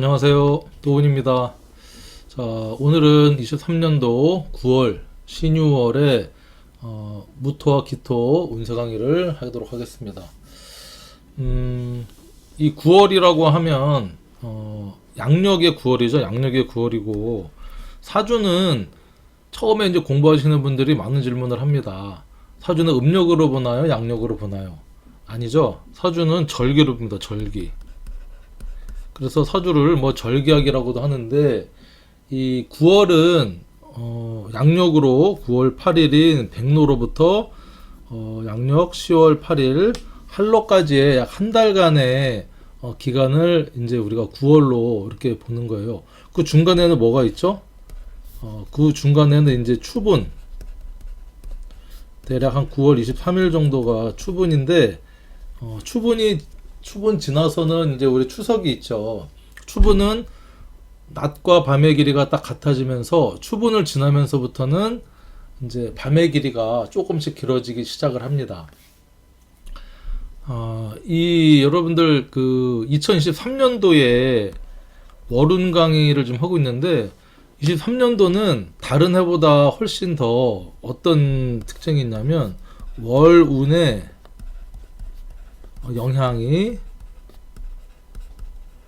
안녕하세요. 도훈입니다. 자, 오늘은 23년도 9월, 신유월에 무토와 기토 운세 강의를 하도록 하겠습니다. 이 9월이라고 하면 양력의 9월이죠. 양력의 9월이고 사주는 처음에 이제 공부하시는 분들이 많은 질문을 합니다. 사주는 음력으로 보나요? 양력으로 보나요? 아니죠. 사주는 절기로 봅니다. 절기. 그래서 사주를 뭐 절기학이라고도 하는데 이 9월은 양력으로 9월 8일인 백로로부터 양력 10월 8일 한로까지의 약 한 달간의 기간을 이제 우리가 9월로 이렇게 보는 거예요. 그 중간에는 뭐가 있죠? 그 중간에는 이제 추분, 대략 한 9월 23일 정도가 추분인데 추분 지나서는 이제 우리 추석이 있죠. 추분은 낮과 밤의 길이가 딱 같아지면서 추분을 지나면서부터는 이제 밤의 길이가 조금씩 길어지기 시작을 합니다. 이 여러분들 그 2023년도에 월운 강의를 좀 하고 있는데 23년도는 다른 해보다 훨씬 더 어떤 특징이 있냐면 월운의 영향이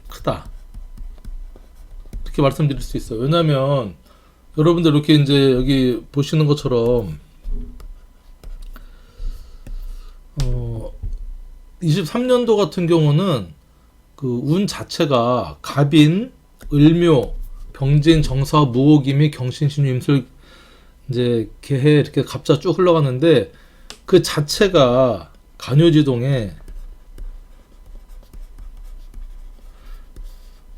크다. 이렇게 말씀드릴 수 있어요. 왜냐면 여러분들 이렇게 이제 여기 보시는 것처럼 23년도 같은 경우는 그 운 자체가 갑인, 을묘, 병진, 정사, 무오기미, 경신, 신유, 임술 이제 개해 이렇게 갑자 쭉 흘러가는데 그 자체가 간요지동에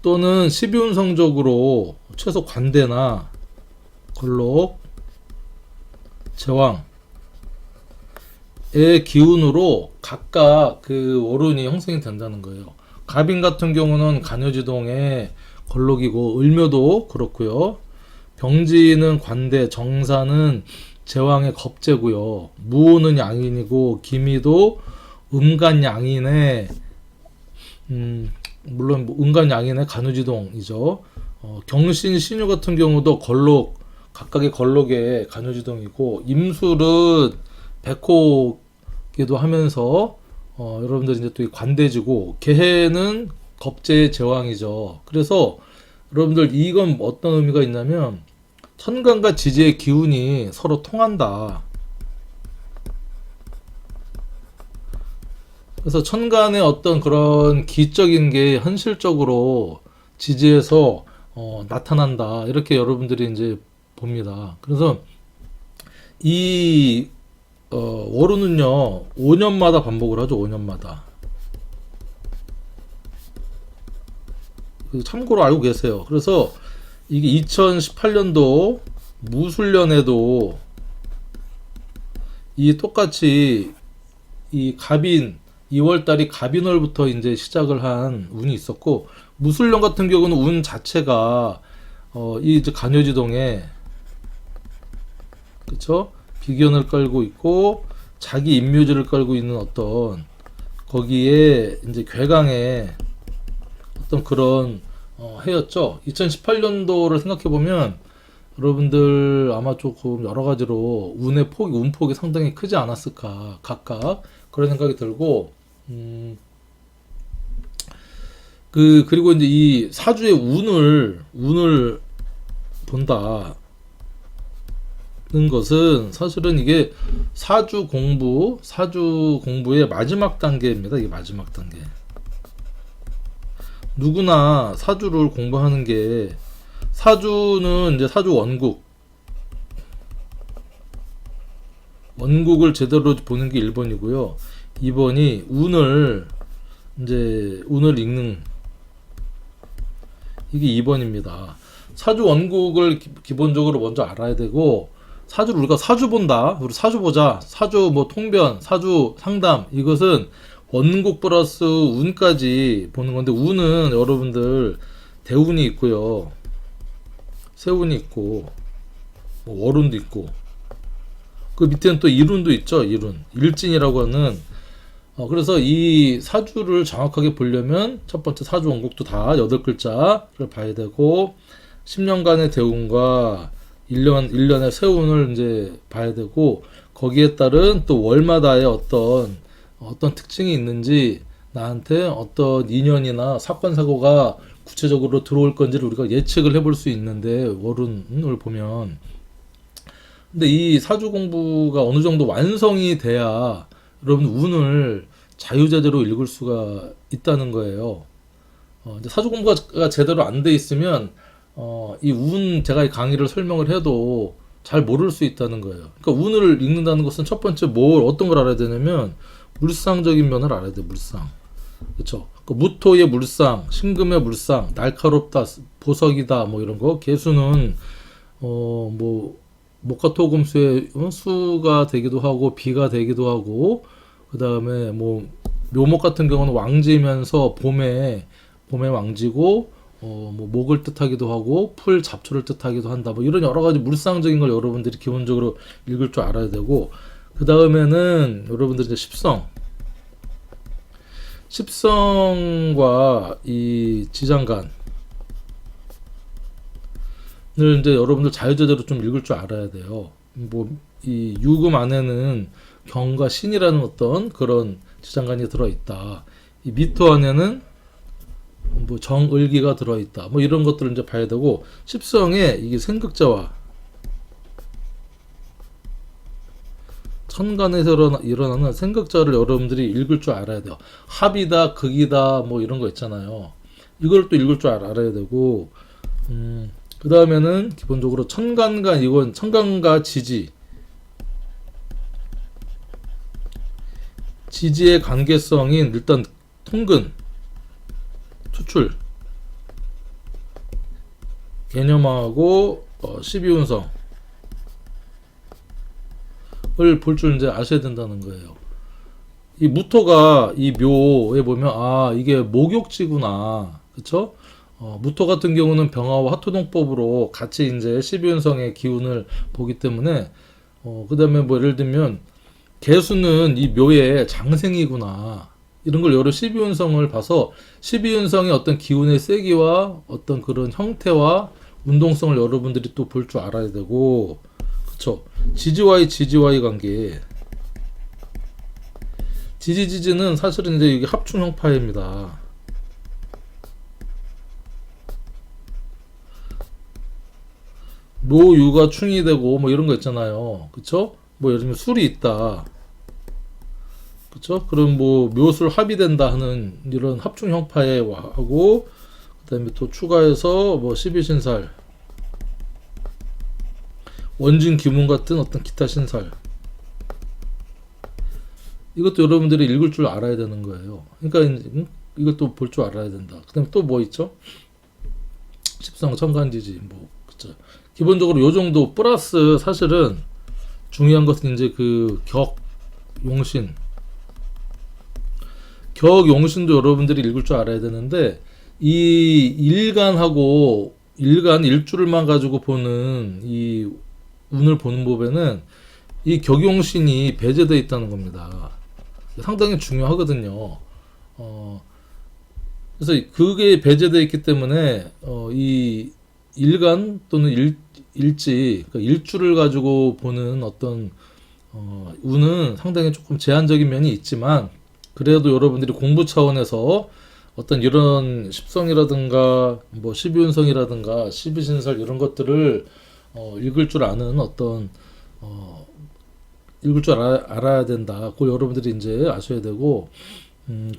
또는 12운 성적으로 최소 관대나 걸록, 제왕의 기운으로 각각 그 월운이 형성이 된다는 거예요. 갑인 같은 경우는 간요지동의 걸록이고 을묘도 그렇고요. 병지는 관대, 정사는 제왕의 겁재고요. 무오는 양인이고 기미도 음간양인의 물론 음간양인의 간요지동이죠. 경신, 신유 같은 경우도 걸록, 각각의 걸록의 간요지동이고 임술은 백호기도 하면서 여러분들 이제 또 이 관대지고 개해는 겁재의 제왕이죠. 그래서 여러분들 이건 어떤 의미가 있냐면 천간과 지지의 기운이 서로 통한다. 그래서 천간의 어떤 그런 기적인 게 현실적으로 지지에서 나타난다. 이렇게 여러분들이 이제 봅니다. 그래서 이 월운은요 5년마다 반복을 하죠. 5년마다. 참고로 알고 계세요. 그래서 이게 2018년도 무술년에도 이 똑같이 이 갑인 2월달이 갑인월부터 이제 시작을 한 운이 있었고 무술년 같은 경우는 운 자체가 이 이제 간요지동에 그쵸 비견을 깔고 있고 자기 임묘지를 깔고 있는 어떤 거기에 이제 괴강의 어떤 그런 해였죠. 2018년도를 생각해 보면 여러분들 아마 조금 여러 가지로 운의 폭이 운폭이 상당히 크지 않았을까 각각 그런 생각이 들고 그리고 이제 이 사주의 운을 본다는 것은 사실은 이게 사주 공부의 마지막 단계입니다. 이게 마지막 단계. 누구나 사주를 공부하는 게 사주는 이제 사주 원국을 제대로 보는 게 1번이고요. 2번이 운을 읽는 이게 2번입니다. 사주 원국을 기본적으로 먼저 알아야 되고 사주를 우리가 사주 본다. 우리 사주 보자. 사주 뭐 통변, 사주 상담 이것은 원국 플러스 운까지 보는 건데 운은 여러분들 대운이 있고요. 세운이 있고 뭐 월운도 있고 그 밑에는 또 일운도 있죠. 일운. 일진이라고 하는 그래서 이 사주를 정확하게 보려면 첫 번째 사주 원국도 다 8글자를 봐야 되고 10년간의 대운과 1년의 세운을 이제 봐야 되고 거기에 따른 또 월마다의 어떤 특징이 있는지 나한테 어떤 인연이나 사건 사고가 구체적으로 들어올 건지를 우리가 예측을 해볼 수 있는데 월운을 보면 근데 이 사주 공부가 어느 정도 완성이 돼야 여러분 운을 자유자재로 읽을 수가 있다는 거예요. 이제 사주 공부가 제대로 안 돼 있으면 이 운 제가 이 강의를 설명을 해도 잘 모를 수 있다는 거예요. 그러니까 운을 읽는다는 것은 첫 번째 어떤 걸 알아야 되냐면 물상적인 면을 알아야 돼. 물상. 그렇죠? 무토의 물상, 신금의 물상, 날카롭다, 보석이다, 뭐 이런 거. 개수는 뭐 목화토금수의 수가 되기도 하고 비가 되기도 하고 그 다음에 뭐 묘목 같은 경우는 왕지면서 봄의 왕지고 뭐 목을 뜻하기도 하고 풀 잡초를 뜻하기도 한다. 뭐 이런 여러 가지 물상적인 걸 여러분들이 기본적으로 읽을 줄 알아야 되고 그 다음에는 여러분들 이제 십성과 이 지장간을 이제 여러분들 자유자재로 좀 읽을 줄 알아야 돼요. 뭐 이 유금 안에는 경과 신이라는 어떤 그런 지장간이 들어있다. 이 미토 안에는 뭐 정을기가 들어있다. 뭐 이런 것들을 이제 봐야 되고 십성에 이게 생극자와 천간에서 일어나는 생극자를 여러분들이 읽을 줄 알아야 돼요. 합이다, 극이다, 뭐 이런 거 있잖아요. 이걸 또 읽을 줄 알아야 되고, 그 다음에는 기본적으로 이건 천간과 지지의 관계성인 일단 통근, 투출, 개념하고 12운성 을 볼 줄 이제 아셔야 된다는 거예요. 이 무토가 이 묘에 보면 이게 목욕지구나. 그쵸? 무토 같은 경우는 병화와 화토동법으로 같이 이제 12운성의 기운을 보기 때문에 그 다음에 뭐 예를 들면 개수는 이 묘의 장생이구나. 이런 걸 여러 12운성을 봐서 12운성의 어떤 기운의 세기와 어떤 그런 형태와 운동성을 여러분들이 또 볼 줄 알아야 되고 그쵸? 지지와의 관계. 지지는 사실은 이제 이게 합충형파입니다. 묘유가 충이 되고 뭐 이런 거 있잖아요. 그쵸? 뭐 예를 들면 술이 있다. 그쵸? 그럼 뭐 묘술 합이 된다 하는 이런 합충형파에 하고 그 다음에 또 추가해서 뭐 12신살 원진 기문 같은 어떤 기타 신살 이것도 여러분들이 읽을 줄 알아야 되는 거예요. 그러니까 이것도 볼 줄 알아야 된다. 그 다음에 또 뭐 있죠? 십성 천간지지 뭐 그쵸. 기본적으로 요 정도 플러스 사실은 중요한 것은 이제 그 격용신도 여러분들이 읽을 줄 알아야 되는데 이 일주를만 가지고 보는 이 운을 보는 법에는 이 격용신이 배제되어 있다는 겁니다. 상당히 중요하거든요. 그래서 그게 배제되어 있기 때문에 이 일간 또는 일지 그러니까 일주를 가지고 보는 어떤 운은 상당히 조금 제한적인 면이 있지만 그래도 여러분들이 공부 차원에서 어떤 이런 십성이라든가 뭐 십이운성이라든가 십이신설 이런 것들을 읽을 줄 아는 읽을 줄 알아야 된다. 그걸 여러분들이 이제 아셔야 되고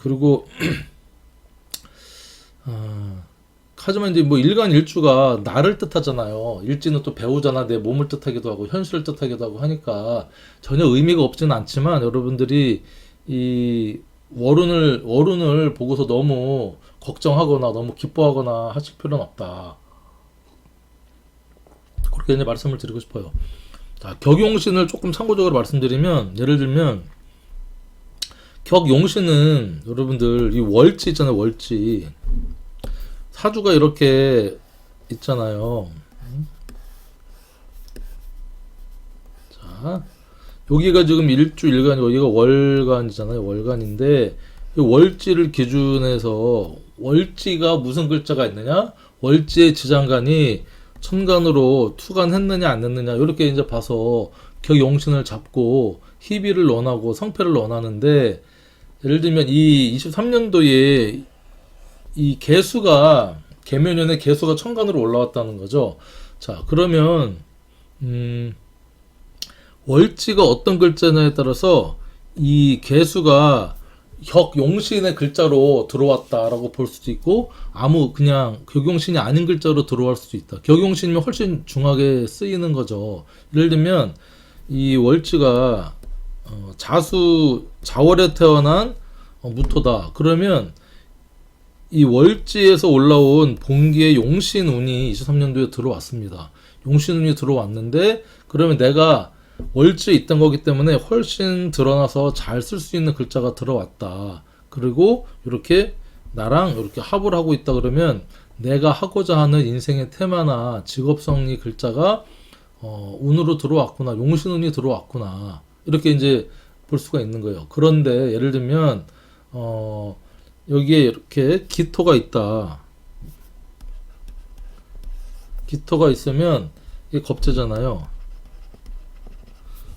그리고 하지만 이제 뭐 일간일주가 나를 뜻하잖아요. 일지는 또 배우잖아. 내 몸을 뜻하기도 하고 현실을 뜻하기도 하고 하니까 전혀 의미가 없지는 않지만 여러분들이 이 월운을 보고서 너무 걱정하거나 너무 기뻐하거나 하실 필요는 없다. 그렇게 이제 말씀을 드리고 싶어요. 자, 격용신을 조금 참고적으로 말씀드리면 예를 들면 격용신은 여러분들 이 월지 있잖아요. 월지 사주가 이렇게 있잖아요. 자, 여기가 지금 일주 일간이고 여기가 월간이잖아요. 월간인데 이 월지를 기준해서 월지가 무슨 글자가 있느냐? 월지의 지장간이 천간으로 투간했느냐 안 했느냐 이렇게 이제 봐서 격용신을 잡고 희비를 논하고 성패를 논하는데, 예를 들면 이 23년도에 이 개수가 계묘년에 개수가 천간으로 올라왔다는 거죠. 자, 그러면 월지가 어떤 글자냐에 따라서 이 개수가 격용신의 글자로 들어왔다라고 볼 수도 있고, 아무 그냥 격용신이 아닌 글자로 들어올 수도 있다. 격용신이면 훨씬 중하게 쓰이는 거죠. 예를 들면 이 월지가 자월에 태어난 무토다. 그러면 이 월지에서 올라온 본기의 용신운이 23년도에 들어왔습니다. 용신운이 들어왔는데, 그러면 내가 월지에 있던 거기 때문에 훨씬 드러나서 잘 쓸 수 있는 글자가 들어왔다. 그리고 이렇게 나랑 이렇게 합을 하고 있다 그러면 내가 하고자 하는 인생의 테마나 직업성이 글자가 운으로 들어왔구나, 용신운이 들어왔구나, 이렇게 이제 볼 수가 있는 거예요. 그런데 예를 들면 여기에 이렇게 기토가 있다. 기토가 있으면 이게 겁재잖아요.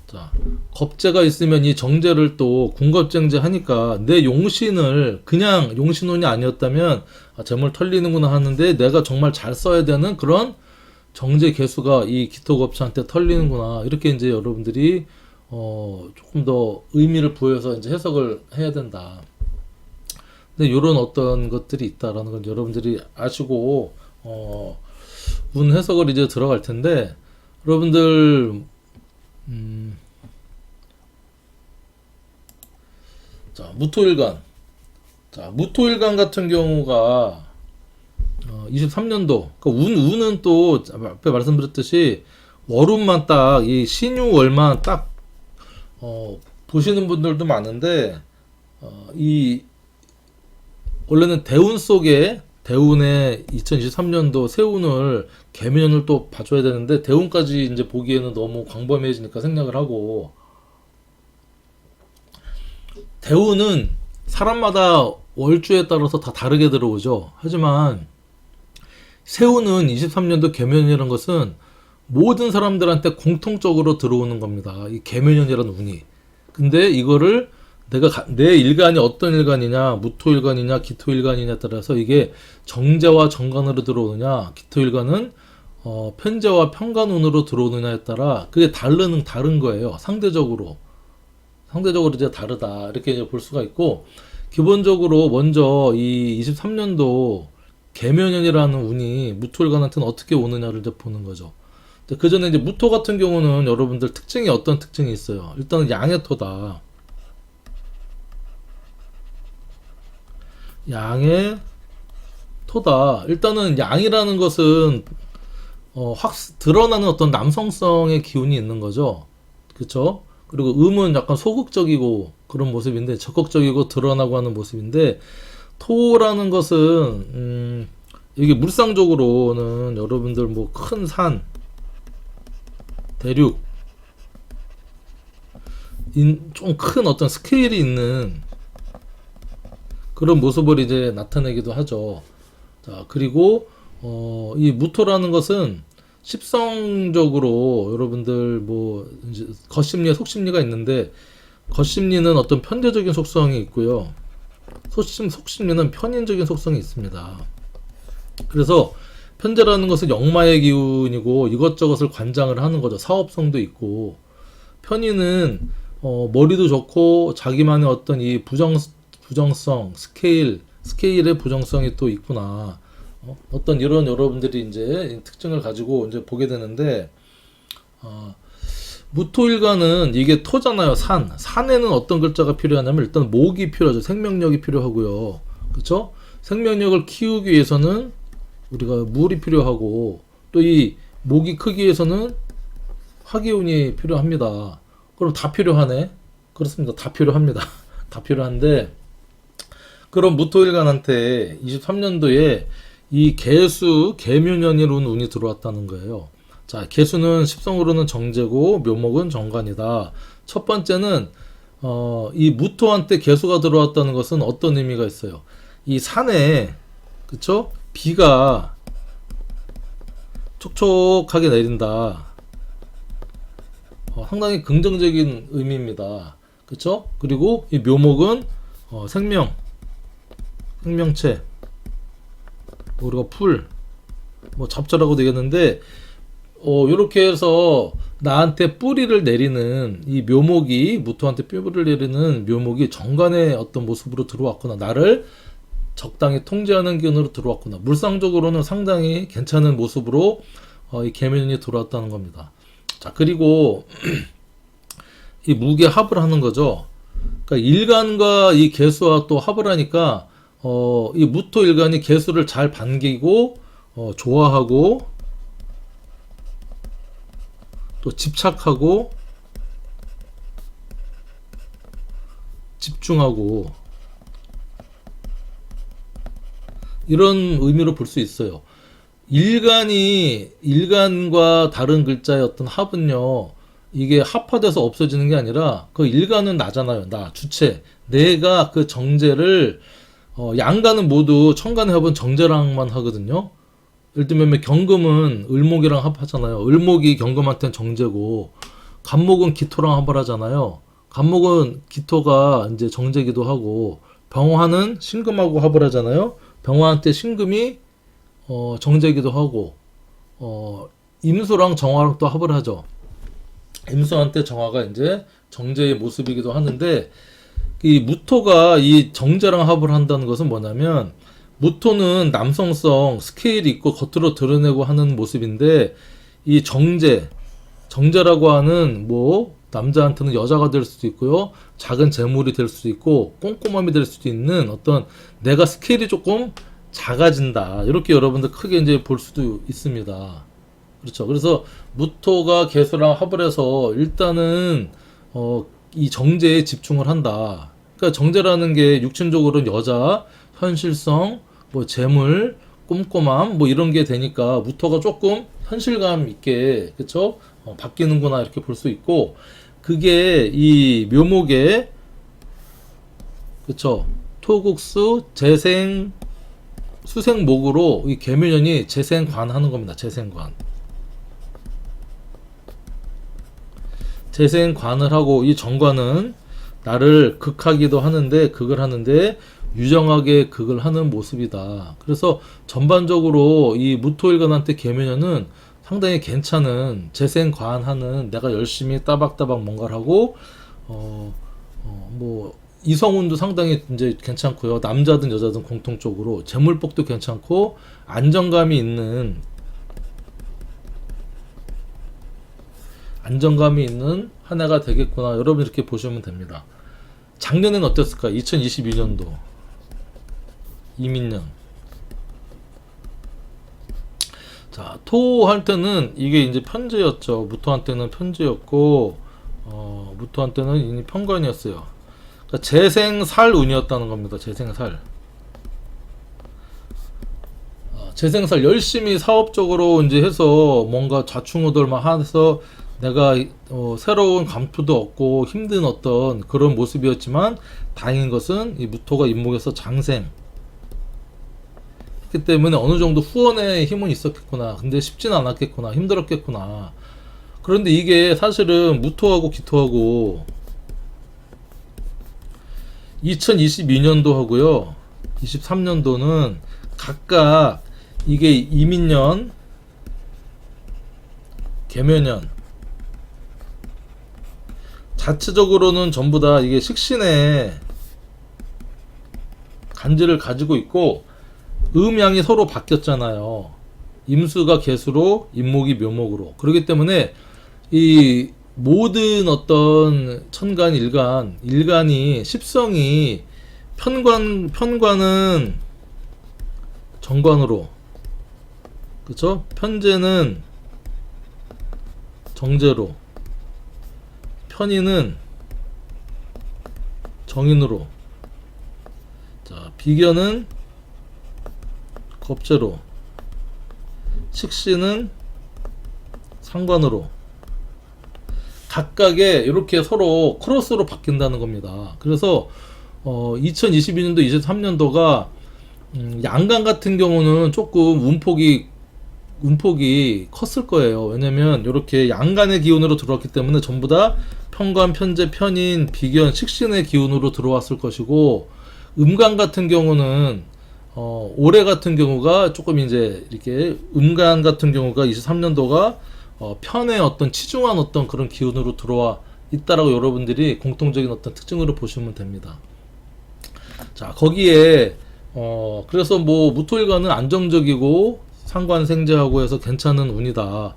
자, 겁재가 있으면 이 정제를 또 궁겁쟁제 하니까 내 용신을 그냥 용신운이 아니었다면 재물 털리는구나 하는데, 내가 정말 잘 써야 되는 그런 정제 개수가 이 기토겁자한테 털리는구나, 이렇게 이제 여러분들이 조금 더 의미를 부여해서 이제 해석을 해야 된다. 근데 이런 어떤 것들이 있다라는 건 여러분들이 아시고 운 해석을 이제 들어갈 텐데, 여러분들 자, 무토일간. 자, 무토일간 같은 경우가 23년도. 그러니까 운은 또 앞에 말씀드렸듯이 월운만 딱 이 신유월만 딱 보시는 분들도 많은데, 이 원래는 대운 속에 대운의 2023년도 세운을 계묘년을 또 봐줘야 되는데, 대운까지 이제 보기에는 너무 광범위해지니까 생략을 하고, 대운은 사람마다 월주에 따라서 다 다르게 들어오죠. 하지만 세운은 23년도 계묘년이라는 것은 모든 사람들한테 공통적으로 들어오는 겁니다. 이 계묘년이라는 운이. 근데 이거를 내가 내 일간이 어떤 일간이냐, 무토일간이냐, 기토일간이냐에 따라서 이게 정제와 정간으로 들어오느냐, 기토일간은 편제와 편간운으로 들어오느냐에 따라 그게 다른 거예요. 상대적으로 이제 다르다, 이렇게 이제 볼 수가 있고, 기본적으로 먼저 이 23년도 계묘년이라는 운이 무토일간한테는 어떻게 오느냐를 이제 보는 거죠. 그 전에 이제 무토 같은 경우는 여러분들 특징이 어떤 특징이 있어요. 일단은 양의 토다. 양의 토다. 일단은 양이라는 것은 확 드러나는 어떤 남성성의 기운이 있는 거죠. 그렇죠? 그리고 음은 약간 소극적이고 그런 모습인데, 적극적이고 드러나고 하는 모습인데, 토라는 것은 이게 물상적으로는 여러분들 뭐 큰 산, 대륙, 좀 큰 어떤 스케일이 있는 그런 모습을 이제 나타내기도 하죠. 자, 그리고 이 무토라는 것은 십성적으로 여러분들 뭐 이제 겉심리와 속심리가 있는데, 겉심리는 어떤 편제적인 속성이 있고요, 속심리는 편인적인 속성이 있습니다. 그래서 편제라는 것은 역마의 기운이고 이것저것을 관장을 하는 거죠. 사업성도 있고, 편인은 머리도 좋고 자기만의 어떤 이 부정성, 스케일의 부정성이 또 있구나. 어떤 이런 여러분들이 이제 특징을 가지고 이제 보게 되는데, 무토일간은 이게 토잖아요. 산에는 어떤 글자가 필요하냐면 일단 목이 필요하죠. 생명력이 필요하고요. 그렇죠? 생명력을 키우기 위해서는 우리가 물이 필요하고, 또 이 목이 크기 위해서는 화기운이 필요합니다. 그럼 다 필요하네. 그렇습니다. 다 필요합니다. 다 필요한데, 그럼 무토일간한테 23년도에 이 개수, 계묘년이로는 운이 들어왔다는 거예요. 자, 개수는 십성으로는 정제고 묘목은 정관이다. 첫 번째는 이 무토한테 개수가 들어왔다는 것은 어떤 의미가 있어요? 이 산에 그쵸? 비가 촉촉하게 내린다. 상당히 긍정적인 의미입니다. 그쵸? 그리고 이 묘목은 생명체, 우리가 풀, 뭐 잡초라고 되겠는데, 요렇게 해서 나한테 뿌리를 내리는 이 묘목이, 무토한테 뿌리를 내리는 묘목이 정관의 어떤 모습으로 들어왔구나. 나를 적당히 통제하는 기운으로 들어왔구나. 물상적으로는 상당히 괜찮은 모습으로 이 개면이 들어왔다는 겁니다. 자, 그리고 이 무게 합을 하는 거죠. 그러니까 일간과 이 개수와 또 합을 하니까 이 무토 일간이 개수를 잘 반기고 좋아하고 또 집착하고 집중하고 이런 의미로 볼 수 있어요. 일간과 다른 글자의 어떤 합은요, 이게 합화돼서 없어지는 게 아니라 그 일간은 나잖아요. 나 주체, 내가 그 정제를 양간은 모두 천간의 합은 정제랑만 하거든요. 예를 들면 경금은 을목이랑 합하잖아요. 을목이 경금한테는 정제고, 간목은 기토랑 합을 하잖아요. 간목은 기토가 이제 정제기도 하고, 병화는 신금하고 합을 하잖아요. 병화한테 신금이 정제기도 하고, 임수랑 정화랑 또 합을 하죠. 임수한테 정화가 이제 정제의 모습이기도 하는데, 이 무토가 이 정제랑 합을 한다는 것은 뭐냐면, 무토는 남성성 스케일이 있고 겉으로 드러내고 하는 모습인데, 이 정제라고 하는 뭐 남자한테는 여자가 될 수도 있고요, 작은 재물이 될 수도 있고 꼼꼼함이 될 수도 있는 어떤 내가 스케일이 조금 작아진다, 이렇게 여러분들 크게 이제 볼 수도 있습니다. 그렇죠. 그래서 무토가 개수랑 합을 해서 일단은 이 정제에 집중을 한다. 그러니까 정제라는 게 육신적으로는 여자, 현실성, 뭐 재물, 꼼꼼함 뭐 이런 게 되니까 무토가 조금 현실감 있게, 그쵸? 바뀌는구나, 이렇게 볼 수 있고, 그게 이 묘목의, 그쵸? 토국수, 재생, 수생목으로 이 개묘년이 재생관 하는 겁니다. 재생관을 하고, 이 정관은 나를 극하기도 하는데, 극을 하는데 유정하게 극을 하는 모습이다. 그래서 전반적으로 이 무토일간한테 개묘년은 상당히 괜찮은 재생관하는, 내가 열심히 따박따박 뭔가를 하고 뭐 이성운도 상당히 이제 괜찮고요. 남자든 여자든 공통적으로 재물복도 괜찮고 안정감이 있는 한 해가 되겠구나. 여러분 이렇게 보시면 됩니다. 작년에는 어땠을까? 2022년도 이민년. 자, 토할 때는 이게 이제 편제였죠. 무토한테는 편제였고, 무토한테는 이미 편관이었어요. 그러니까 재생살 운이었다는 겁니다. 재생살 열심히 사업적으로 이제 해서 뭔가 좌충우돌만 해서 내가 새로운 감투도 얻고 힘든 어떤 그런 모습이었지만, 다행인 것은 이 무토가 임목에서 장생 했기 때문에 어느 정도 후원의 힘은 있었겠구나. 근데 쉽진 않았겠구나. 힘들었겠구나. 그런데 이게 사실은 무토하고 기토하고 2022년도 하고요, 23년도는 각각 이게 이민년, 개묘년, 자체적으로는 전부 다 이게 식신의 간지를 가지고 있고, 음양이 서로 바뀌었잖아요. 임수가 개수로, 임목이 묘목으로. 그렇기 때문에 이 모든 어떤 천간, 일간이 십성이 편관은 정관으로, 그쵸? 편제는 정제로, 편인은 정인으로, 자, 비견은 겁제로, 식신은 상관으로. 각각의 이렇게 서로 크로스로 바뀐다는 겁니다. 그래서 2022년도, 23년도가 양간 같은 경우는 조금 운폭이 컸을 거예요. 왜냐면 이렇게 양간의 기운으로 들어왔기 때문에 전부 다 편관, 편재, 편인, 비견, 식신의 기운으로 들어왔을 것이고, 음간 같은 경우는 올해 같은 경우가 조금 이제 이렇게 음간 같은 경우가 23년도가 편의 어떤 치중한 어떤 그런 기운으로 들어와 있다라고 여러분들이 공통적인 어떤 특징으로 보시면 됩니다. 자, 거기에 그래서 뭐 무토일관은 안정적이고 상관생재하고 해서 괜찮은 운이다.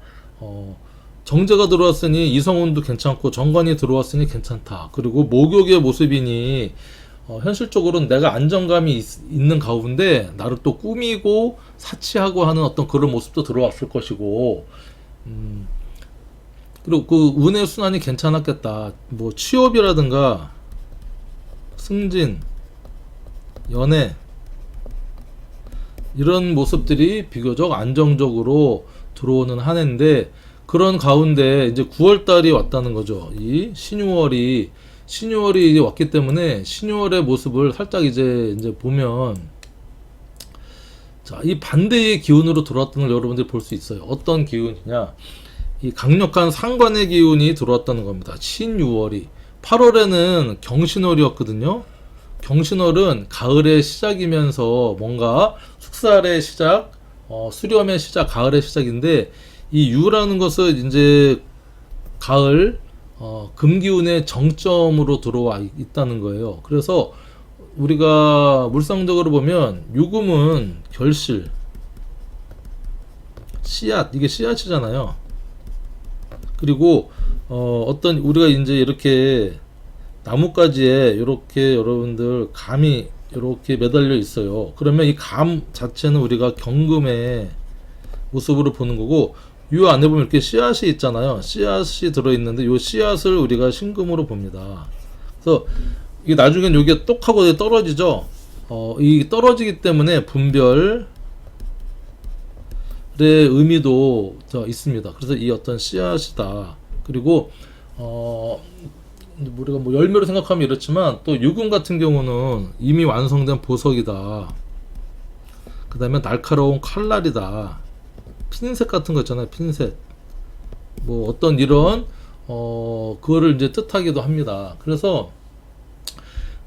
정제가 들어왔으니 이성운도 괜찮고 정관이 들어왔으니 괜찮다. 그리고 목욕의 모습이니 현실적으로는 내가 안정감이 있는 가운데 나를 또 꾸미고 사치하고 하는 어떤 그런 모습도 들어왔을 것이고, 그리고 그 운의 순환이 괜찮았겠다. 뭐 취업이라든가 승진, 연애 이런 모습들이 비교적 안정적으로 들어오는 한 해인데, 그런 가운데 이제 9월달이 왔다는 거죠. 이 신유월이 이제 왔기 때문에 신유월의 모습을 살짝 이제 보면, 자, 이 반대의 기운으로 들어왔다는 걸 여러분들이 볼 수 있어요. 어떤 기운이냐? 이 강력한 상관의 기운이 들어왔다는 겁니다. 신유월이 8월에는 경신월이었거든요. 경신월은 가을의 시작이면서 뭔가 숙살의 시작, 수렴의 시작, 가을의 시작인데, 이 유라는 것은 이제 가을 금기운의 정점으로 들어와 있다는 거예요. 그래서 우리가 물상적으로 보면 유금은 결실, 씨앗, 이게 씨앗이잖아요. 그리고 어떤 우리가 이제 이렇게 나뭇가지에 이렇게 여러분들 감이 이렇게 매달려 있어요. 그러면 이 감 자체는 우리가 경금의 모습으로 보는 거고, 이 안에 보면 이렇게 씨앗이 있잖아요. 씨앗이 들어있는데 이 씨앗을 우리가 신금으로 봅니다. 그래서 이게 나중엔 이게 똑하고 떨어지죠. 이 떨어지기 때문에 분별의 의미도 있습니다. 그래서 이 어떤 씨앗이다. 그리고 우리가 뭐 열매로 생각하면 이렇지만, 또 유금 같은 경우는 이미 완성된 보석이다. 그 다음에 날카로운 칼날이다. 핀셋 같은 거 있잖아요. 핀셋. 뭐 어떤 이런 그거를 이제 뜻하기도 합니다. 그래서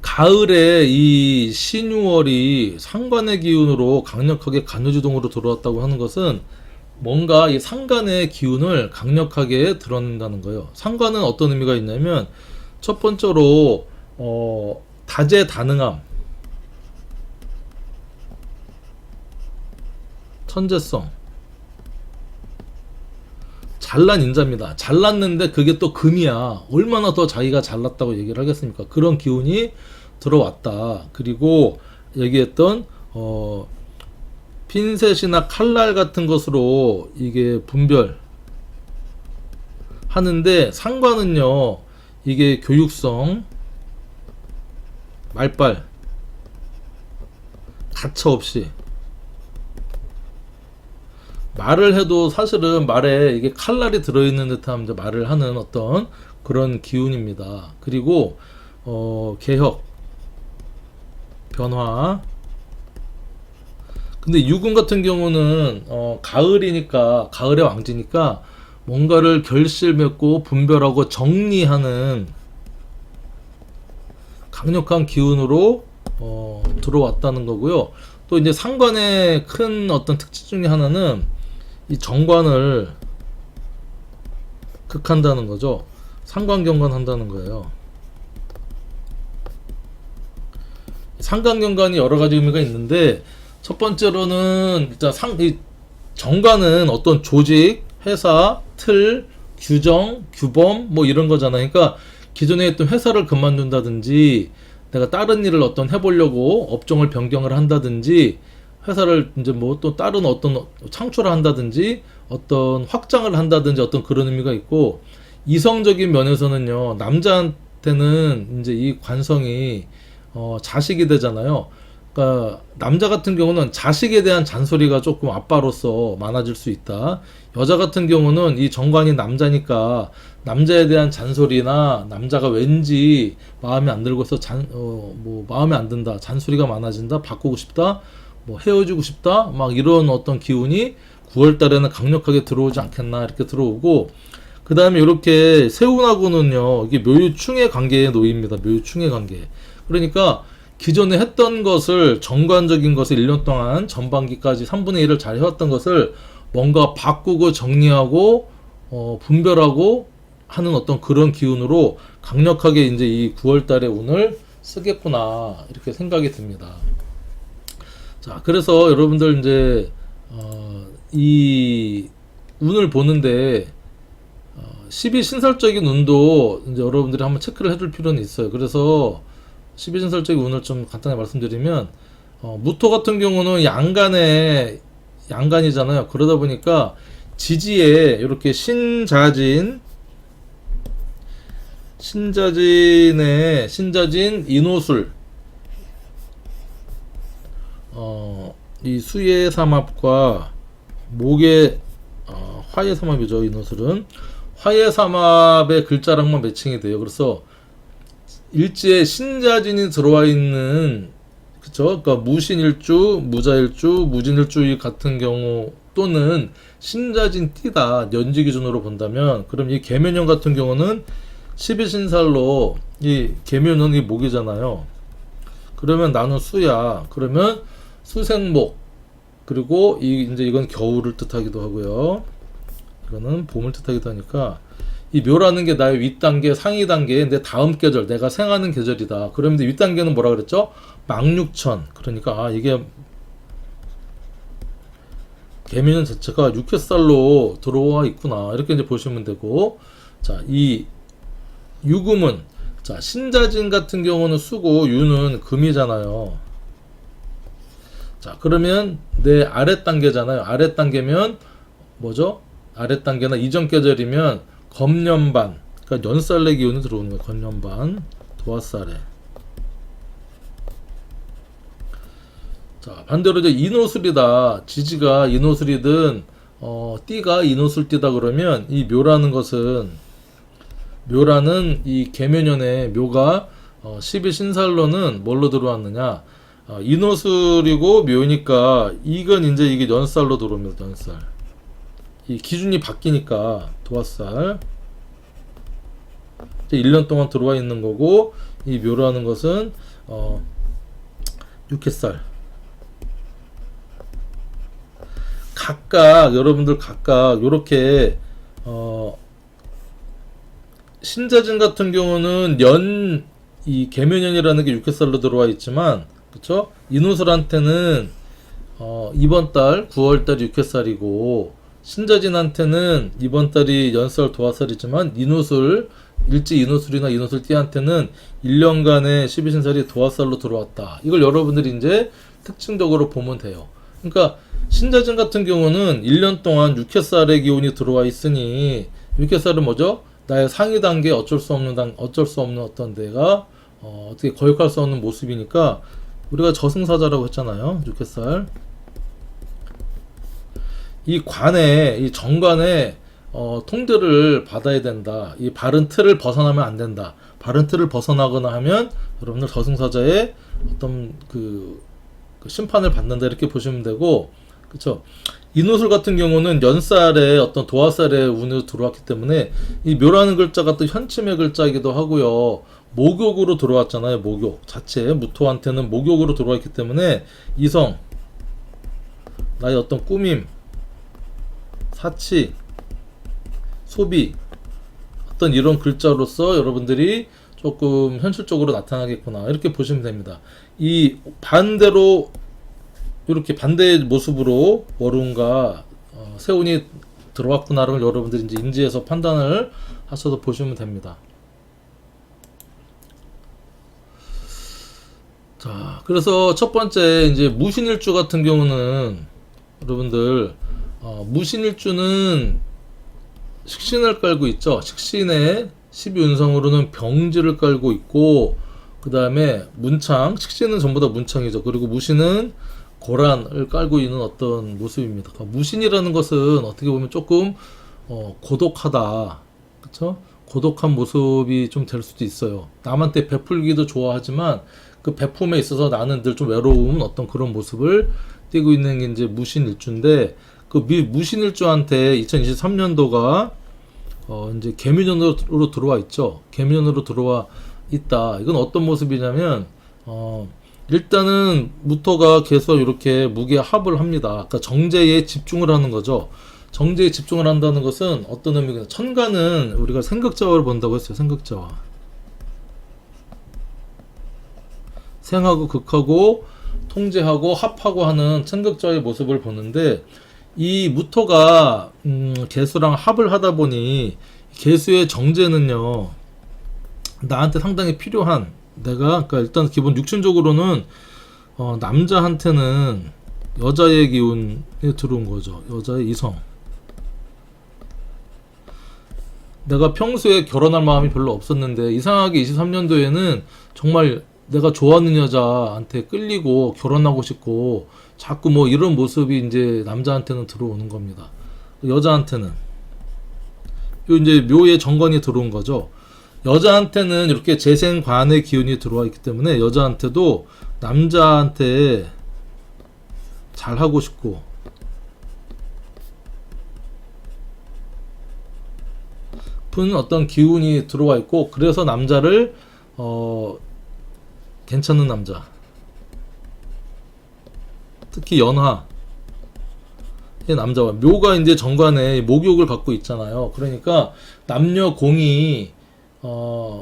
가을에 이 신유월이 상관의 기운으로 강력하게 간요지동으로 들어왔다고 하는 것은 뭔가 이 상관의 기운을 강력하게 드러낸다는 거예요. 상관은 어떤 의미가 있냐면, 첫 번째로 다재다능함, 천재성, 잘난 인자입니다. 잘났는데 그게 또 금이야. 얼마나 더 자기가 잘났다고 얘기를 하겠습니까? 그런 기운이 들어왔다. 그리고 얘기했던 핀셋이나 칼날 같은 것으로 이게 분별 하는데, 상관은요 이게 교육성, 말빨, 가차없이 말을 해도 사실은 말에 이게 칼날이 들어있는 듯한 이제 말을 하는 어떤 그런 기운입니다. 그리고 개혁, 변화. 근데 유금 같은 경우는 가을이니까, 가을의 왕지니까 뭔가를 결실맺고 분별하고 정리하는 강력한 기운으로 들어왔다는 거고요. 또 이제 상관의 큰 어떤 특징 중에 하나는 이 정관을 극한다는 거죠. 상관경관 한다는 거예요. 상관경관이 여러 가지 의미가 있는데, 첫 번째로는 일단 이 정관은 어떤 조직, 회사, 틀, 규정, 규범 뭐 이런 거잖아요. 그러니까 기존에 있던 회사를 그만둔다든지, 내가 다른 일을 어떤 해보려고 업종을 변경을 한다든지, 회사를 이제 뭐 또 다른 어떤 창출을 한다든지, 어떤 확장을 한다든지, 어떤 그런 의미가 있고, 이성적인 면에서는요, 남자한테는 이제 이 관성이 자식이 되잖아요. 그러니까 남자 같은 경우는 자식에 대한 잔소리가 조금 아빠로서 많아질 수 있다. 여자 같은 경우는 이 정관이 남자니까 남자에 대한 잔소리나 남자가 왠지 마음에 안 들고서 뭐 마음에 안 든다, 잔소리가 많아진다, 바꾸고 싶다, 뭐 헤어지고 싶다, 막 이런 어떤 기운이 9월 달에는 강력하게 들어오지 않겠나 이렇게 들어오고, 그 다음에 이렇게 세운하고는요, 이게 묘유충의 관계에 놓입니다. 묘유충의 관계. 그러니까 기존에 했던 것을, 정관적인 것을 1년 동안 전반기까지 3분의 1을 잘 해왔던 것을 뭔가 바꾸고 정리하고 분별하고 하는 어떤 그런 기운으로 강력하게 이제 이 9월 달에 운을 쓰겠구나 이렇게 생각이 듭니다. 자, 그래서 여러분들 이제 이 운을 보는데 12신설적인 운도 이제 여러분들이 한번 체크를 해둘 필요는 있어요. 그래서 12신설적인 운을 좀 간단히 말씀드리면, 무토 같은 경우는 양간이잖아요. 그러다 보니까 지지에 이렇게 신자진 인호술, 이 수의 삼합과 목의 화의 삼합이죠. 인호술은 화의 삼합의 글자랑만 매칭이 돼요. 그래서 일지에 신자진이 들어와 있는, 그쵸? 그러니까 무신일주, 무자일주, 무진일주 같은 경우 또는 신자진 띠다 연지 기준으로 본다면, 그럼 이 계면년 같은 경우는 12신살로 이 계면은 이 목이잖아요. 그러면 나는 수야. 그러면 수생목. 그리고 이건 겨울을 뜻하기도 하고요. 이거는 봄을 뜻하기도 하니까, 이 묘라는 게 나의 윗단계, 상위단계, 내 다음 계절, 내가 생하는 계절이다. 그러면 윗단계는 뭐라 그랬죠? 망육천. 그러니까 이게 개미년 자체가 육회살로 들어와 있구나 이렇게 이제 보시면 되고, 자, 이 유금은, 자, 신자진 같은 경우는 수고, 유는 금이잖아요. 자, 그러면 내 아랫 단계잖아요. 아랫 단계면 뭐죠? 아랫 단계나 이전 계절이면 검년반, 그러니까 연살의 기운이 들어오는 거예요. 검년반, 도화살에. 자, 반대로 이제 인호술이다. 지지가 인호술이든 띠가 인호술띠다 그러면 이 묘라는 이 계면연의 묘가 12신살로는 뭘로 들어왔느냐? 인호술이고 묘니까 이건 이제 이게 연살로 들어옵니다. 연살. 이 기준이 바뀌니까 도화살. 이제 1년 동안 들어와 있는 거고, 이 묘라는 것은 육회살. 여러분들 각각 요렇게 신자진 같은 경우는 이 계면연이라는 게 육회살로 들어와 있지만, 그쵸? 인호술한테는 이번 달 9월 달이 육회살이고, 신자진한테는 이번 달이 연살 도화살이지만, 일지 인호술이나 인호술 띠한테는 1년간의 12신살이 도화살로 들어왔다. 이걸 여러분들이 이제 특징적으로 보면 돼요. 그러니까 신자진 같은 경우는 1년 동안 육회살의 기운이 들어와 있으니, 육회살은 뭐죠? 나의 상위 단계 어쩔 수 없는 어떤 내가 어떻게 거역할 수 없는 모습이니까, 우리가 저승사자라고 했잖아요. 육회살. 이 정관에 통들을 받아야 된다. 이 바른 틀을 벗어나면 안 된다. 바른 틀을 벗어나거나 하면 여러분들 저승사자의 어떤 그 심판을 받는다 이렇게 보시면 되고, 그쵸? 인호술 같은 경우는 연살에 어떤 도화살의 운으로 들어왔기 때문에 이 묘라는 글자가 또 현침의 글자이기도 하고요. 목욕으로 들어왔잖아요. 목욕 자체 무토한테는 목욕으로 들어왔기 때문에 이성, 나의 어떤 꾸밈, 사치, 소비, 어떤 이런 글자로서 여러분들이 조금 현실적으로 나타나겠구나 이렇게 보시면 됩니다. 이 반대로 이렇게 반대의 모습으로 월운과 세운이 들어왔구나를 여러분들이 이제 인지해서 판단을 하셔서 보시면 됩니다. 자, 그래서 첫 번째 이제 무신일주 같은 경우는 여러분들 무신일주는 식신을 깔고 있죠. 식신에 12운성으로는 병지를 깔고 있고, 그 다음에 문창, 식신은 전부 다 문창이죠. 그리고 무신은 고란을 깔고 있는 어떤 모습입니다. 그러니까 무신이라는 것은 어떻게 보면 조금 고독하다, 그렇죠? 고독한 모습이 좀 될 수도 있어요. 남한테 베풀기도 좋아하지만 그 베품에 있어서 나는 늘 좀 외로운 어떤 그런 모습을 띄고 있는 게 이제 무신일주인데, 그 무신일주한테 2023년도가 이제 개미년으로 들어와 있죠. 개미년으로 들어와 있다. 이건 어떤 모습이냐면 일단은 무토가 계속 이렇게 무게 합을 합니다. 그러니까 정제에 집중을 하는 거죠. 정제에 집중을 한다는 것은 어떤 의미가, 천간은 우리가 생극자화를 본다고 했어요. 생극자화. 생하고 극하고 통제하고 합하고 하는 생극자화의 모습을 보는데, 이 무토가 개수랑 합을 하다 보니 개수의 정제는요 나한테 상당히 필요한, 내가 그러니까 일단 기본 육신적으로는 남자한테는 여자의 기운에 들어온 거죠. 여자의 이성. 내가 평소에 결혼할 마음이 별로 없었는데 이상하게 23년도에는 정말 내가 좋아하는 여자한테 끌리고 결혼하고 싶고 자꾸 뭐 이런 모습이 이제 남자한테는 들어오는 겁니다. 여자한테는 요 이제 묘의 정관이 들어온 거죠. 여자한테는 이렇게 재생관의 기운이 들어와 있기 때문에 여자한테도 남자한테 잘하고 싶고 픈 어떤 기운이 들어와 있고, 그래서 남자를 괜찮은 남자, 특히 연하의 남자와 묘가 이제 정관에 목욕을 갖고 있잖아요. 그러니까 남녀 공이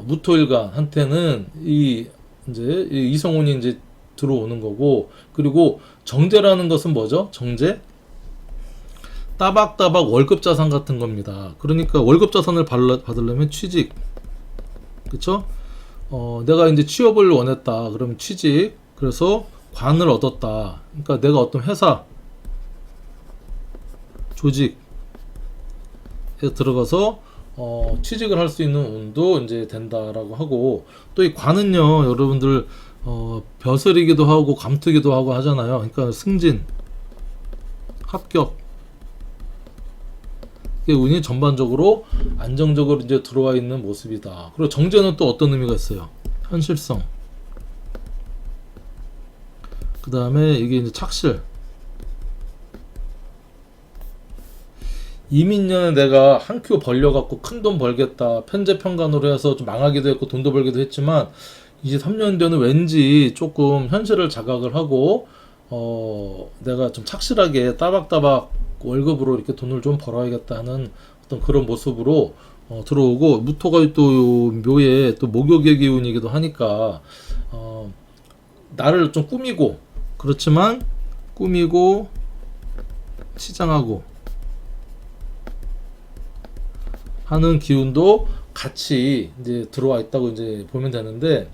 무토일간한테는 이 이제 이성운이 이제 들어오는 거고, 그리고 정제라는 것은 뭐죠? 정제? 따박따박 월급 자산 같은 겁니다. 그러니까 월급 자산을 받으려면 취직, 그쵸? 내가 이제 취업을 원했다. 그러면 취직, 그래서 관을 얻었다. 그러니까 내가 어떤 회사, 조직에 들어가서 취직을 할 수 있는 운도 이제 된다라고 하고, 또 이 관은요, 여러분들 벼슬이기도 하고 감투기도 하고 하잖아요. 그러니까 승진, 합격, 이게 운이 전반적으로 안정적으로 이제 들어와 있는 모습이다. 그리고 정제는 또 어떤 의미가 있어요? 현실성. 그 다음에 이게 이제 착실. 이민년에 내가 한 큐 벌려갖고 큰 돈 벌겠다, 편제편간으로 해서 좀 망하기도 했고 돈도 벌기도 했지만, 이제 3년도에는 왠지 조금 현실을 자각을 하고 내가 좀 착실하게 따박따박 월급으로 이렇게 돈을 좀 벌어야겠다는 어떤 그런 모습으로 들어오고, 무토가 또 묘에 또 목욕의 기운이기도 하니까 나를 좀 꾸미고, 그렇지만 꾸미고 치장하고 하는 기운도 같이 이제 들어와 있다고 이제 보면 되는데,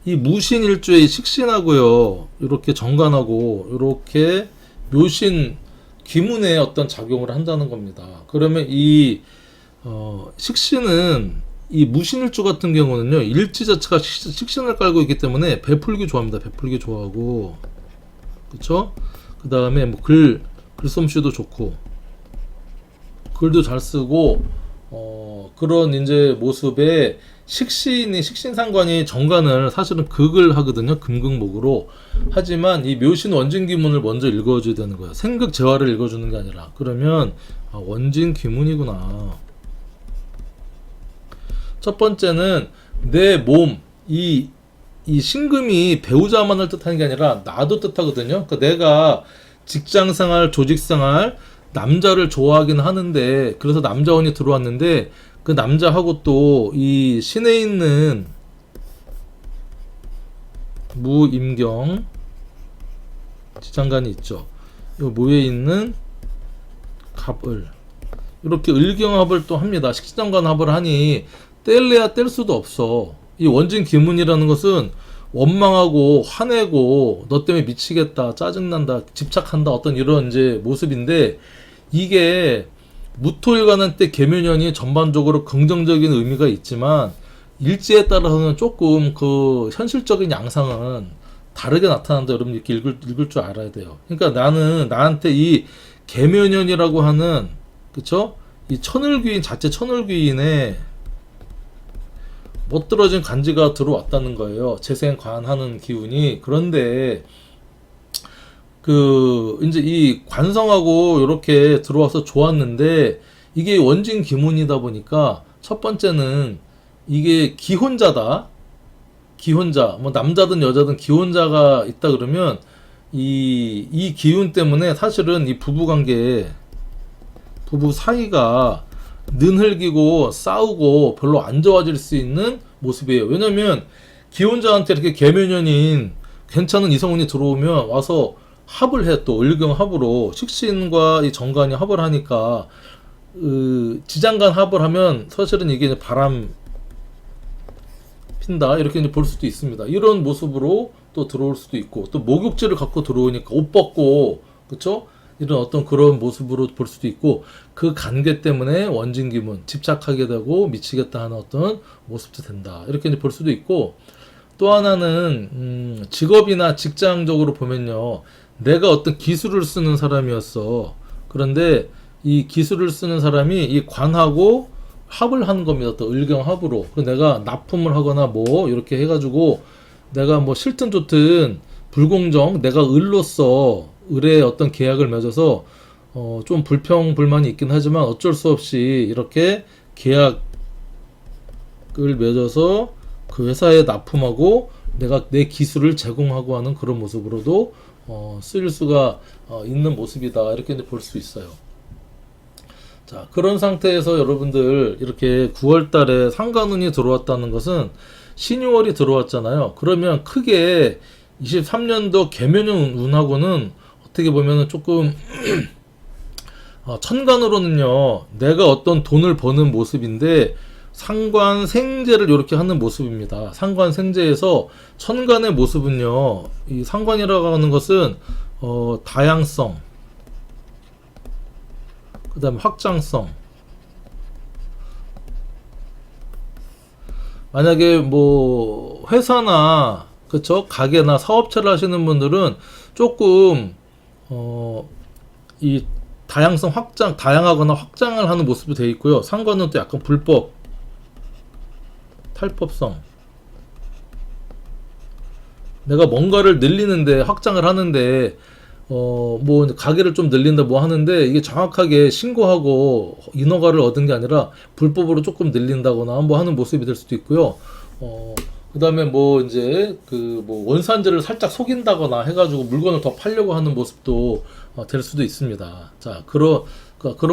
이 무신일주의 식신하고요, 이렇게 정관하고 이렇게 묘신 기문에 어떤 작용을 한다는 겁니다. 그러면 이 식신은, 이 무신일주 같은 경우는요, 일지 자체가 식신을 깔고 있기 때문에 베풀기 좋아합니다. 베풀기 좋아하고, 그쵸? 그 다음에 뭐 글솜씨도 좋고, 글도 잘 쓰고, 그런 이제 모습에 식신상관이 정관을 사실은 극을 하거든요. 금극목으로. 하지만 이 묘신 원진기문을 먼저 읽어줘야 되는 거예요. 생극재화를 읽어주는 게 아니라. 그러면 원진기문이구나. 첫 번째는 내 몸, 이 신금이 배우자만을 뜻하는 게 아니라 나도 뜻하거든요. 그러니까 내가 직장생활, 조직생활, 남자를 좋아하긴 하는데, 그래서 남자원이 들어왔는데, 그 남자하고 또 이 신에 있는 무임경 지장간이 있죠. 이 모에 있는 갑을, 이렇게 을경합을 또 합니다. 식신장관 합을 하니 뗄래야 뗄 수도 없어. 이 원진 기문이라는 것은 원망하고 화내고 너 때문에 미치겠다, 짜증난다, 집착한다, 어떤 이런 이제 모습인데, 이게 무토일관한 때 계묘년이 전반적으로 긍정적인 의미가 있지만 일지에 따라서는 조금 그 현실적인 양상은 다르게 나타난다. 여러분 이렇게 읽을 줄 알아야 돼요. 그러니까 나는 나한테 이 계묘년이라고 하는 그쵸? 이 천을귀인 자체 천을귀인에 멋들어진 간지가 들어왔다는 거예요. 재생관하는 기운이. 그런데 그 이제 이 관성하고 이렇게 들어와서 좋았는데 이게 원진 기문이다 보니까 첫 번째는 이게 기혼자다. 기혼자 뭐 남자든 여자든 기혼자가 있다 그러면 이 기운 때문에 사실은 이 부부 사이가 는흘기고 싸우고 별로 안 좋아질 수 있는 모습이에요. 왜냐면 기혼자한테 이렇게 계묘년인 괜찮은 이성운이 들어오면 와서 합을 해. 또 을경합으로 식신과 이 정관이 합을 하니까 지장간 합을 하면 사실은 이게 이제 바람 핀다 이렇게 이제 볼 수도 있습니다. 이런 모습으로 또 들어올 수도 있고 또 목욕지를 갖고 들어오니까 옷 벗고 그쵸? 이런 어떤 그런 모습으로 볼 수도 있고 그 관계 때문에 원진기문 집착하게 되고 미치겠다 하는 어떤 모습도 된다 이렇게 이제 볼 수도 있고 또 하나는 직업이나 직장적으로 보면요 내가 어떤 기술을 쓰는 사람이었어. 그런데 이 기술을 쓰는 사람이 이 관하고 합을 하는 겁니다. 또 을경합으로. 그래서 내가 납품을 하거나 뭐 이렇게 해가지고 내가 뭐 싫든 좋든 불공정 내가 을로서 을의 어떤 계약을 맺어서 좀 불평불만이 있긴 하지만 어쩔 수 없이 이렇게 계약을 맺어서 그 회사에 납품하고 내가 내 기술을 제공하고 하는 그런 모습으로도 쓰일 수가 있는 모습이다 이렇게 이제 볼 수 있어요. 자, 그런 상태에서 여러분들 이렇게 9월 달에 상관운이 들어왔다는 것은 신유월이 들어왔잖아요. 그러면 크게 23년도 계묘년 운하고는 어떻게 보면은 조금 천간으로는요 내가 어떤 돈을 버는 모습인데 상관생제를 이렇게 하는 모습입니다. 상관생제에서 천간의 모습은요 이 상관이라고 하는 것은 다양성 그 다음에 확장성 만약에 뭐 회사나 그쵸 가게나 사업체를 하시는 분들은 조금 이 다양성 확장 다양하거나 확장을 하는 모습이 되어 있고요. 상관은 또 약간 불법 탈법성 내가 뭔가를 늘리는데 확장을 하는데 뭐 가게를 좀 늘린다 뭐 하는데 이게 정확하게 신고하고 인허가를 얻은 게 아니라 불법으로 조금 늘린다거나 뭐 하는 모습이 될 수도 있고요. 그 다음에 뭐 이제 그 뭐 원산지를 살짝 속인다거나 해가지고 물건을 더 팔려고 하는 모습도 될 수도 있습니다. 자, 그런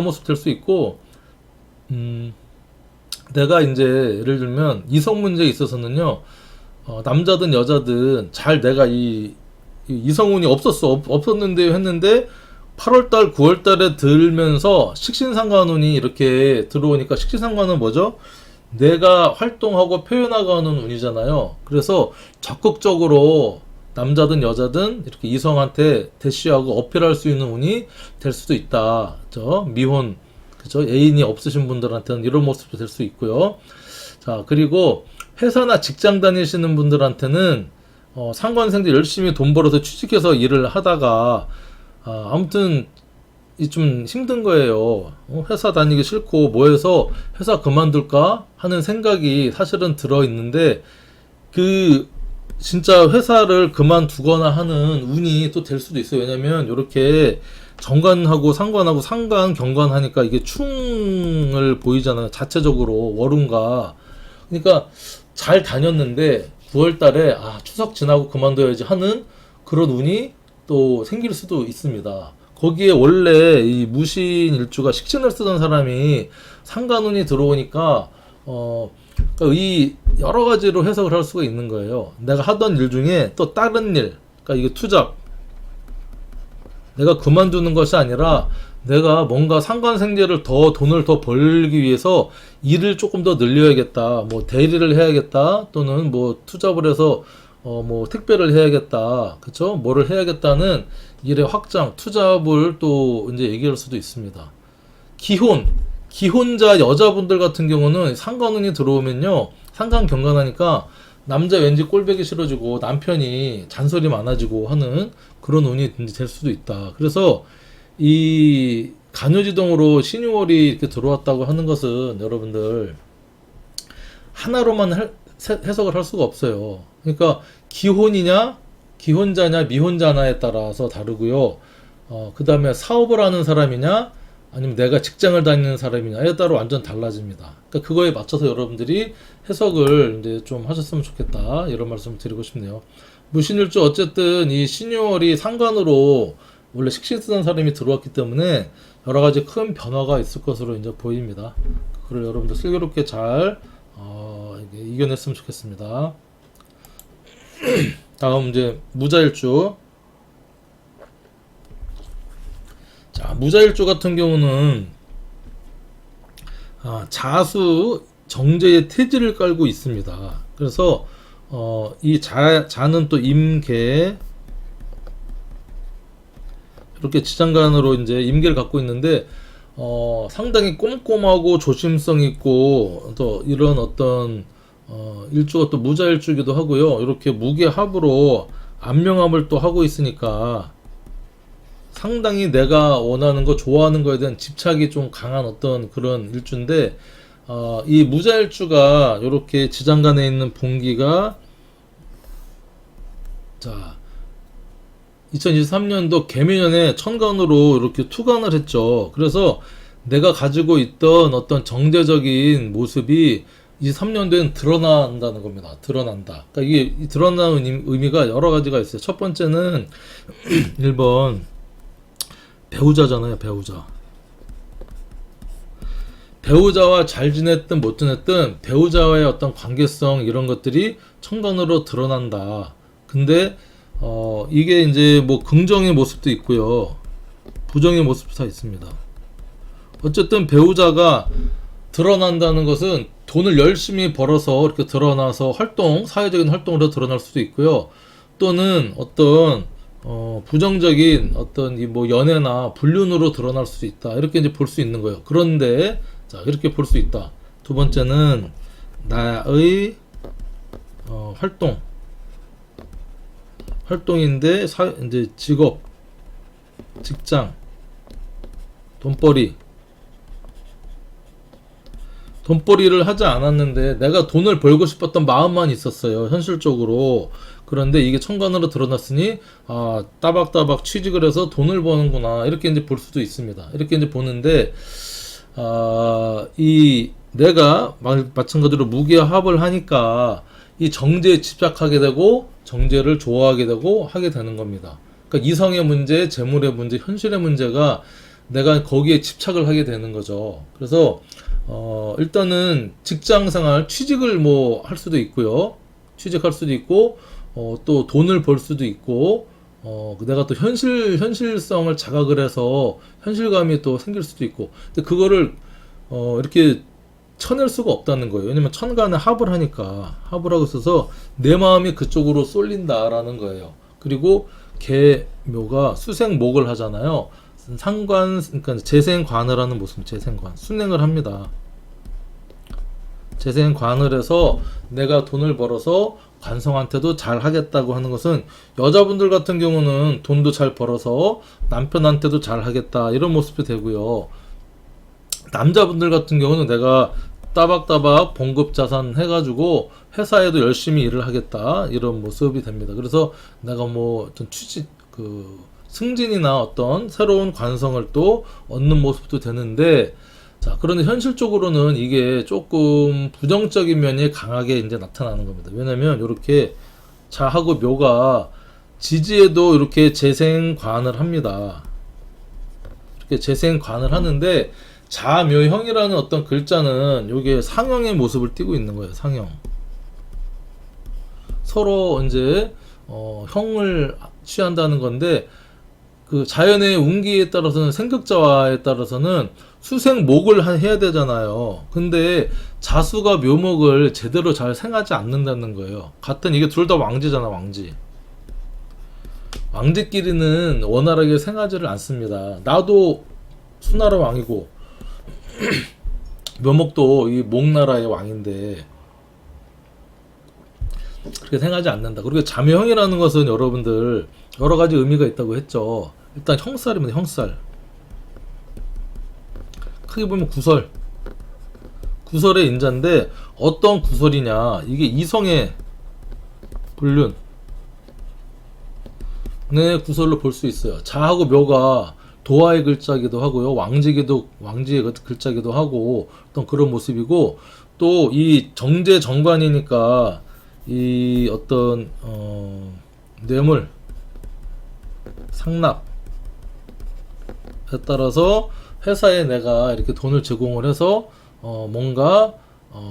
모습 될 수 있고, 내가 이제 예를 들면 이성 문제에 있어서는요, 남자든 여자든 잘 내가 이 이성운이 없었는데 했는데 8월달, 9월달에 들면서 식신상관운이 이렇게 들어오니까 식신상관은 뭐죠? 내가 활동하고 표현하고 하는 운이잖아요. 그래서 적극적으로 남자든 여자든 이렇게 이성한테 대시하고 어필할 수 있는 운이 될 수도 있다. 미혼, 그죠? 애인이 없으신 분들한테는 이런 모습도 될 수 있고요. 자, 그리고 회사나 직장 다니시는 분들한테는 상관생제 열심히 돈 벌어서 취직해서 일을 하다가 아무튼 좀 힘든 거예요. 회사 다니기 싫고 뭐 해서 회사 그만둘까 하는 생각이 사실은 들어 있는데 그 진짜 회사를 그만두거나 하는 운이 또 될 수도 있어요. 왜냐면 이렇게 정관하고 상관하고 상관 경관하니까 이게 충을 보이잖아요. 자체적으로 월운과. 그러니까 잘 다녔는데 9월 달에 추석 지나고 그만둬야지 하는 그런 운이 또 생길 수도 있습니다. 거기에 원래 이 무신 일주가 식신을 쓰던 사람이 상관운이 들어오니까 그러니까 이 여러 가지로 해석을 할 수가 있는 거예요. 내가 하던 일 중에 또 다른 일, 그러니까 이게 투잡, 내가 그만두는 것이 아니라 내가 뭔가 상관생제를 돈을 더 벌기 위해서 일을 조금 더 늘려야겠다. 뭐 대리를 해야겠다. 또는 뭐 투잡을 해서 뭐 택배를 해야겠다. 그쵸? 뭐를 해야겠다는 일의 확장, 투잡을 또 이제 얘기할 수도 있습니다. 기혼, 기혼자 여자분들 같은 경우는 상관운이 들어오면요, 상관 경관하니까 남자 왠지 꼴보기 싫어지고 남편이 잔소리 많아지고 하는 그런 운이 될 수도 있다. 그래서 이 간요지동으로 신유월이 이렇게 들어왔다고 하는 것은 여러분들 하나로만 해석을 할 수가 없어요. 그러니까 기혼이냐, 기혼자냐, 미혼자냐에 따라서 다르고요. 그 다음에 사업을 하는 사람이냐, 아니면 내가 직장을 다니는 사람이냐에 따라 완전 달라집니다. 그러니까 그거에 맞춰서 여러분들이 해석을 이제 좀 하셨으면 좋겠다. 이런 말씀을 드리고 싶네요. 무신일주 어쨌든 이 신유월이 상관으로 원래 식신 쓰는 사람이 들어왔기 때문에 여러 가지 큰 변화가 있을 것으로 이제 보입니다. 그걸 여러분들 슬기롭게 잘 이겨냈으면 좋겠습니다. 다음 이제 무자일주. 자, 무자일주 같은 경우는 자수 정제의 태지를 깔고 있습니다. 그래서 이 자는 또 임계, 이렇게 지장간으로 이제 임계를 갖고 있는데 상당히 꼼꼼하고 조심성 있고 또 이런 어떤 일주가 또 무자일주기도 하고요. 이렇게 무게합으로 안명합을 또 하고 있으니까 상당히 내가 원하는 거, 좋아하는 거에 대한 집착이 좀 강한 어떤 그런 일주인데, 이 무자일주가 이렇게 지장간에 있는 분기가, 자, 2023년도 개미년에 천간으로 이렇게 투간을 했죠. 그래서 내가 가지고 있던 어떤 정제적인 모습이 23년도에는 드러난다는 겁니다. 드러난다. 그러니까 이게 드러나는 의미가 여러 가지가 있어요. 첫 번째는 1번 배우자잖아요. 배우자와 잘 지냈든 못 지냈든 배우자와의 어떤 관계성 이런 것들이 천간으로 드러난다. 근데 이게 이제 뭐 긍정의 모습도 있고요, 부정의 모습도 다 있습니다. 어쨌든 배우자가 드러난다는 것은 돈을 열심히 벌어서 이렇게 드러나서 사회적인 활동으로 드러날 수도 있고요, 또는 어떤 부정적인 어떤 이 뭐 연애나 불륜으로 드러날 수도 있다. 이렇게 이제 볼 수 있는 거예요. 그런데 자, 이렇게 볼 수 있다. 두 번째는 나의 활동인데 이제 직업, 직장, 돈벌이를 하지 않았는데 내가 돈을 벌고 싶었던 마음만 있었어요, 현실적으로. 그런데 이게 천간으로 드러났으니 따박따박 취직을 해서 돈을 버는구나, 이렇게 이제 볼 수도 있습니다. 이렇게 이제 보는데 이 내가 마찬가지로 무기합을 하니까 이 정제에 집착하게 되고 정제를 좋아하게 되고 하게 되는 겁니다. 그러니까 이성의 문제, 재물의 문제, 현실의 문제가 내가 거기에 집착을 하게 되는 거죠. 그래서 일단은 직장생활, 취직을 뭐 할 수도 있고요. 취직할 수도 있고 또 돈을 벌 수도 있고 내가 또 현실성을 자각을 해서 현실감이 또 생길 수도 있고, 근데 그거를 이렇게 쳐낼 수가 없다는 거예요. 왜냐면 천간에 합을 하고 있어서 내 마음이 그쪽으로 쏠린다라는 거예요. 그리고 개묘가 수생목을 하잖아요. 그러니까 재생관을 하는 모습, 재생관, 순행을 합니다. 재생관을 해서 내가 돈을 벌어서 관성한테도 잘 하겠다고 하는 것은, 여자분들 같은 경우는 돈도 잘 벌어서 남편한테도 잘 하겠다, 이런 모습이 되고요. 남자분들 같은 경우는 내가 따박따박 봉급자산 해가지고 회사에도 열심히 일을 하겠다, 이런 모습이 됩니다. 그래서 내가 뭐 어떤 승진이나 어떤 새로운 관성을 또 얻는 모습도 되는데, 자, 그런데 현실적으로는 이게 조금 부정적인 면이 강하게 이제 나타나는 겁니다. 왜냐면 이렇게 자하고 묘가 지지에도 이렇게 재생관을 합니다. 이렇게 재생관을 하는데, 자묘형이라는 어떤 글자는 요게 상형의 모습을 띠고 있는 거예요. 상형. 서로 이제 형을 취한다는 건데, 그 자연의 운기에 따라서는, 생격자와에 따라서는 수생목을 해야 되잖아요. 근데 자수가 묘목을 제대로 잘 생하지 않는다는 거예요. 같은, 이게 둘 다 왕지잖아, 왕지. 왕지끼리는 원활하게 생하지를 않습니다. 나도 수나라 왕이고 묘목도 이 목나라의 왕인데 그렇게 생각하지 않는다. 그리고 자묘형이라는 것은 여러분들 여러 가지 의미가 있다고 했죠. 일단 형살입니다. 형살. 크게 보면 구설. 구설의 인자인데 어떤 구설이냐? 이게 이성의 불륜. 네, 구설로 볼 수 있어요. 자하고 묘가 도화의 글자기도 하고요. 왕지의 글자기도 하고 어떤 그런 모습이고 또 이 정제 정관이니까 이 어떤 뇌물 상납에 따라서 회사에 내가 이렇게 돈을 제공을 해서 뭔가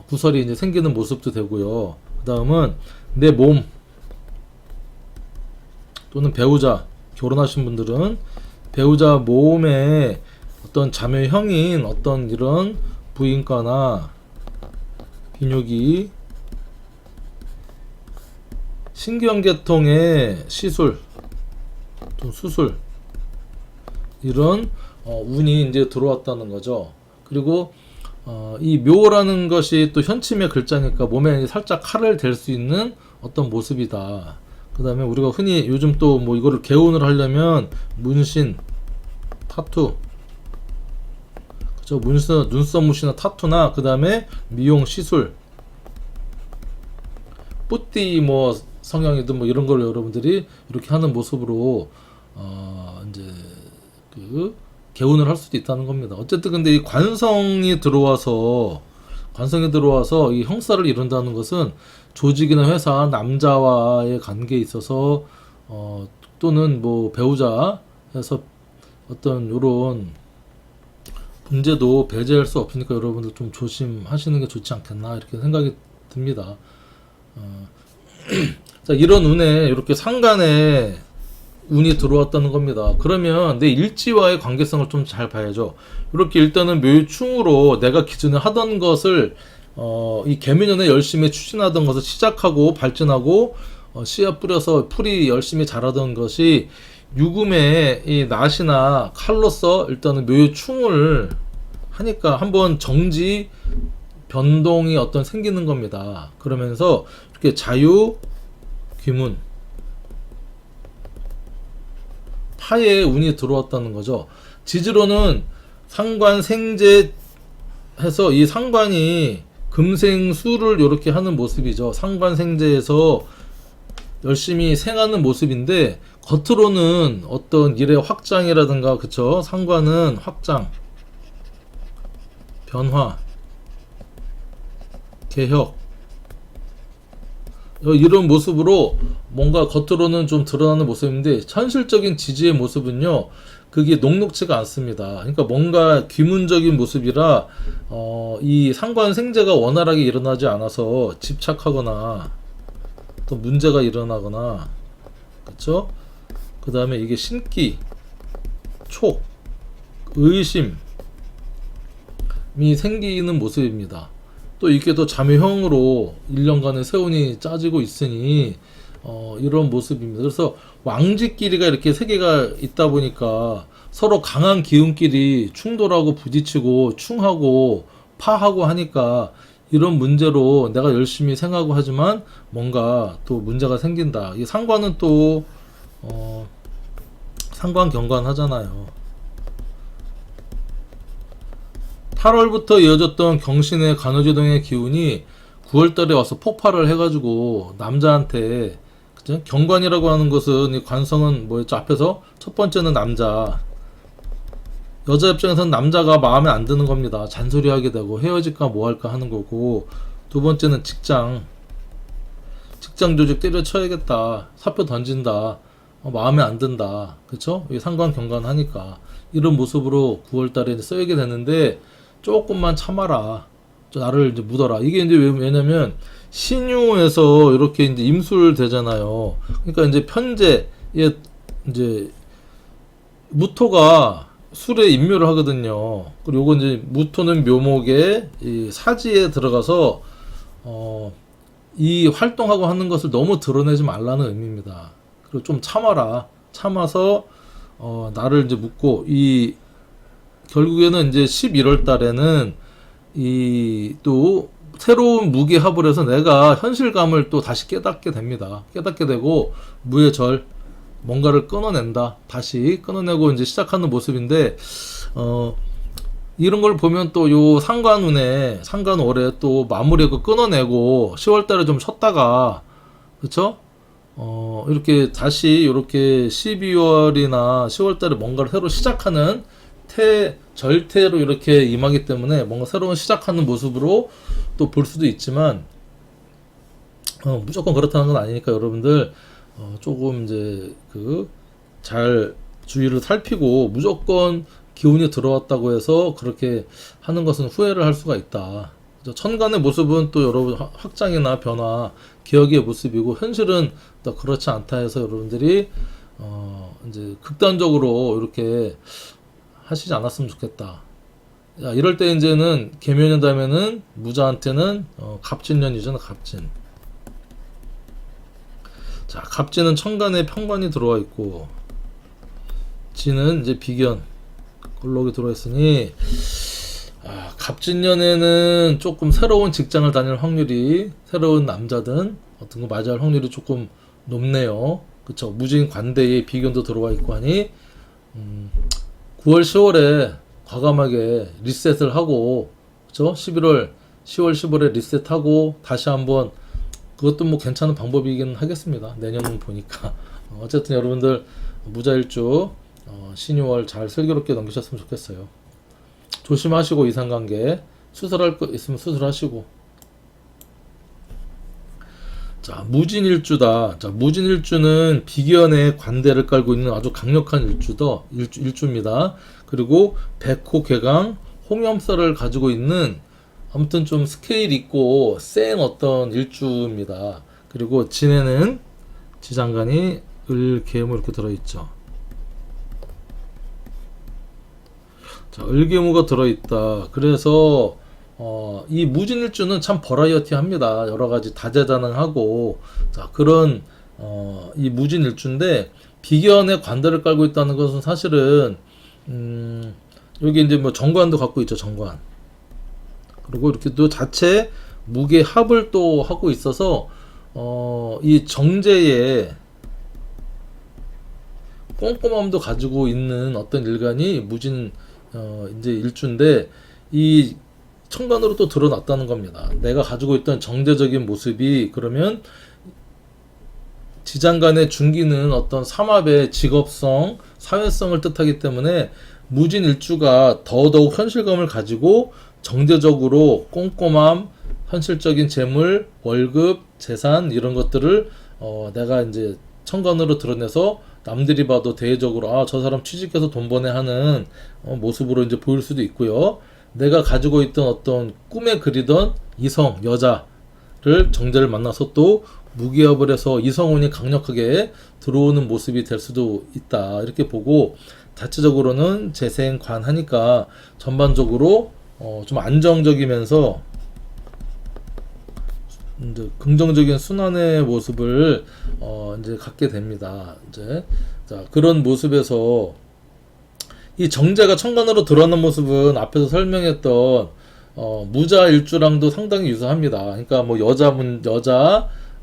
구설이 이제 생기는 모습도 되고요. 그 다음은 내 몸 또는 배우자 결혼하신 분들은 배우자 몸에 어떤 자매형인 어떤 이런 부인과나 비뇨기 신경계통의 시술 또 수술 이런 운이 이제 들어왔다는 거죠. 그리고 이 묘라는 것이 또 현침의 글자니까 몸에 살짝 칼을 댈 수 있는 어떤 모습이다. 그 다음에 우리가 흔히 요즘 또 뭐 이거를 개운을 하려면 문신, 타투, 그죠? 문신, 눈썹 문신이나 타투나 그 다음에 미용 시술, 뿌띠 뭐 성형이든 뭐 이런 걸 여러분들이 이렇게 하는 모습으로 이제 그 개운을 할 수도 있다는 겁니다. 어쨌든 근데 이 관성이 들어와서 이 형살을 이룬다는 것은 조직이나 회사 남자와의 관계에 있어서 또는 뭐 배우자에서 어떤 요런 문제도 배제할 수 없으니까 여러분들 좀 조심하시는 게 좋지 않겠나 이렇게 생각이 듭니다. 자, 이런 운에 이렇게 상간에 운이 들어왔다는 겁니다. 그러면 내 일지와의 관계성을 좀 잘 봐야죠. 이렇게 일단은 묘충으로 내가 기존에 하던 것을 이 개미년에 열심히 추진하던 것을 시작하고 발전하고 씨앗 뿌려서 풀이 열심히 자라던 것이 유금의 이 낫이나 칼로서 일단은 묘충을 하니까 한번 정지 변동이 어떤 생기는 겁니다. 그러면서 이렇게 자유 귀문 파에 운이 들어왔다는 거죠. 지지로는 상관 생재 해서 이 상관이 금생수를 이렇게 하는 모습이죠. 상관 생재에서 열심히 생하는 모습인데 겉으로는 어떤 일의 확장이라든가 그쵸? 상관은 확장, 변화, 개혁 이런 모습으로 뭔가 겉으로는 좀 드러나는 모습인데 현실적인 지지의 모습은요 그게 녹록지가 않습니다. 그러니까 뭔가 귀문적인 모습이라 이 상관 생재가 원활하게 일어나지 않아서 집착하거나 또 문제가 일어나거나 그쵸? 그 다음에 이게 신기, 촉, 의심이 생기는 모습입니다. 또 이게 또 자매형으로 1년간의 세운이 짜지고 있으니 이런 모습입니다. 그래서 왕지끼리가 이렇게 세 개가 있다 보니까 서로 강한 기운끼리 충돌하고 부딪히고 충하고 파하고 하니까 이런 문제로 내가 열심히 생하고 하지만 뭔가 또 문제가 생긴다. 이 상관은 또 상관 경관 하잖아요. 8월부터 이어졌던 경신의 간호지동의 기운이 9월달에 와서 폭발을 해가지고 남자한테 그죠? 경관이라고 하는 것은 이 관성은 뭐였죠? 앞에서 첫 번째는 남자, 여자 입장에서는 남자가 마음에 안 드는 겁니다. 잔소리하게 되고 헤어질까 뭐 할까 하는 거고, 두 번째는 직장 조직 때려쳐야겠다, 사표 던진다, 마음에 안 든다, 그쵸? 상관 경관 하니까 이런 모습으로 9월달에 써야게 되는데 조금만 참아라. 나를 이제 묻어라. 이게 이제 왜냐면 신유에서 이렇게 이제 임술 되잖아요. 그러니까 이제 편제에 이제 무토가 술에 임묘를 하거든요. 그리고 요건 이제 무토는 묘목에 이 사지에 들어가서 이 활동하고 하는 것을 너무 드러내지 말라는 의미입니다. 그리고 좀 참아라. 참아서 나를 이제 묻고 이 결국에는 이제 11월 달에는 이 또 새로운 무기합을 해서 내가 현실감을 또 다시 깨닫게 됩니다. 깨닫게 되고 무의 절 뭔가를 끊어낸다. 다시 끊어내고 이제 시작하는 모습인데 이런 걸 보면 또 요 상관월에 또 마무리하고 끊어내고 10월달에 좀 쉬었다가 그쵸? 이렇게 다시 이렇게 12월이나 10월달에 뭔가를 새로 시작하는 절태로 이렇게 임하기 때문에 뭔가 새로운 시작하는 모습으로 또 볼 수도 있지만 무조건 그렇다는 건 아니니까 여러분들 조금 이제 잘 주의를 살피고 무조건 기운이 들어왔다고 해서 그렇게 하는 것은 후회를 할 수가 있다. 천간의 모습은 또 여러분 확장이나 변화, 기억의 모습이고 현실은 또 그렇지 않다 해서 여러분들이 이제 극단적으로 이렇게 하시지 않았으면 좋겠다. 야, 이럴 때 이제는 개묘년 다음에는 무자한테는 갑진년이잖아, 갑진. 자, 갑진은 천간에 편관이 들어와 있고 진은 이제 비견 꼴록이 들어와 있으니 갑진년에는 조금 새로운 직장을 다닐 확률이 새로운 남자든 어떤 거 맞이할 확률이 조금 높네요. 그쵸? 무진 관대에 비견도 들어와 있고 하니 9월 10월에 과감하게 리셋을 하고 그쵸? 10월 15월에 리셋하고 다시 한번 그것도 뭐 괜찮은 방법이긴 하겠습니다. 내년은 보니까 어쨌든 여러분들 무자일주 신유월 잘 슬기롭게 넘기셨으면 좋겠어요. 조심하시고 이상관계 수술할 거 있으면 수술하시고. 자, 무진일주다. 자, 무진일주는 비견에 관대를 깔고 있는 아주 강력한 일주입니다. 그리고 백호, 괴강, 홍염설을 가지고 있는 아무튼 좀 스케일 있고 센 어떤 일주입니다. 그리고 진에는 지장간이 을계무 이렇게 들어있죠. 자, 을계무가 들어있다. 그래서 이 무진일주는 참 버라이어티합니다. 여러 가지 다재다능하고 자 그런 이 무진일주인데 비견에 관대를 깔고 있다는 것은 사실은 여기 이제 뭐 정관도 갖고 있죠. 정관. 그리고 이렇게 또 자체 무게 합을 또 하고 있어서 이 정제에 꼼꼼함도 가지고 있는 어떤 일간이 무진 이제 일주인데 이 천간으로 또 드러났다는 겁니다. 내가 가지고 있던 정제적인 모습이 그러면 지장간의 중기는 어떤 삼합의 직업성, 사회성을 뜻하기 때문에 무진일주가 더더욱 현실감을 가지고 정제적으로 꼼꼼함, 현실적인 재물, 월급, 재산 이런 것들을 내가 이제 천간으로 드러내서 남들이 봐도 대외적으로 저 사람 취직해서 돈 버네 하는 모습으로 이제 보일 수도 있고요. 내가 가지고 있던 어떤 꿈에 그리던 이성, 여자를 정제를 만나서 또 무기업을 해서 이성운이 강력하게 들어오는 모습이 될 수도 있다. 이렇게 보고 자체적으로는 재생관하니까 전반적으로 좀 안정적이면서 이제 긍정적인 순환의 모습을 이제 갖게 됩니다. 이제 자, 그런 모습에서 이 정제가 천간으로 드러난 모습은 앞에서 설명했던 무자 일주랑도 상당히 유사합니다. 그러니까 뭐 여자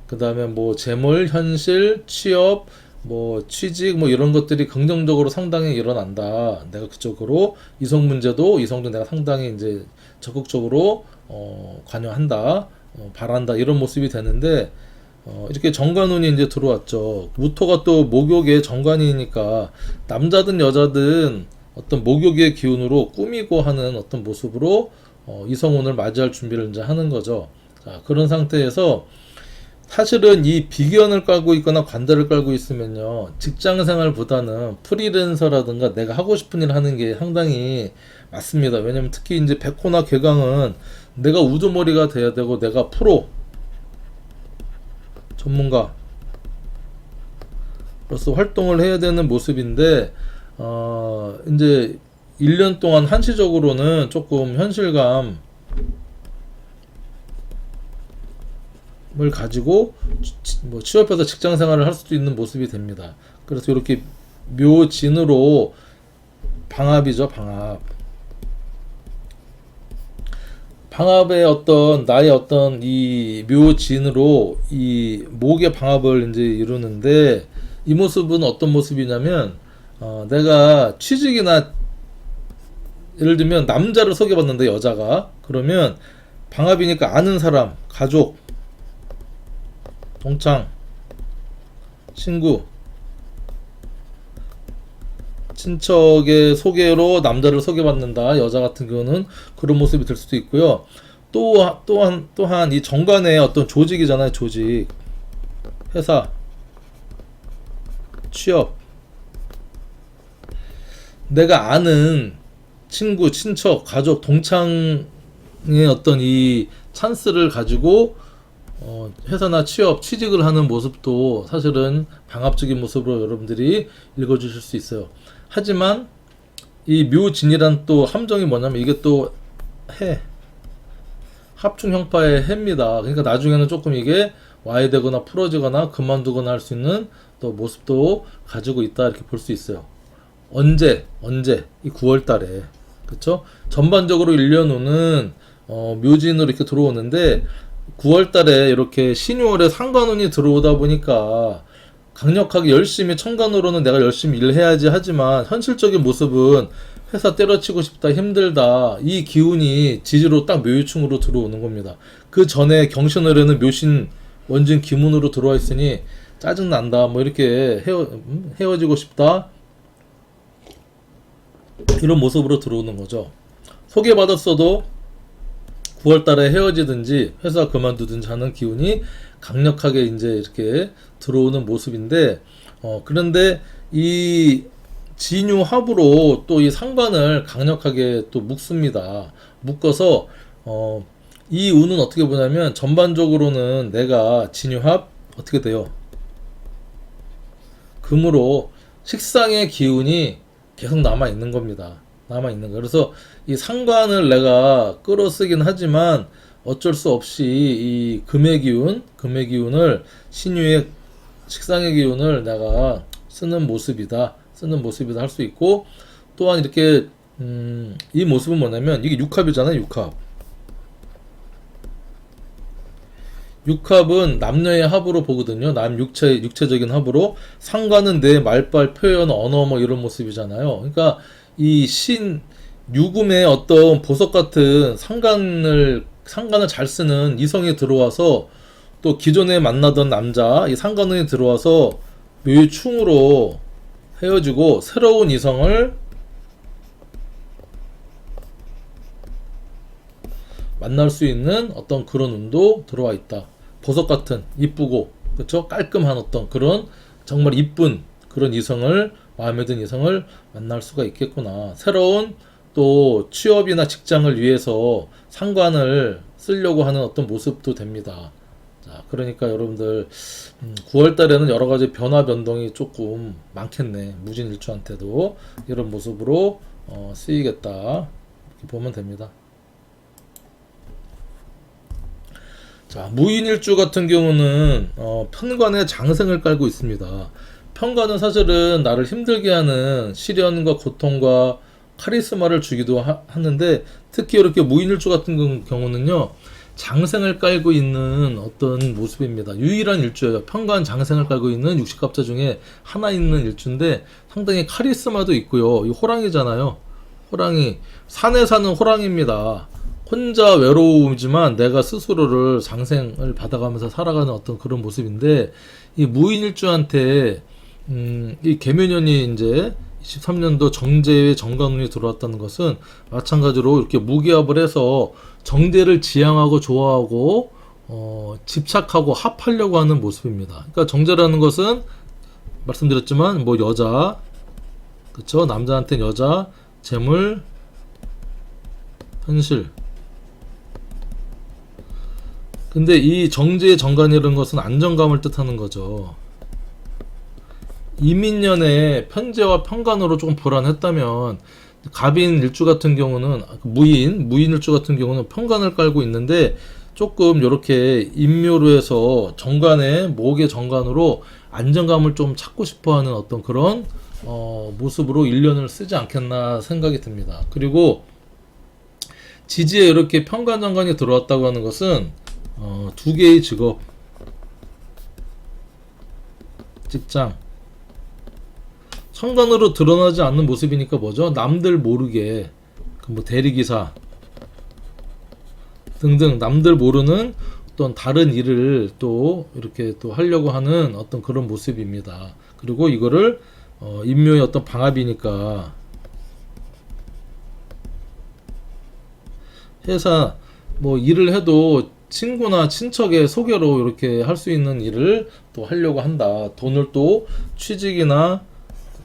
그다음에 뭐 재물, 현실, 취업, 뭐 취직 뭐 이런 것들이 긍정적으로 상당히 일어난다. 내가 그쪽으로 이성도 내가 상당히 이제 적극적으로 관여한다. 바란다 이런 모습이 되는데 이렇게 정관운이 이제 들어왔죠. 무토가 또 목욕의 정관이니까 남자든 여자든 어떤 목욕의 기운으로 꾸미고 하는 어떤 모습으로 이성운을 맞이할 준비를 이제 하는 거죠. 자, 그런 상태에서 사실은 이 비견을 깔고 있거나 관대를 깔고 있으면요 직장생활보다는 프리랜서라든가 내가 하고 싶은 일 하는 게 상당히 맞습니다. 왜냐면 특히 이제 백호나 괴강은 내가 우두머리가 돼야 되고 내가 프로 전문가로서 활동을 해야 되는 모습인데 이제 1년 동안 한시적으로는 조금 현실감을 가지고 뭐 취업해서 직장 생활을 할 수도 있는 모습이 됩니다. 그래서 이렇게 묘진으로 방합이죠, 방합. 방압의 어떤 나의 어떤 이 묘진으로 이 목의 방압을 이제 이루는데 이 모습은 어떤 모습이냐면 내가 취직이나 예를 들면 남자를 소개받는데 여자가 그러면 방압이니까 아는 사람, 가족, 동창, 친구, 친척의 소개로 남자를 소개받는다. 여자 같은 경우는 그런 모습이 될 수도 있고요. 또한 이 정관의 어떤 조직이잖아요. 조직, 회사, 취업, 내가 아는 친구, 친척, 가족, 동창의 어떤 이 찬스를 가지고 회사나 취업, 취직을 하는 모습도 사실은 방합적인 모습으로 여러분들이 읽어주실 수 있어요. 하지만 이 묘진이란 또 함정이 뭐냐면 이게 또 해, 합충 형파의 해입니다. 그러니까 나중에는 조금 이게 와해되거나 풀어지거나 그만두거나 할 수 있는 또 모습도 가지고 있다 이렇게 볼 수 있어요. 언제 이 9월 달에 그쵸? 전반적으로 1년 후는 묘진으로 이렇게 들어오는데 9월 달에 이렇게 신유월에 상관운이 들어오다 보니까 강력하게 열심히 천간으로는 내가 열심히 일해야지 하지만 현실적인 모습은 회사 때려치고 싶다 힘들다 이 기운이 지지로 딱 묘유충으로 들어오는 겁니다. 그 전에 경신월에는 묘신 원진 기문으로 들어와 있으니 짜증난다 뭐 이렇게 헤어지고 싶다 이런 모습으로 들어오는 거죠. 소개받았어도 9월달에 헤어지든지 회사 그만두든지 하는 기운이 강력하게 이제 이렇게 들어오는 모습인데 그런데 이 진유합으로 또 이 상관을 강력하게 또 묶습니다. 묶어서 이 운은 어떻게 보냐면 전반적으로는 내가 진유합 어떻게 돼요? 금으로 식상의 기운이 계속 남아 있는 겁니다. 남아 있는 거. 그래서 이 상관을 내가 끌어쓰긴 하지만 어쩔 수 없이 이 금의 기운을 신유의 식상의 기운을 내가 쓰는 모습이다 할 수 있고 또한 이렇게 이 모습은 뭐냐면 이게 육합이잖아요. 육합은 남녀의 합으로 보거든요. 육체적인 합으로 상관은 내 말빨 표현 언어 뭐 이런 모습이잖아요. 그러니까 이 유금의 어떤 보석 같은 상관을 잘 쓰는 이성이 들어와서 또 기존에 만나던 남자 이 상관운이 들어와서 묘충으로 헤어지고 새로운 이성을 만날 수 있는 어떤 그런 운도 들어와 있다. 보석 같은 이쁘고 그렇죠? 깔끔한 어떤 그런 정말 이쁜 그런 이성을 마음에 든 이성을 만날 수가 있겠구나. 새로운 또 취업이나 직장을 위해서 상관을 쓰려고 하는 어떤 모습도 됩니다. 자, 그러니까 여러분들 9월 달에는 여러 가지 변화 변동이 조금 많겠네. 무진일주한테도 이런 모습으로 쓰이겠다. 이렇게 보면 됩니다. 자, 무인일주 같은 경우는 편관에 장생을 깔고 있습니다. 편관은 사실은 나를 힘들게 하는 시련과 고통과 카리스마를 주기도 하는데 특히 이렇게 무인일주 같은 경우는요 장생을 깔고 있는 어떤 모습입니다. 유일한 일주예요. 편관 장생을 깔고 있는 60갑자 중에 하나 있는 일주인데 상당히 카리스마도 있고요. 이 호랑이잖아요. 호랑이 산에 사는 호랑이입니다. 혼자 외로움이지만 내가 스스로를 장생을 받아가면서 살아가는 어떤 그런 모습인데 이 무인일주한테 이 계묘년이 이제 23년도 정제의 정관운이 들어왔다는 것은 마찬가지로 이렇게 무기합을 해서 정제를 지향하고 좋아하고 집착하고 합하려고 하는 모습입니다. 그러니까 정제라는 것은 말씀드렸지만 뭐 여자 그쵸 남자한테는 여자 재물 현실 근데 이 정제의 정관이라는 것은 안정감을 뜻하는 거죠. 이민년에 편제와 편관으로 조금 불안했다면 갑인 일주 같은 경우는 무인 일주 같은 경우는 편관을 깔고 있는데 조금 이렇게 인묘로 해서 정관에 목의 정관으로 안정감을 좀 찾고 싶어하는 어떤 그런 모습으로 1년을 쓰지 않겠나 생각이 듭니다. 그리고 지지에 이렇게 평관장관이 들어왔다고 하는 것은 두 개의 직업, 직장, 천간으로 드러나지 않는 모습이니까 뭐죠? 남들 모르게 뭐 대리기사 등등 남들 모르는 어떤 다른 일을 또 이렇게 또 하려고 하는 어떤 그런 모습입니다. 그리고 이거를 인묘의 어떤 방합이니까 회사 뭐 일을 해도 친구나 친척의 소개로 이렇게 할 수 있는 일을 또 하려고 한다. 돈을 또 취직이나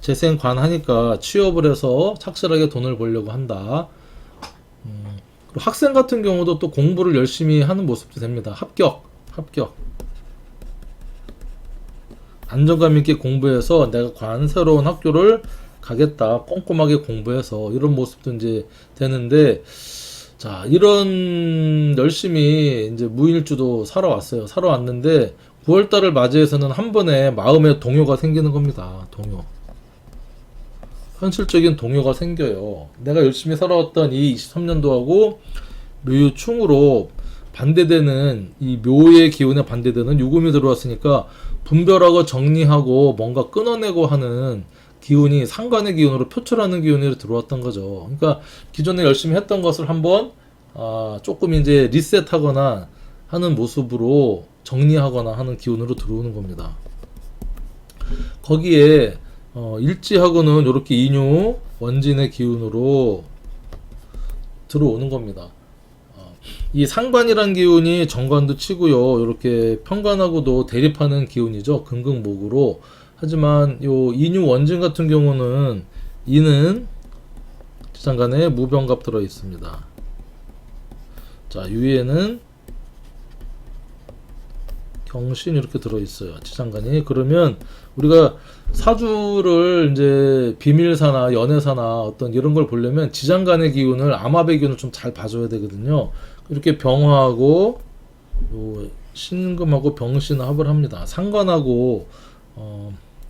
재생관하니까 취업을 해서 착실하게 돈을 벌려고 한다. 그리고 학생 같은 경우도 또 공부를 열심히 하는 모습도 됩니다. 합격. 안정감 있게 공부해서 내가 관 새로운 학교를 가겠다. 꼼꼼하게 공부해서 이런 모습도 이제 되는데, 자, 이런 열심히 이제 무일주도 살아왔어요. 살아왔는데 9월달을 맞이해서는 한 번에 마음의 동요가 생기는 겁니다. 동요. 현실적인 동요가 생겨요. 내가 열심히 살아왔던 이 23년도하고 묘유충으로 반대되는 이 묘의 기운에 반대되는 유금이 들어왔으니까 분별하고 정리하고 뭔가 끊어내고 하는 기운이 상관의 기운으로 표출하는 기운이 들어왔던 거죠. 그러니까 기존에 열심히 했던 것을 한번 조금 이제 리셋하거나 하는 모습으로 정리하거나 하는 기운으로 들어오는 겁니다. 거기에 일지하고는 이렇게 인유 원진의 기운으로 들어오는 겁니다. 이 상관이란 기운이 정관도 치고요. 이렇게 편관하고도 대립하는 기운이죠. 금극목으로. 하지만 요 인유 원진 같은 경우는 이는 지장간에 무병갑 들어 있습니다. 자, 위에는 경신 이렇게 들어 있어요. 지장간이. 그러면 우리가 사주를 이제 비밀사나 연애사나 어떤 이런 걸 보려면 지장간의 기운을 암합의 기운을 좀 잘 봐줘야 되거든요. 이렇게 병화하고 신금하고 병신 합을 합니다. 상관하고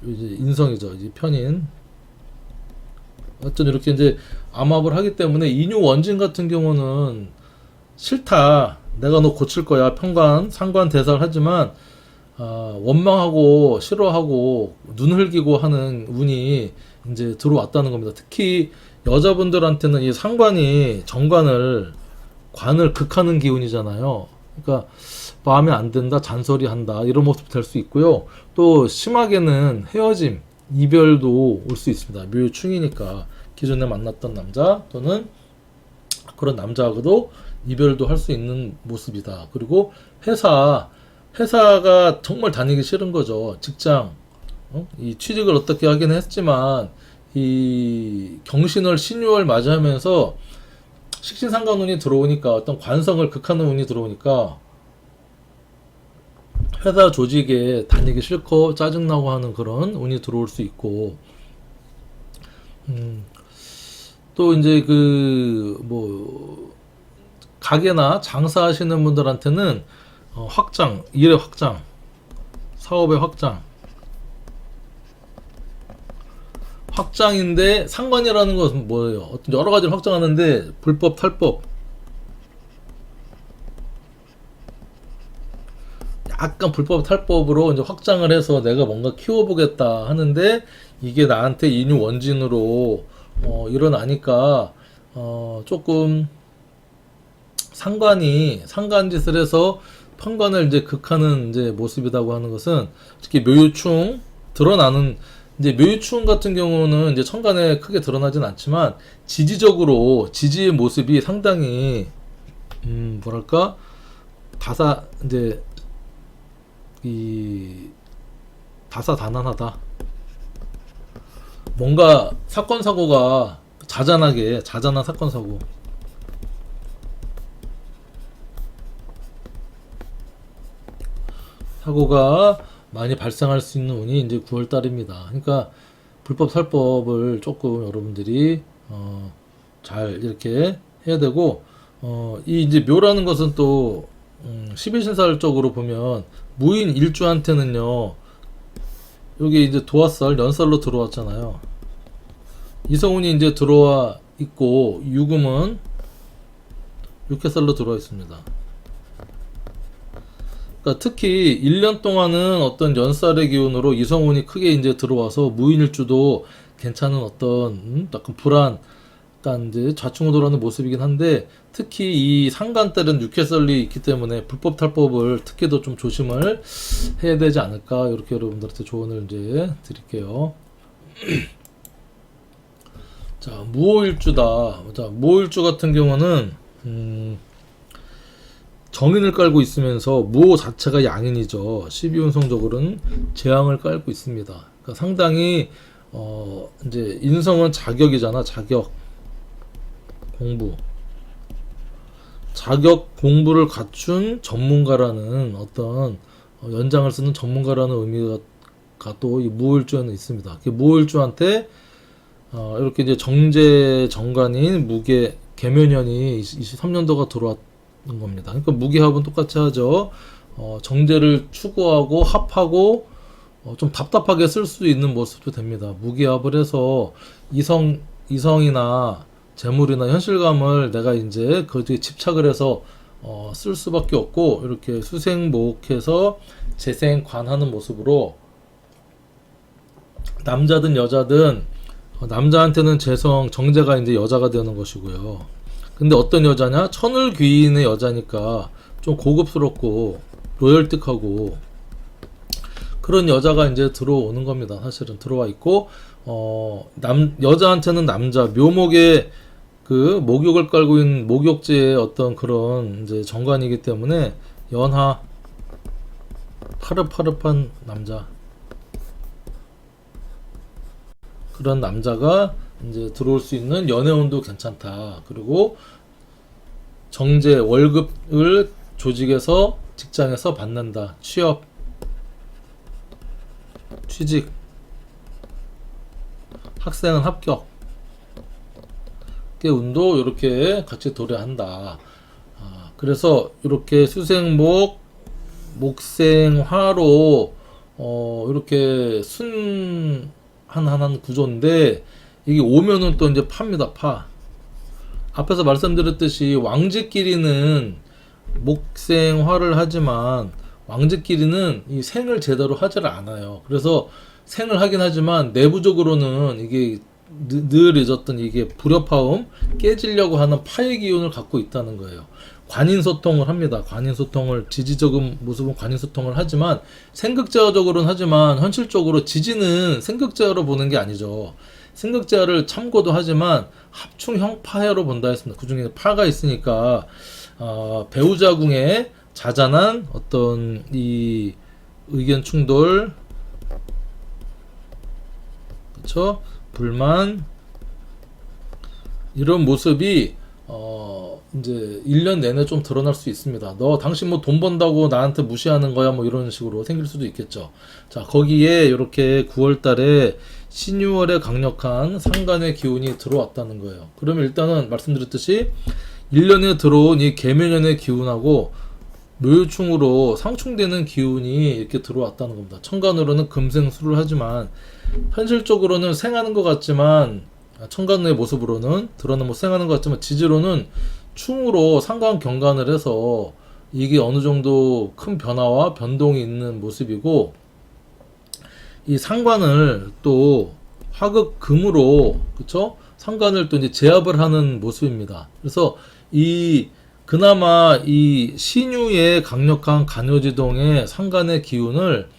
이제 인성이죠. 이제 편인. 어떤 이렇게 이제 암합을 하기 때문에 인유 원진 같은 경우는 싫다. 내가 너 고칠 거야. 편관, 상관 대사를 하지만 원망하고 싫어하고 눈 흘기고 하는 운이 이제 들어왔다는 겁니다. 특히 여자분들한테는 이 상관이 정관을 관을 극하는 기운이잖아요. 그러니까 마음에 안 든다, 잔소리 한다 이런 모습 될 수 있고요. 또 심하게는 헤어짐, 이별도 올 수 있습니다. 묘충이니까 기존에 만났던 남자 또는 그런 남자하고도 이별도 할 수 있는 모습이다. 그리고 회사가 정말 다니기 싫은 거죠. 직장, 이 취직을 어떻게 하긴 했지만 이 경신월 신유월 맞이하면서 식신상관운이 들어오니까 어떤 관성을 극하는 운이 들어오니까 회사 조직에 다니기 싫고 짜증나고 하는 그런 운이 들어올 수 있고, 또 이제 가게나 장사하시는 분들한테는 확장, 일의 확장, 사업의 확장인데 상관이라는 것은 뭐예요? 어떤 여러 가지를 확장하는데 불법, 탈법, 약간 불법, 탈법으로 이제 확장을 해서 내가 뭔가 키워보겠다 하는데 이게 나한테 인유 원진으로 일어나니까 조금 상관짓을 해서 편관을 이제 극하는 이제 모습이라고 하는 것은 특히 묘유충 드러나는 이제 묘유충 같은 경우는 이제 천간에 크게 드러나진 않지만 지지의 모습이 상당히 뭐랄까 이제 이 다사다난하다. 뭔가 사건 사고가 자잘한 사건 사고. 사고가 많이 발생할 수 있는 운이 이제 9월 달입니다. 그러니까 불법 살법을 조금 여러분들이 잘 이렇게 해야 되고, 이 이제 묘라는 것은 또 12신살 쪽으로 보면 무인 일주한테는요, 여기 이제 도화살 연살로 들어왔잖아요. 이성운이 이제 들어와 있고 유금은 6개살로 들어와 있습니다. 그러니까 특히 1년 동안은 어떤 연살의 기운으로 이성운이 크게 이제 들어와서 무인일주도 괜찮은 어떤 약간 불안, 약간 이제 좌충우돌 하는 모습이긴 한데, 특히 이 상간달은 6개살이 있기 때문에 불법 탈법을 특히 더 좀 조심을 해야 되지 않을까, 이렇게 여러분들한테 조언을 이제 드릴게요. 자, 무오일주다. 자, 무오일주 같은 경우는 정인을 깔고 있으면서 무오 자체가 양인이죠. 12운성적으로는 재앙을 깔고 있습니다. 그러니까 상당히 이제 인성은 자격이잖아. 자격, 공부. 자격, 공부를 갖춘 전문가라는 어떤 연장을 쓰는 전문가라는 의미가 또 이 무오일주에는 있습니다. 무오일주한테 이렇게 이제 정제 정관인 무게 계면연이 23년도가 들어왔는 겁니다. 그러니까 무기합은 똑같이 하죠. 정제를 추구하고 합하고 좀 답답하게 쓸 수 있는 모습도 됩니다. 무기합을 해서 이성이나 재물이나 현실감을 내가 이제 거기에 집착을 해서 쓸 수밖에 없고, 이렇게 수생목해서 재생관하는 모습으로 남자든 여자든 남자한테는 재성 정제가 이제 여자가 되는 것이고요. 근데 어떤 여자냐? 천을귀인의 여자니까 좀 고급스럽고 로열틱하고 그런 여자가 이제 들어오는 겁니다. 사실은 들어와 있고, 여자한테는 남자 묘목에 그 목욕을 깔고 있는 목욕지의 어떤 그런 이제 정관이기 때문에 연하 파릇파릇한 남자, 그런 남자가 이제 들어올 수 있는 연애운도 괜찮다. 그리고 정제 월급을 조직에서 직장에서 받는다. 취업, 취직, 학생은 합격. 운도 이렇게 같이 도래한다. 그래서 이렇게 수생목, 목생화로 이렇게 순한 구조인데, 이게 오면은 또 이제 파입니다. 파. 앞에서 말씀드렸듯이 왕직끼리는 목생화를 하지만 왕직끼리는 이 생을 제대로 하지를 않아요. 그래서 생을 하긴 하지만 내부적으로는 이게 늘 잊었던 이게 불협화음, 깨지려고 하는 파의 기운을 갖고 있다는 거예요. 관인소통을 합니다. 관인소통을, 지지적인 모습은 관인소통을 하지만 생극제어적으로는 하지만 현실적으로 지지는 생극제어로 보는 게 아니죠. 생극제어를 참고도 하지만 합충형 파해로 본다 했습니다. 그 중에 파가 있으니까 배우자궁에 자잘한 어떤 이 의견 충돌, 그렇죠? 불만, 이런 모습이 이제 1년 내내 좀 드러날 수 있습니다. 당신 뭐 돈 번다고 나한테 무시하는 거야, 뭐 이런 식으로 생길 수도 있겠죠. 자, 거기에 이렇게 9월 달에 신유월의 강력한 상간의 기운이 들어왔다는 거예요. 그러면 일단은 말씀드렸듯이 1년에 들어온 이 계면연의 기운하고 묘유충으로 상충되는 기운이 이렇게 들어왔다는 겁니다. 천간으로는 금생수를 하지만 현실적으로는 생하는 것 같지만, 천간의 모습으로는 드러나는 뭐 생하는 것 같지만 지지로는 충으로 상관 경간을 해서 이게 어느 정도 큰 변화와 변동이 있는 모습이고, 이 상관을 또 화극금으로, 그쵸? 상관을 또 이제 제압을 하는 모습입니다. 그래서 그나마 이 신유의 강력한 간요지동의 상간의 기운을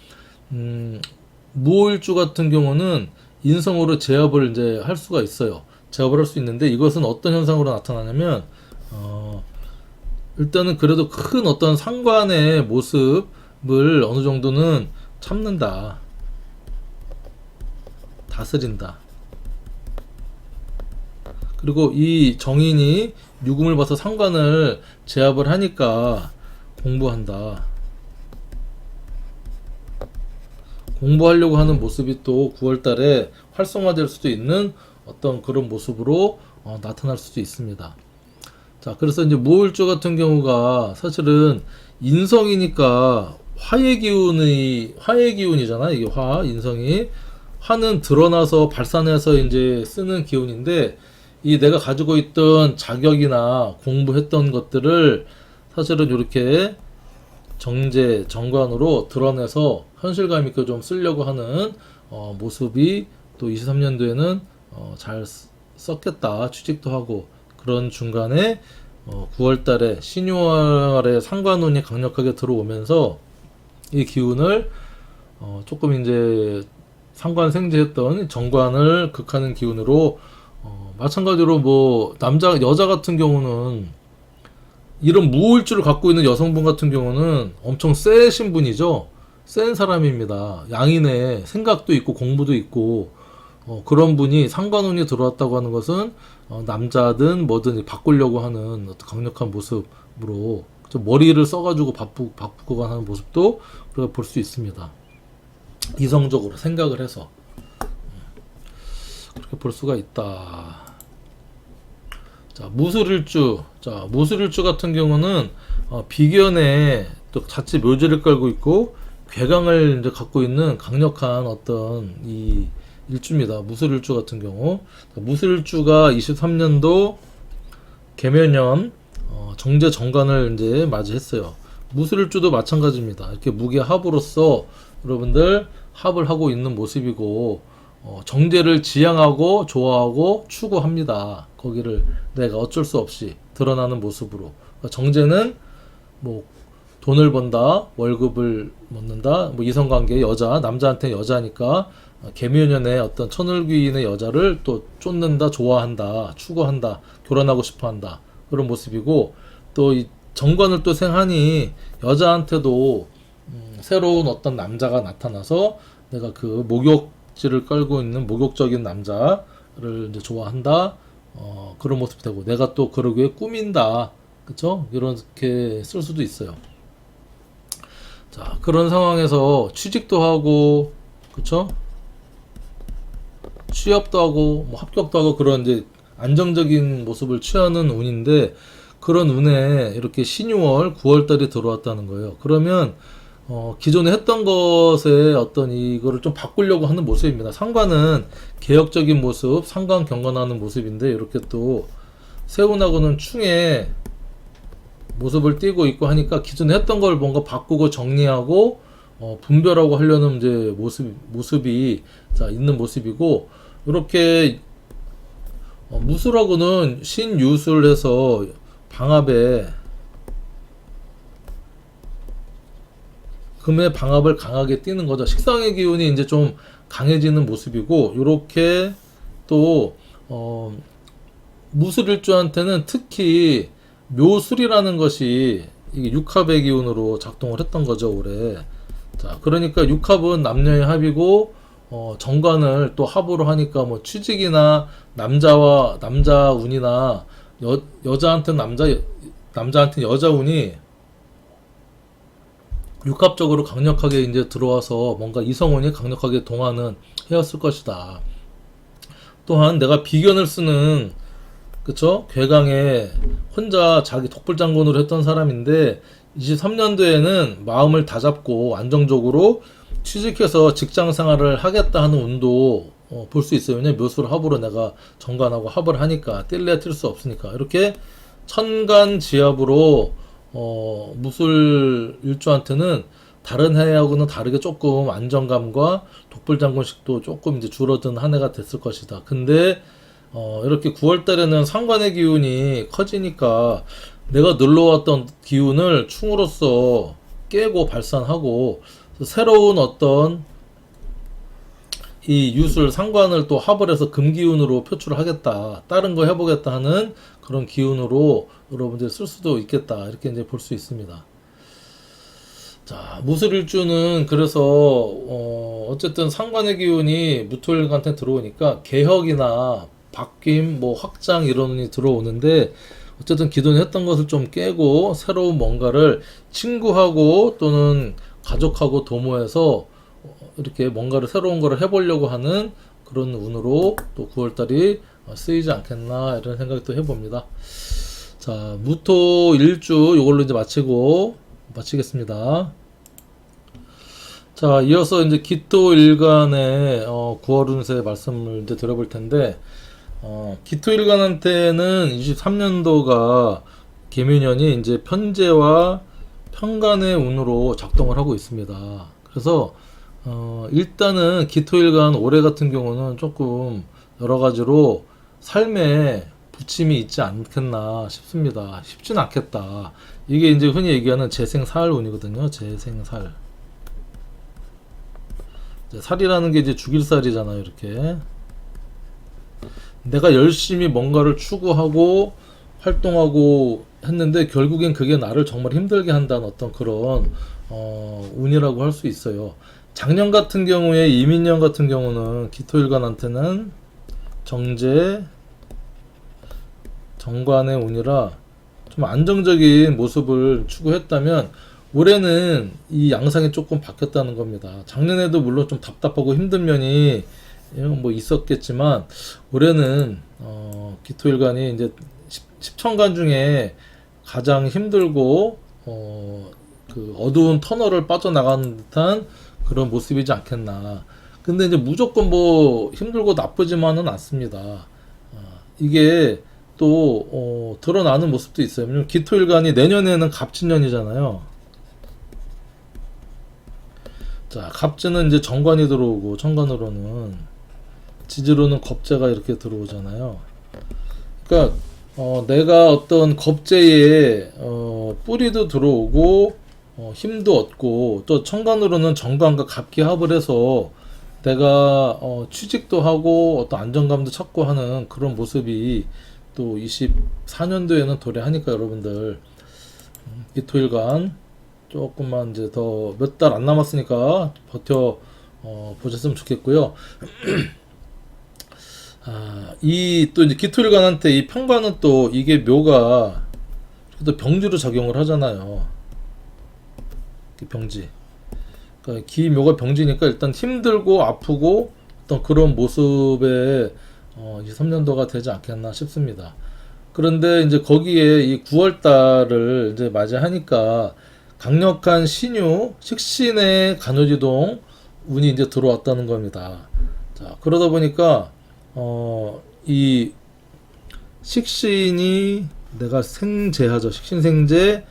무오일주 같은 경우는 인성으로 제압을 이제 할 수가 있어요. 제압을 할 수 있는데, 이것은 어떤 현상으로 나타나냐면 일단은 그래도 큰 어떤 상관의 모습을 어느 정도는 참는다, 다스린다. 그리고 이 정인이 유금을 봐서 상관을 제압을 하니까 공부한다. 공부하려고 하는 모습이 또 9월 달에 활성화될 수도 있는 어떤 그런 모습으로 나타날 수도 있습니다. 자, 그래서 이제 무오일주 같은 경우가 사실은 인성이니까 화의 기운이잖아. 이게 인성이. 화는 드러나서 발산해서 이제 쓰는 기운인데, 이 내가 가지고 있던 자격이나 공부했던 것들을 사실은 이렇게 정제, 정관으로 드러내서 현실감 있게 좀 쓰려고 하는 모습이 또 23년도에는 잘 썼겠다 취직도 하고 그런 중간에 9월 달에 신유월에 상관운이 강력하게 들어오면서 이 기운을 조금 이제 상관 생제했던 정관을 극하는 기운으로 마찬가지로 뭐 남자 여자 같은 경우는 이런 무울주를 갖고 있는 여성분 같은 경우는 엄청 세신 분이죠. 센 사람입니다. 양인의 생각도 있고 공부도 있고 그런 분이 상관운이 들어왔다고 하는 것은 남자든 뭐든 바꾸려고 하는 어떤 강력한 모습으로 머리를 써가지고 바꾸고 하는 모습도 우리가 볼 수 있습니다. 이성적으로 생각을 해서 그렇게 볼 수가 있다. 자, 무술일주. 자, 무술일주 같은 경우는 비견에 또 자칫 묘지를 깔고 있고 괴강을 이제 갖고 있는 강력한 어떤 이 일주입니다. 무술일주 같은 경우. 무술일주가 23년도 개묘년 정제 정관을 이제 맞이했어요. 무술일주도 마찬가지입니다. 이렇게 무게 합으로서 여러분들 합을 하고 있는 모습이고 정제를 지향하고 좋아하고 추구합니다. 거기를 내가 어쩔 수 없이 드러나는 모습으로. 그러니까 정제는 뭐 돈을 번다, 월급을 먹는다, 뭐 이성관계 여자, 남자한테 여자니까 개묘년에 어떤 천을귀인의 여자를 또 쫓는다, 좋아한다, 추구한다, 결혼하고 싶어한다 그런 모습이고 또 이 정관을 또 생하니 여자한테도 새로운 어떤 남자가 나타나서 내가 그 목욕지를 깔고 있는 목욕적인 남자를 이제 좋아한다. 그런 모습이 되고 내가 또 그러기에 꾸민다. 그쵸? 이렇게 쓸 수도 있어요. 자, 그런 상황에서 취직도 하고 그쵸? 취업도 하고 뭐 합격도 하고 그런 이제 안정적인 모습을 취하는 운인데 그런 운에 이렇게 신유월 9월달이 들어왔다는 거예요. 그러면 기존에 했던 것에 어떤 이거를 좀 바꾸려고 하는 모습입니다. 상관은 개혁적인 모습, 상관 경건하는 모습인데 이렇게 또 세운하고는 충의 모습을 띠고 있고 하니까 기존에 했던 걸 뭔가 바꾸고 정리하고 분별하고 하려는 이제 모습이 자, 있는 모습이고 이렇게 무술하고는 신유술해서 방합에 금의 방합을 강하게 띄는 거죠. 식상의 기운이 이제 좀 강해지는 모습이고, 요렇게 또, 무술일주한테는 특히 묘술이라는 것이 이게 육합의 기운으로 작동을 했던 거죠, 올해. 자, 그러니까 육합은 남녀의 합이고, 정관을 또 합으로 하니까 뭐 취직이나 남자 운이나 여자한테는 남자한테는 여자 운이 육합적으로 강력하게 이제 들어와서 뭔가 이성운이 강력하게 동하는 해였을 것이다. 또한 내가 비견을 쓰는 그쵸? 괴강에 혼자 자기 독불장군으로 했던 사람인데 23년도에는 마음을 다잡고 안정적으로 취직해서 직장 생활을 하겠다 하는 운도 볼 수 있어요. 왜냐면 묘술 합으로 내가 정관하고 합을 하니까 뛸래야 뛸 수 없으니까 이렇게 천간지합으로 무술 일주한테는 다른 해하고는 다르게 조금 안정감과 독불장군식도 조금 이제 줄어든 한 해가 됐을 것이다. 근데 이렇게 9월 달에는 상관의 기운이 커지니까 내가 눌러왔던 기운을 충으로써 깨고 발산하고 새로운 어떤 이 유술 상관을 또 합을 해서 금기운으로 표출을 하겠다. 다른 거 해보겠다 하는 그런 기운으로 여러분들 쓸 수도 있겠다. 이렇게 이제 볼 수 있습니다. 자, 무술일주는 그래서 어쨌든 상관의 기운이 무토일간한테 들어오니까 개혁이나 바뀜, 뭐 확장 이런 운이 들어오는데 어쨌든 기존에 했던 것을 좀 깨고 새로운 뭔가를 친구하고 또는 가족하고 도모해서 이렇게 뭔가를 새로운 거를 해보려고 하는 그런 운으로 또 9월달이 쓰이지 않겠나 이런 생각도 해봅니다. 자, 무토 일주 이걸로 이제 마치겠습니다. 자, 이어서 이제 기토 일간의 9월 운세 말씀을 이제 드려볼 텐데 기토일간한테는 23년도가 계묘년이 이제 편재와 편간의 운으로 작동을 하고 있습니다. 그래서 일단은 기토일간 올해 같은 경우는 조금 여러 가지로 삶에 부침이 있지 않겠나 싶습니다. 쉽진 않겠다. 이게 이제 흔히 얘기하는 재생살 운이거든요. 재생살. 살이라는 게 이제 죽일 살이잖아요. 이렇게 내가 열심히 뭔가를 추구하고 활동하고 했는데 결국엔 그게 나를 정말 힘들게 한다는 어떤 그런 운이라고 할 수 있어요. 작년 같은 경우에 이민년 같은 경우는 기토일간한테는 정제 정관의 운이라 좀 안정적인 모습을 추구했다면 올해는 이 양상이 조금 바뀌었다는 겁니다. 작년에도 물론 좀 답답하고 힘든 면이 뭐 있었겠지만 올해는 기토일간이 이제 10천간 중에 가장 힘들고 그 어두운 터널을 빠져나가는 듯한 그런 모습이지 않겠나. 근데 이제 무조건 뭐 힘들고 나쁘지만은 않습니다. 이게 또 드러나는 모습도 있어요. 왜냐면 기토일간이 내년에는 갑진년이잖아요. 자, 갑진은 이제 정관이 들어오고 천간으로는 지지로는 겁재가 이렇게 들어오잖아요. 그러니까 내가 어떤 겁재에 뿌리도 들어오고 힘도 얻고 또 천간으로는 정관과 갑기 합을 해서 내가 취직도 하고 어떤 안정감도 찾고 하는 그런 모습이 또 24년도에는 도래하니까 여러분들 기토일간 조금만 이제 더 몇 달 안 남았으니까 버텨 보셨으면 좋겠고요. 이 또 이제 기토일간한테 이 편관은 또 이게 묘가 또 병지로 작용을 하잖아요. 병지. 그러니까 기묘가 병지니까 일단 힘들고 아프고 어떤 그런 모습에 23년도가 되지 않겠나 싶습니다. 그런데 이제 거기에 이 9월 달을 이제 맞이하니까 강력한 신유, 식신의 간호지동 운이 이제 들어왔다는 겁니다. 자, 그러다 보니까 이 식신이 내가 생재하죠. 식신생재,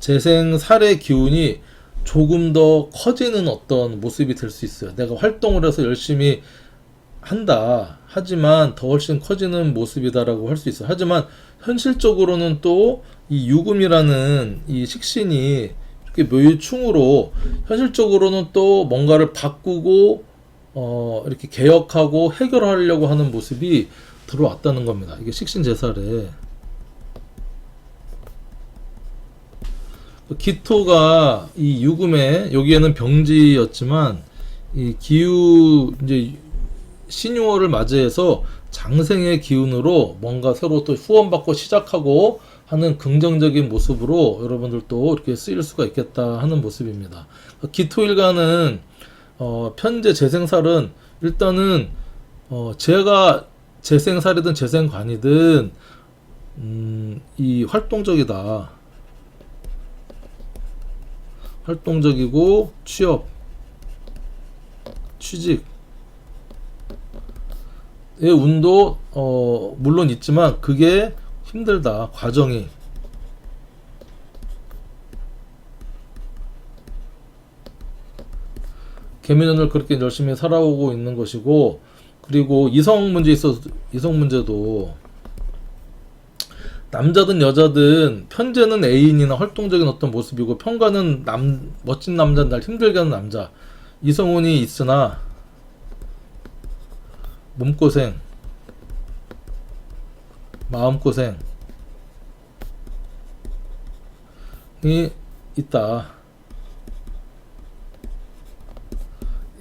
재생살의 기운이 조금 더 커지는 어떤 모습이 될 수 있어요. 내가 활동을 해서 열심히 한다. 하지만 더 훨씬 커지는 모습이다라고 할 수 있어요. 하지만 현실적으로는 또 이 유금이라는 이 식신이 이렇게 묘유충으로 현실적으로는 또 뭔가를 바꾸고 이렇게 개혁하고 해결하려고 하는 모습이 들어왔다는 겁니다. 이게 식신제살에 기토가 이 유금에 여기에는 병지였지만 이 기후 이제 신유월을 맞이해서 장생의 기운으로 뭔가 새로 또 후원받고 시작하고 하는 긍정적인 모습으로 여러분들도 이렇게 쓰일 수가 있겠다 하는 모습입니다. 기토일간은 편재 재생살은 일단은 제가 재생살이든 재생관이든 이 활동적이다. 활동적이고 취업, 취직의 운도 물론 있지만 그게 힘들다. 과정이 개미년을 그렇게 열심히 살아오고 있는 것이고, 그리고 이성 문제 있어서 이성 문제도 남자든 여자든 편재는 애인이나 활동적인 어떤 모습이고 편가는 멋진 남자, 날 힘들게 하는 남자, 이성운이 있으나 몸고생, 마음고생이 있다.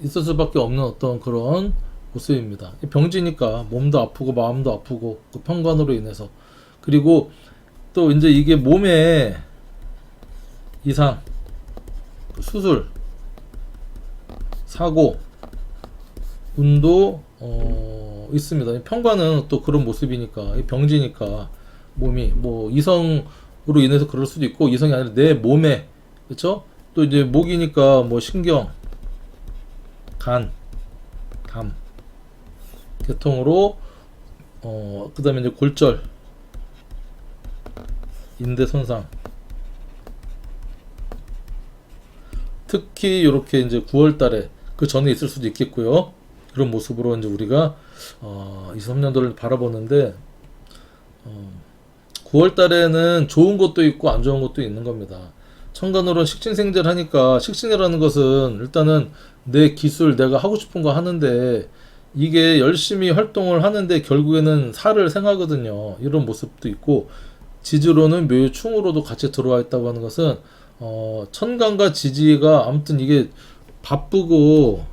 있을 수밖에 없는 어떤 그런 모습입니다. 병지니까 몸도 아프고 마음도 아프고 그 편관으로 인해서, 그리고 또 이제 이게 몸에 이상, 수술, 사고, 운도 있습니다. 편관은 또 그런 모습이니까, 병지니까 몸이 뭐 이성으로 인해서 그럴 수도 있고 이성이 아니라 내 몸에, 그렇죠? 또 이제 목이니까 뭐 신경, 간, 담, 계통으로 그 다음에 이제 골절, 인대 손상. 특히 이렇게 이제 9월 달에 그 전에 있을 수도 있겠고요. 그런 모습으로 이제 우리가 23년도를 바라보는데 9월 달에는 좋은 것도 있고 안 좋은 것도 있는 겁니다. 천간으로는 식신생재를 하니까 식신이라는 것은 일단은 내 기술 내가 하고 싶은 거 하는데 이게 열심히 활동을 하는데 결국에는 살을 생하거든요. 이런 모습도 있고 지지로는 묘충으로도 같이 들어와 있다고 하는 것은 천간과 지지가 아무튼 이게 바쁘고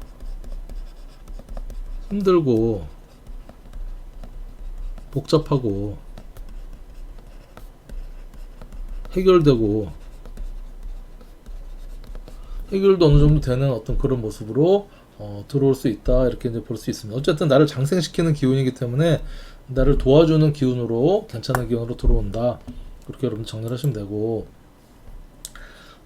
힘들고 복잡하고 해결도 어느 정도 되는 어떤 그런 모습으로 들어올 수 있다, 이렇게 이제 볼 수 있습니다. 어쨌든 나를 장생시키는 기운이기 때문에 나를 도와주는 기운으로, 괜찮은 기운으로 들어온다, 그렇게 여러분 정리를 하시면 되고,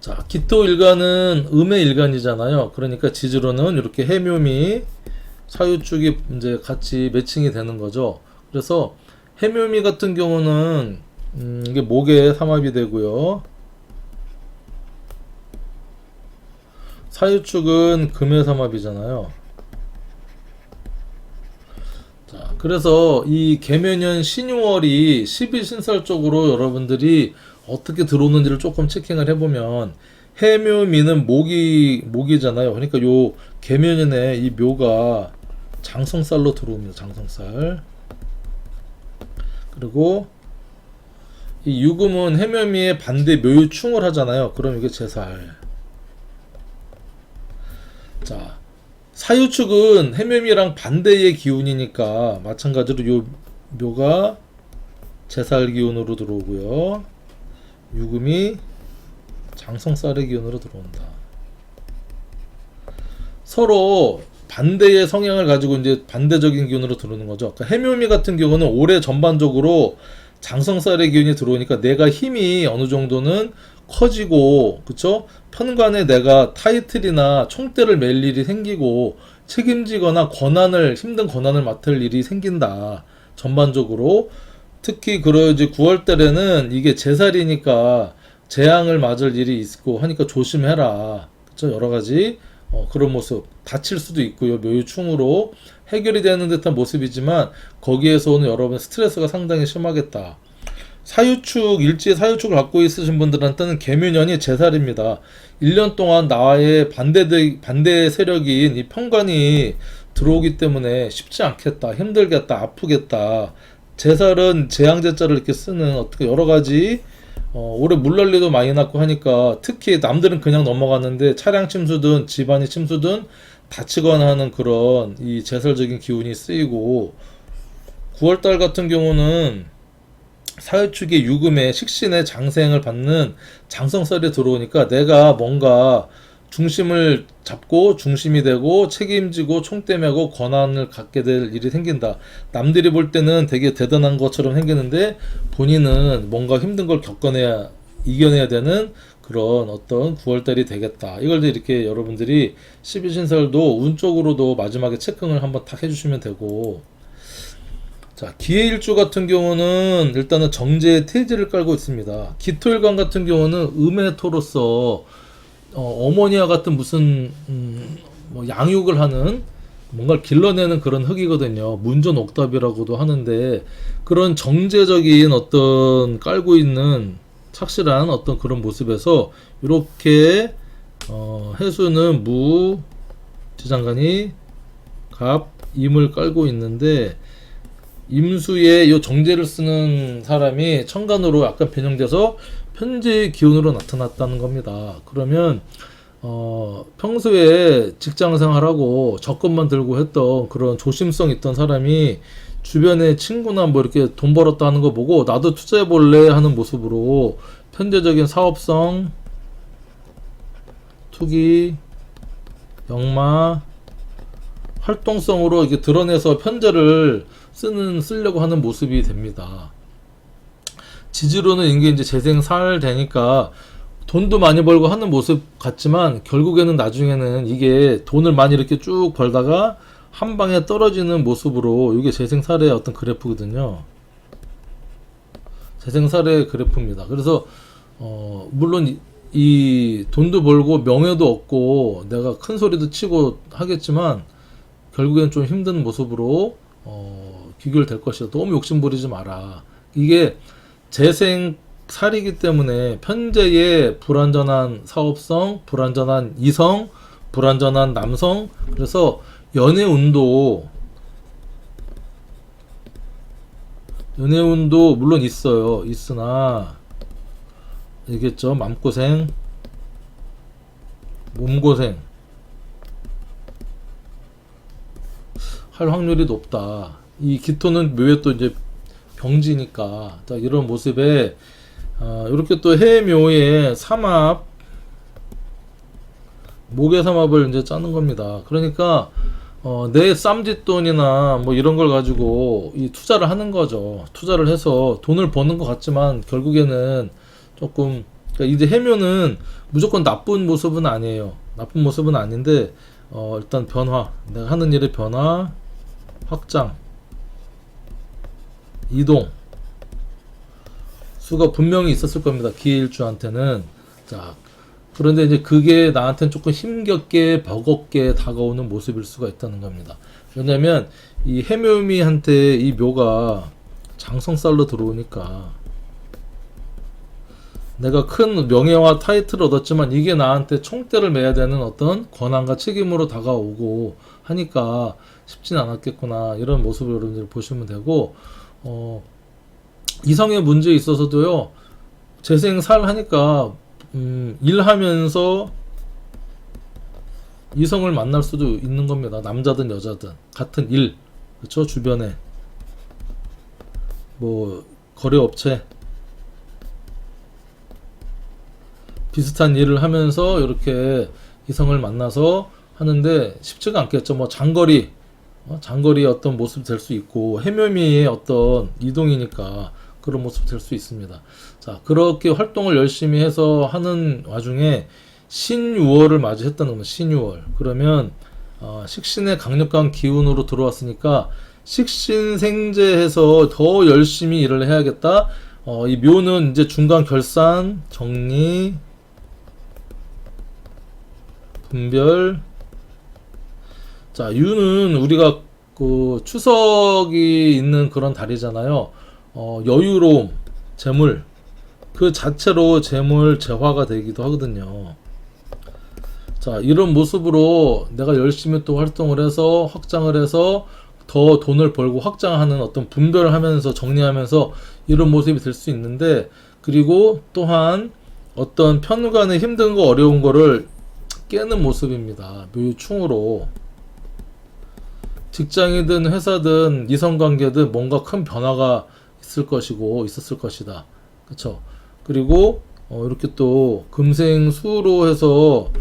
자, 기토일간은 음의 일간이잖아요. 그러니까 지지로는 이렇게 해묘미, 사유축이 이제 같이 매칭이 되는 거죠. 그래서 해묘미 같은 경우는 이게 목에 삼합이 되고요. 사유축은 금의 삼합이잖아요. 자, 그래서 이 개묘년 신유월이 12신설 쪽으로 여러분들이 어떻게 들어오는지를 조금 체킹을 해보면, 해묘미는 목이잖아요. 그러니까 요 개묘년에 이 묘가 장성살로 들어옵니다. 장성살. 그리고 이 유금은 해묘미의 반대 묘유충을 하잖아요. 그럼 이게 제살. 자, 사유축은 해묘미랑 반대의 기운이니까 마찬가지로 요 묘가 제살 기운으로 들어오고요. 유금이 장성살의 기운으로 들어온다. 서로 반대의 성향을 가지고 이제 반대적인 기운으로 들어오는 거죠. 그러니까 해묘미 같은 경우는 올해 전반적으로 장성살의 기운이 들어오니까 내가 힘이 어느 정도는 커지고, 그쵸? 편관에 내가 타이틀이나 총대를 맬 일이 생기고 책임지거나 힘든 권한을 맡을 일이 생긴다. 전반적으로. 특히 이제 9월 달에는 이게 제살이니까 재앙을 맞을 일이 있고 하니까 조심해라. 그쵸? 여러 가지 그런 모습. 다칠 수도 있고요. 묘유충으로 해결이 되는 듯한 모습이지만 거기에서 오는 여러분 스트레스가 상당히 심하겠다. 사유축, 일지의 사유축을 갖고 있으신 분들한테는 개묘년이 제살입니다. 1년 동안 나의 반대 세력인 이 편관이 들어오기 때문에 쉽지 않겠다, 힘들겠다, 아프겠다. 제살은 재앙제자를 이렇게 쓰는 어떻게 여러 가지 올해 물난리도 많이 났고 하니까 특히 남들은 그냥 넘어갔는데 차량 침수든 집안이 침수든 다치거나 하는 그런 이 제설적인 기운이 쓰이고, 9월달 같은 경우는 사유축의 유금에 식신의 장생을 받는 장성살이 들어오니까 내가 뭔가 중심을 잡고 중심이 되고 책임지고 총대 메고 권한을 갖게 될 일이 생긴다. 남들이 볼 때는 되게 대단한 것처럼 생기는데 본인은 뭔가 힘든 걸 이겨내야 되는 그런 어떤 9월달이 되겠다. 이걸 이렇게 여러분들이 12신설도 운 쪽으로도 마지막에 체크를 한번 탁 해주시면 되고, 자, 기해일주 같은 경우는 일단은 정제의 태지를 깔고 있습니다. 기토일관 같은 경우는 음의 토로서 어머니와 같은 무슨 뭐 양육을 하는, 뭔가를 길러내는 그런 흙이거든요. 문전옥답이라고도 하는데, 그런 정제적인 어떤 깔고 있는 착실한 어떤 그런 모습에서 이렇게 해수는 무, 지장간이 갑, 임을 깔고 있는데, 임수에 이 정제를 쓰는 사람이 천간으로 약간 변형돼서 편재 기운으로 나타났다는 겁니다. 그러면 평소에 직장 생활하고 적금만 들고 했던 그런 조심성 있던 사람이 주변에 친구나 뭐 이렇게 돈 벌었다 하는 거 보고 나도 투자해 볼래 하는 모습으로 편재적인 사업성, 투기, 역마, 활동성으로 이렇게 드러내서 편재를 쓰려고 하는 모습이 됩니다. 지지로는 이게 이제 재생살 되니까 돈도 많이 벌고 하는 모습 같지만 결국에는 나중에는 이게 돈을 많이 이렇게 쭉 벌다가 한 방에 떨어지는 모습으로 이게 재생살의 어떤 그래프거든요. 재생살의 그래프입니다. 그래서 물론 이 돈도 벌고 명예도 얻고 내가 큰 소리도 치고 하겠지만 결국엔 좀 힘든 모습으로 귀결될 것이다. 너무 욕심 부리지 마라. 이게 재생살이기 때문에 현재의 불완전한 사업성, 불완전한 이성, 불완전한 남성, 그래서 연애운도 물론 있어요. 있으나 알겠죠? 마음고생, 몸고생 할 확률이 높다. 이 기토는 묘에 또 이제 병지니까. 자, 이런 모습에 이렇게 또 해묘에 삼합, 목의 삼합을 이제 짜는 겁니다. 그러니까 내 쌈짓돈이나 뭐 이런 걸 가지고 이 투자를 하는 거죠. 투자를 해서 돈을 버는 것 같지만 결국에는 조금, 그러니까 이제 해묘는 무조건 나쁜 모습은 아니에요. 나쁜 모습은 아닌데 일단 변화, 내가 하는 일의 변화, 확장, 이동 수가 분명히 있었을 겁니다. 기일주한테는. 자, 그런데 이제 그게 나한테는 조금 힘겹게 버겁게 다가오는 모습일 수가 있다는 겁니다. 왜냐면 이 해묘미한테 이 묘가 장성살로 들어오니까 내가 큰 명예와 타이틀을 얻었지만 이게 나한테 총대를 매야 되는 어떤 권한과 책임으로 다가오고 하니까 쉽진 않았겠구나, 이런 모습을 여러분들이 보시면 되고, 이성의 문제에 있어서도요, 재생살 하니까 일하면서 이성을 만날 수도 있는 겁니다. 남자든 여자든 같은 일, 그렇죠? 주변에 뭐 거래업체 비슷한 일을 하면서 이렇게 이성을 만나서 하는데 쉽지가 않겠죠. 뭐 장거리의 어떤 모습이 될 수 있고, 해묘미의 어떤 이동이니까 그런 모습이 될 수 있습니다. 자, 그렇게 활동을 열심히 해서 하는 와중에 신유월을 맞이했다는 겁니다. 신유월. 그러면 식신의 강력한 기운으로 들어왔으니까 식신생재해서 더 열심히 일을 해야겠다. 이 묘는 이제 중간 결산, 정리, 분별. 자, 유는 우리가 그 추석이 있는 그런 달이잖아요. 여유로움, 재물, 그 자체로 재물 재화가 되기도 하거든요. 자, 이런 모습으로 내가 열심히 또 활동을 해서 확장을 해서 더 돈을 벌고 확장하는 어떤 분별을 하면서 정리하면서 이런 모습이 될 수 있는데, 그리고 또한 어떤 편간에 힘든 거 어려운 거를 깨는 모습입니다. 묘충으로. 직장이든 회사든 이성관계든 뭔가 큰 변화가 있었을 것이다. 그쵸? 그리고 이렇게 또 금생수로 해서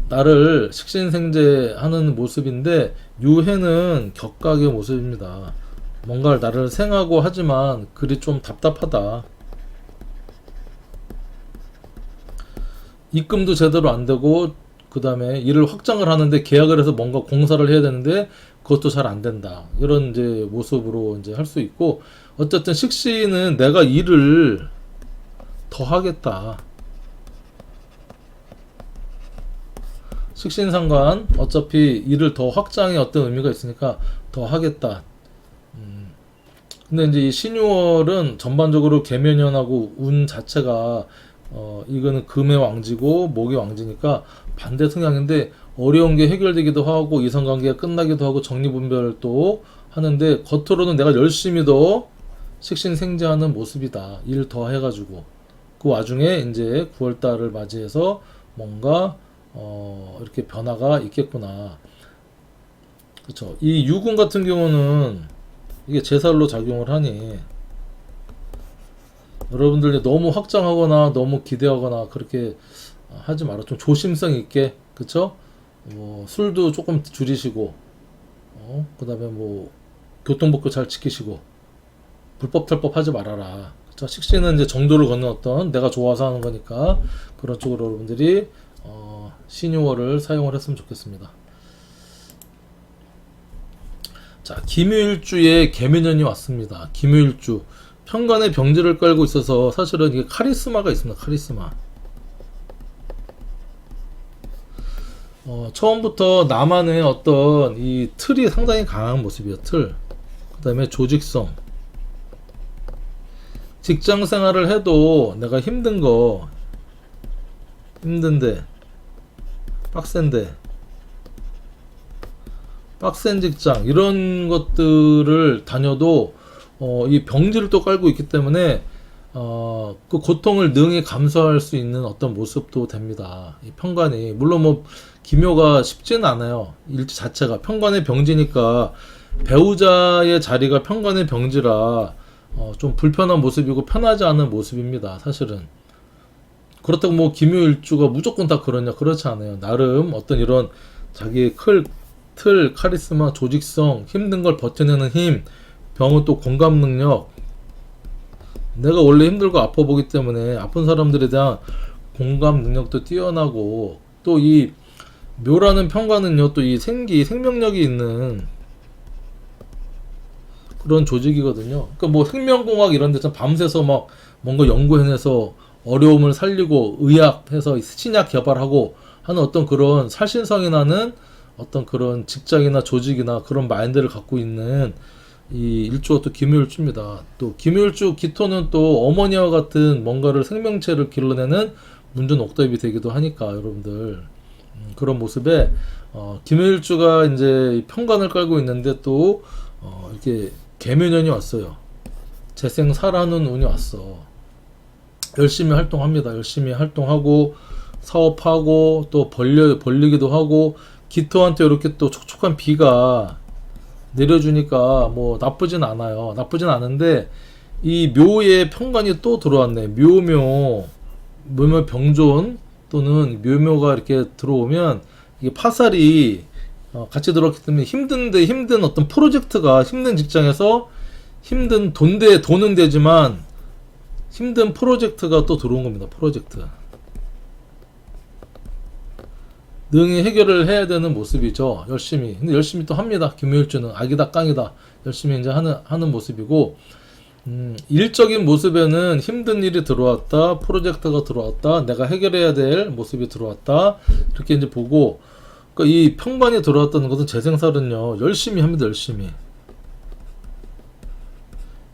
나를 식신생재하는 모습인데, 유해는 격각의 모습입니다. 뭔가 나를 생하고 하지만 그리 좀 답답하다. 입금도 제대로 안 되고, 그 다음에 일을 확장을 하는데 계약을 해서 뭔가 공사를 해야 되는데 그것도 잘 안 된다. 이런 이제 모습으로 이제 할 수 있고, 어쨌든 식신은 내가 일을 더 하겠다. 식신상관 어차피 일을 더 확장의 어떤 의미가 있으니까 더 하겠다. 근데 이제 이 신유월은 전반적으로 계면연하고 운 자체가 이거는 금의 왕지고 목의 왕지니까 반대 성향인데, 어려운 게 해결되기도 하고 이성관계가 끝나기도 하고 정리분별도 하는데, 겉으로는 내가 열심히 더 식신생재하는 모습이다. 일 더 해가지고. 그 와중에 이제 9월달을 맞이해서 뭔가 이렇게 변화가 있겠구나. 그쵸. 이 유군 같은 경우는 이게 제살로 작용을 하니, 여러분들이 너무 확장하거나 너무 기대하거나 그렇게 하지 마라. 좀 조심성 있게, 그쵸? 뭐 술도 조금 줄이시고, 그 다음에 뭐 교통법규 잘 지키시고, 불법 탈법 하지 말아라. 그쵸? 식신은 이제 정도를 걷는 어떤, 내가 좋아서 하는 거니까 그런 쪽으로 여러분들이 신유월을 사용을 했으면 좋겠습니다. 자, 김유일주에 개묘년이 왔습니다. 김유일주. 편관에 병지를 깔고 있어서 사실은 이게 카리스마가 있습니다. 카리스마. 처음부터 나만의 어떤 이 틀이 상당히 강한 모습이에요. 틀. 그 다음에 조직성. 직장 생활을 해도 내가 힘든데, 빡센 직장, 이런 것들을 다녀도, 이 병지를 또 깔고 있기 때문에, 그 고통을 능히 감수할 수 있는 어떤 모습도 됩니다. 이 편관이. 물론 뭐, 기묘가 쉽지는 않아요. 일지 자체가. 편관의 병지니까, 배우자의 자리가 편관의 병지라, 좀 불편한 모습이고 편하지 않은 모습입니다. 사실은. 그렇다고 뭐 김유일주가 무조건 다 그러냐? 그렇지 않아요. 나름 어떤 이런 자기의 틀, 카리스마, 조직성, 힘든 걸 버텨내는 힘, 병은 또 공감 능력. 내가 원래 힘들고 아파 보기 때문에 아픈 사람들에 대한 공감 능력도 뛰어나고, 또 이 묘라는 편관은요, 또 이 생명력이 있는 그런 조직이거든요. 그러니까 뭐 생명공학 이런 데서 밤새서 막 뭔가 연구해내서 어려움을 살리고 의학해서 신약 개발하고 하는 어떤 그런 살신성이 나는 어떤 그런 직장이나 조직이나 그런 마인드를 갖고 있는 이 일주가 또 김유일주입니다. 또 김유일주 기토는 또 어머니와 같은 뭔가를 생명체를 길러내는 문전옥답이 되기도 하니까 여러분들 그런 모습에 김유일주가 이제 편관을 깔고 있는데 또 이렇게 개묘년이 왔어요. 재생살하는 운이 왔어. 열심히 활동합니다. 열심히 활동하고 사업하고 또 벌리기도 하고, 기토한테 이렇게 또 촉촉한 비가 내려주니까 뭐 나쁘진 않아요. 나쁘진 않은데 이 묘의 편관이 또 들어왔네. 묘묘 병존 또는 묘묘가 이렇게 들어오면 이게 파살이 같이 들어왔기 때문에 힘든 어떤 프로젝트가, 힘든 직장에서 힘든 돈은 되지만 힘든 프로젝트가 또 들어온 겁니다. 프로젝트. 능히 해결을 해야 되는 모습이죠. 열심히. 근데 열심히 또 합니다. 김유일주는 악이다 깡이다. 열심히 이제 하는 모습이고, 일적인 모습에는 힘든 일이 들어왔다, 프로젝트가 들어왔다, 내가 해결해야 될 모습이 들어왔다, 이렇게 이제 보고, 그러니까 이 편관이 들어왔다는 것은 재생살은요, 열심히 합니다.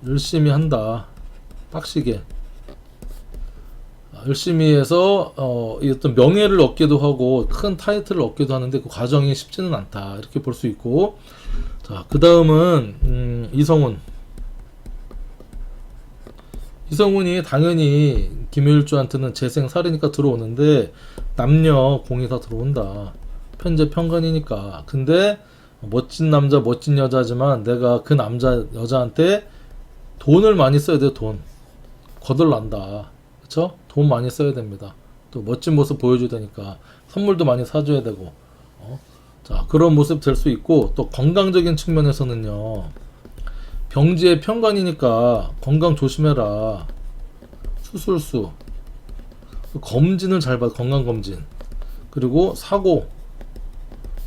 열심히 한다. 빡시게. 열심히 해서 이 어떤 명예를 얻기도 하고 큰 타이틀을 얻기도 하는데 그 과정이 쉽지는 않다, 이렇게 볼 수 있고. 자, 그 다음은 이성운이 당연히 김유일주한테는 재생살이니까 들어오는데 남녀 공이 다 들어온다. 편재 편관이니까. 근데 멋진 남자 멋진 여자지만 내가 그 남자 여자한테 돈을 많이 써야 돼요. 돈 거덜난다. 그쵸? 돈 많이 써야 됩니다. 또 멋진 모습 보여줘야 되니까 선물도 많이 사줘야 되고. 자, 그런 모습 될 수 있고, 또 건강적인 측면에서는요, 병지의 편관이니까 건강 조심해라. 수술수, 검진을 잘 봐. 건강검진. 그리고 사고,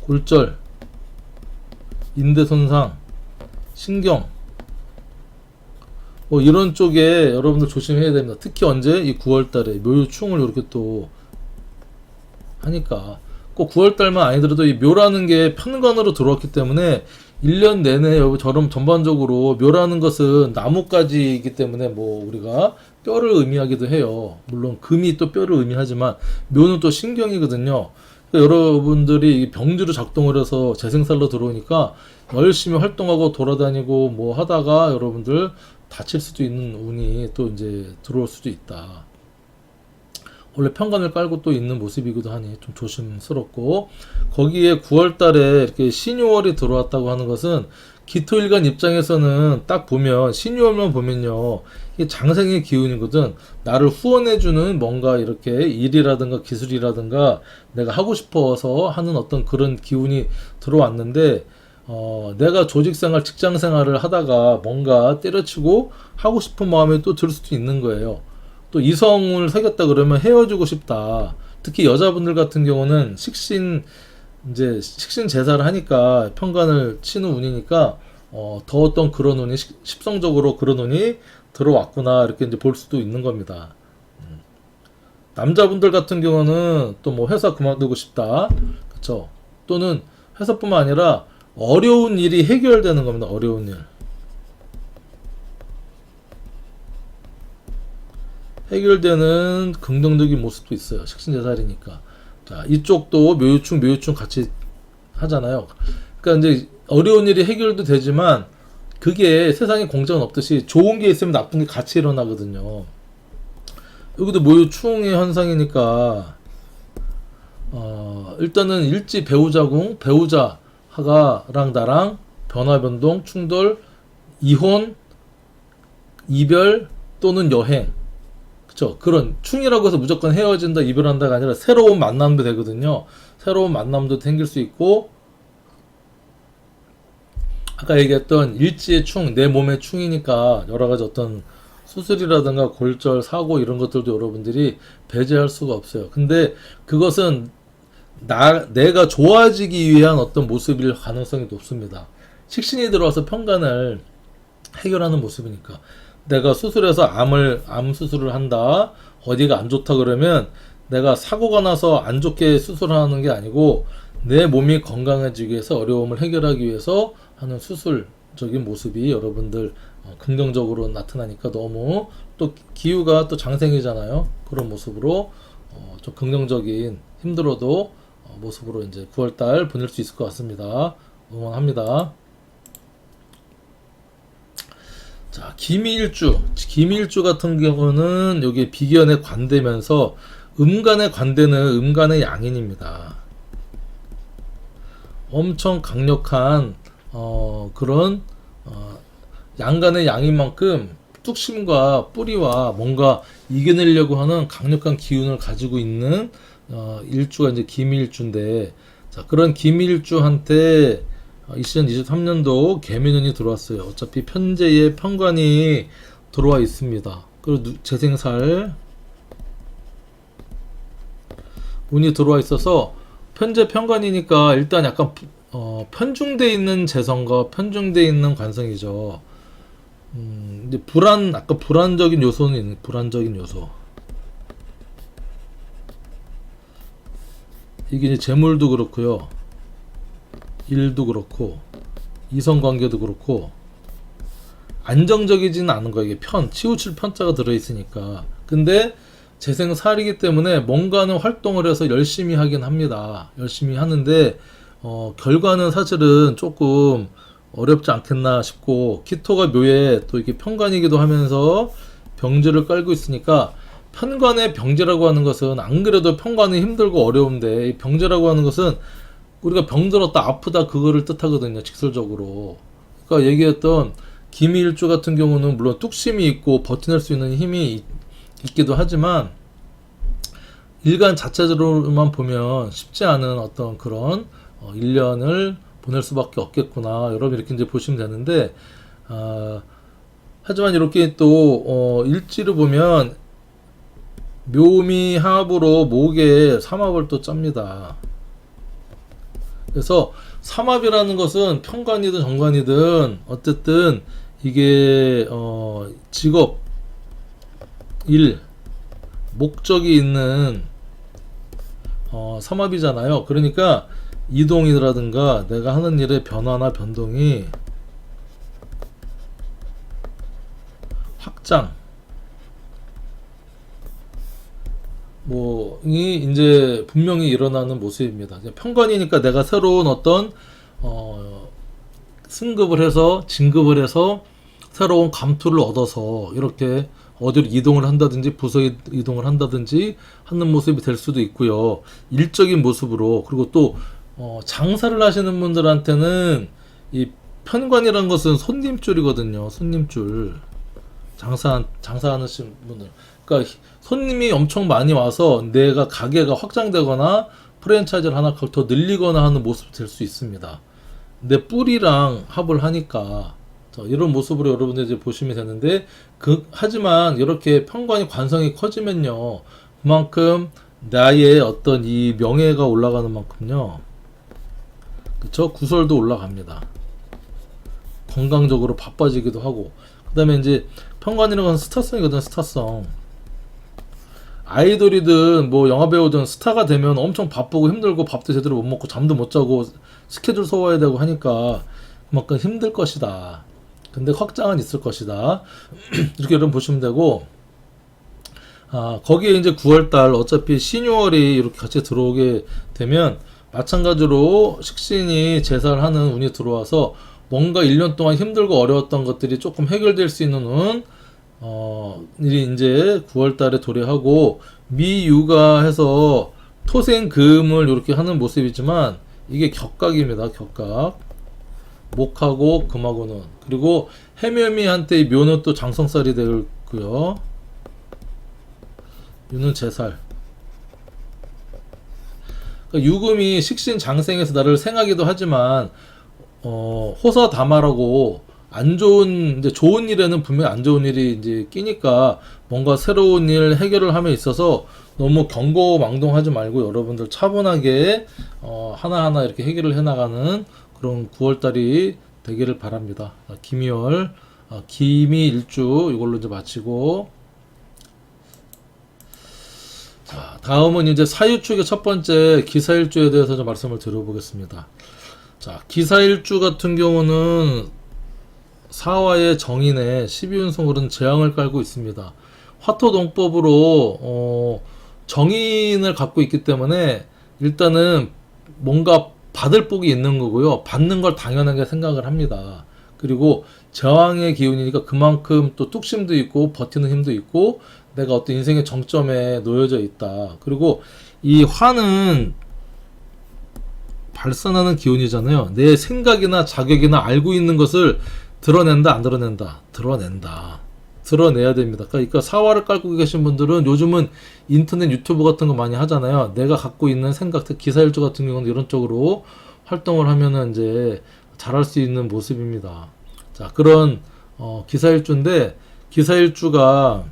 골절, 인대 손상, 신경, 뭐 이런 쪽에 여러분들 조심해야 됩니다. 특히 언제? 이 9월달에 묘충을 이렇게 또 하니까. 꼭 9월달만 아니더라도 이 묘라는 게 편관으로 들어왔기 때문에 1년 내내 저런 전반적으로 묘라는 것은 나뭇가지이기 때문에 뭐 우리가 뼈를 의미하기도 해요. 물론 금이 또 뼈를 의미하지만 묘는 또 신경이거든요. 그러니까 여러분들이 병지로 작동을 해서 재생살로 들어오니까 열심히 활동하고 돌아다니고 뭐 하다가 여러분들 다칠 수도 있는 운이 또 이제 들어올 수도 있다. 원래 편관을 깔고 또 있는 모습이기도 하니 좀 조심스럽고, 거기에 9월달에 이렇게 신유월이 들어왔다고 하는 것은 기토일간 입장에서는 딱 보면 신유월만 보면요, 이게 장생의 기운이거든. 나를 후원해주는 뭔가 이렇게 일이라든가 기술이라든가 내가 하고 싶어서 하는 어떤 그런 기운이 들어왔는데, 내가 조직생활, 직장생활을 하다가 뭔가 때려치고 하고 싶은 마음이 또 들 수도 있는 거예요. 또 이성을 사귀었다 그러면 헤어지고 싶다. 특히 여자분들 같은 경우는 식신 제사를 하니까 편관을 치는 운이니까 더 어떤 그런 운이 십성적으로 그런 운이 들어왔구나 이렇게 이제 볼 수도 있는 겁니다. 남자분들 같은 경우는 또 뭐 회사 그만두고 싶다, 그쵸? 또는 회사뿐만 아니라 어려운 일이 해결되는 겁니다. 어려운 일. 해결되는 긍정적인 모습도 있어요. 식신제살이니까. 자, 이쪽도 묘유충 같이 하잖아요. 그러니까 이제 어려운 일이 해결도 되지만 그게 세상에 공정은 없듯이 좋은 게 있으면 나쁜 게 같이 일어나거든요. 여기도 묘유충의 현상이니까 일단은 일지 배우자궁, 배우자랑 나랑 변화, 변동, 충돌, 이혼, 이별 또는 여행, 그쵸? 그런 충이라고 해서 무조건 헤어진다, 이별한다가 아니라 새로운 만남도 되거든요. 새로운 만남도 생길 수 있고, 아까 얘기했던 일지의 충, 내 몸의 충이니까 여러 가지 어떤 수술이라든가 골절, 사고 이런 것들도 여러분들이 배제할 수가 없어요. 근데 그것은 내가 좋아지기 위한 어떤 모습일 가능성이 높습니다. 식신이 들어와서 편간을 해결하는 모습이니까. 내가 수술해서 암 수술을 한다, 어디가 안 좋다 그러면 내가 사고가 나서 안 좋게 수술하는 게 아니고 내 몸이 건강해지기 위해서, 어려움을 해결하기 위해서 하는 수술적인 모습이 여러분들 긍정적으로 나타나니까 너무, 또 기후가 또 장생이잖아요. 그런 모습으로 좀 긍정적인, 힘들어도 모습으로 이제 9월달 보낼 수 있을 것 같습니다. 응원합니다. 자, 기미일주 같은 경우는 여기 비견에 관대면서 음간에 관대는 음간의 양인입니다. 엄청 강력한 그런 양간의 양인 만큼 뚝심과 뿌리와 뭔가 이겨내려고 하는 강력한 기운을 가지고 있는 일주가 이제 기미일주인데, 자, 그런 기미일주한테 2023년도 개미년이 들어왔어요. 어차피 편재의 편관이 들어와 있습니다. 그리고 재생살 운이 들어와 있어서 편재 편관이니까 일단 약간 편중돼 있는 재성과 편중돼 있는 관성이죠. 이제 아까 불안적인 요소는 있는, 불안적인 요소. 이게 이제 재물도 그렇고요. 일도 그렇고, 이성관계도 그렇고, 안정적이지는 않은 거예요. 이게 치우칠 편자가 들어있으니까. 근데 재생살이기 때문에 뭔가는 활동을 해서 열심히 하긴 합니다. 열심히 하는데, 결과는 사실은 조금 어렵지 않겠나 싶고, 키토가 묘에 또 이렇게 편관이기도 하면서 병지를 깔고 있으니까, 편관의 병제라고 하는 것은 안 그래도 편관이 힘들고 어려운데, 이 병제라고 하는 것은 우리가 병들었다, 아프다, 그거를 뜻하거든요, 직설적으로. 그러니까 얘기했던 기미일주 같은 경우는 물론 뚝심이 있고 버텨낼 수 있는 힘이 있기도 하지만, 일간 자체적으로만 보면 쉽지 않은 어떤 그런 1년을 보낼 수밖에 없겠구나, 여러분 이렇게 이제 보시면 되는데, 하지만 이렇게 또 일지를 보면 묘미 합으로 목에 삼합을 또 짭니다. 그래서 삼합이라는 것은 편관이든 정관이든 어쨌든 이게 직업, 일, 목적이 있는 삼합이잖아요. 그러니까 이동이라든가 내가 하는 일의 변화나 변동이 확장, 이 이제 분명히 일어나는 모습입니다. 편관이니까 내가 새로운 어떤 승급을 해서, 진급을 해서 새로운 감투를 얻어서 이렇게 어디로 이동을 한다든지 부서 이동을 한다든지 하는 모습이 될 수도 있고요. 일적인 모습으로. 그리고 또 장사를 하시는 분들한테는 이 편관이라는 것은 손님줄이거든요. 손님줄. 장사하는 분들. 그러니까 손님이 엄청 많이 와서 내가 가게가 확장되거나 프랜차이즈를 하나 더 늘리거나 하는 모습이 될 수 있습니다. 내 뿌리랑 합을 하니까 이런 모습으로 여러분들 이제 보시면 되는데, 하지만 이렇게 편관이 관성이 커지면요, 그만큼 나의 어떤 이 명예가 올라가는 만큼요, 그쵸? 구설도 올라갑니다. 건강적으로 바빠지기도 하고, 그 다음에 이제 편관이라는 건 스타성이거든. 스타성. 아이돌이든 뭐 영화배우든 스타가 되면 엄청 바쁘고 힘들고 밥도 제대로 못 먹고 잠도 못 자고 스케줄 소화해야 되고 하니까 그만큼 힘들 것이다. 근데 확장은 있을 것이다. 이렇게 여러분 보시면 되고, 거기에 이제 9월달 어차피 신유월이 이렇게 같이 들어오게 되면 마찬가지로 식신이 제사를 하는 운이 들어와서 뭔가 1년 동안 힘들고 어려웠던 것들이 조금 해결될 수 있는 운, 일이 이제 9월달에 도래하고, 미유가 해서 토생금을 이렇게 하는 모습이지만 이게 격각입니다. 격각. 목하고 금하고는. 그리고 해묘미한테 묘는 또 장성살이 되고요. 유는 제살. 그러니까 유금이 식신 장생에서 나를 생하기도 하지만 호사다마라고 안 좋은, 이제 좋은 일에는 분명히 안 좋은 일이 이제 끼니까 뭔가 새로운 일 해결을 함에 있어서 너무 경고망동하지 말고 여러분들 차분하게 하나하나 이렇게 해결을 해나가는 그런 9월달이 되기를 바랍니다. 김이월, 기미일주 이걸로 이제 마치고, 자, 다음은 이제 사유축의 첫 번째 기사일주에 대해서 좀 말씀을 드려보겠습니다. 자, 기사일주 같은 경우는 사화의 정인에 12운성으로는 재앙을 깔고 있습니다. 화토동법으로 정인을 갖고 있기 때문에 일단은 뭔가 받을 복이 있는 거고요. 받는 걸 당연하게 생각을 합니다. 그리고 저항의 기운이니까 그만큼 또 뚝심도 있고 버티는 힘도 있고 내가 어떤 인생의 정점에 놓여져 있다. 그리고 이 화는 발산하는 기운이잖아요. 내 생각이나 자격이나 알고 있는 것을 드러낸다, 안 드러낸다? 드러낸다. 드러내야 됩니다. 그러니까 사화를 깔고 계신 분들은 요즘은 인터넷 유튜브 같은 거 많이 하잖아요. 내가 갖고 있는 생각, 기사일주 같은 경우는 이런 쪽으로 활동을 하면은 이제 잘할 수 있는 모습입니다. 자, 그런 기사일주인데, 기사일주가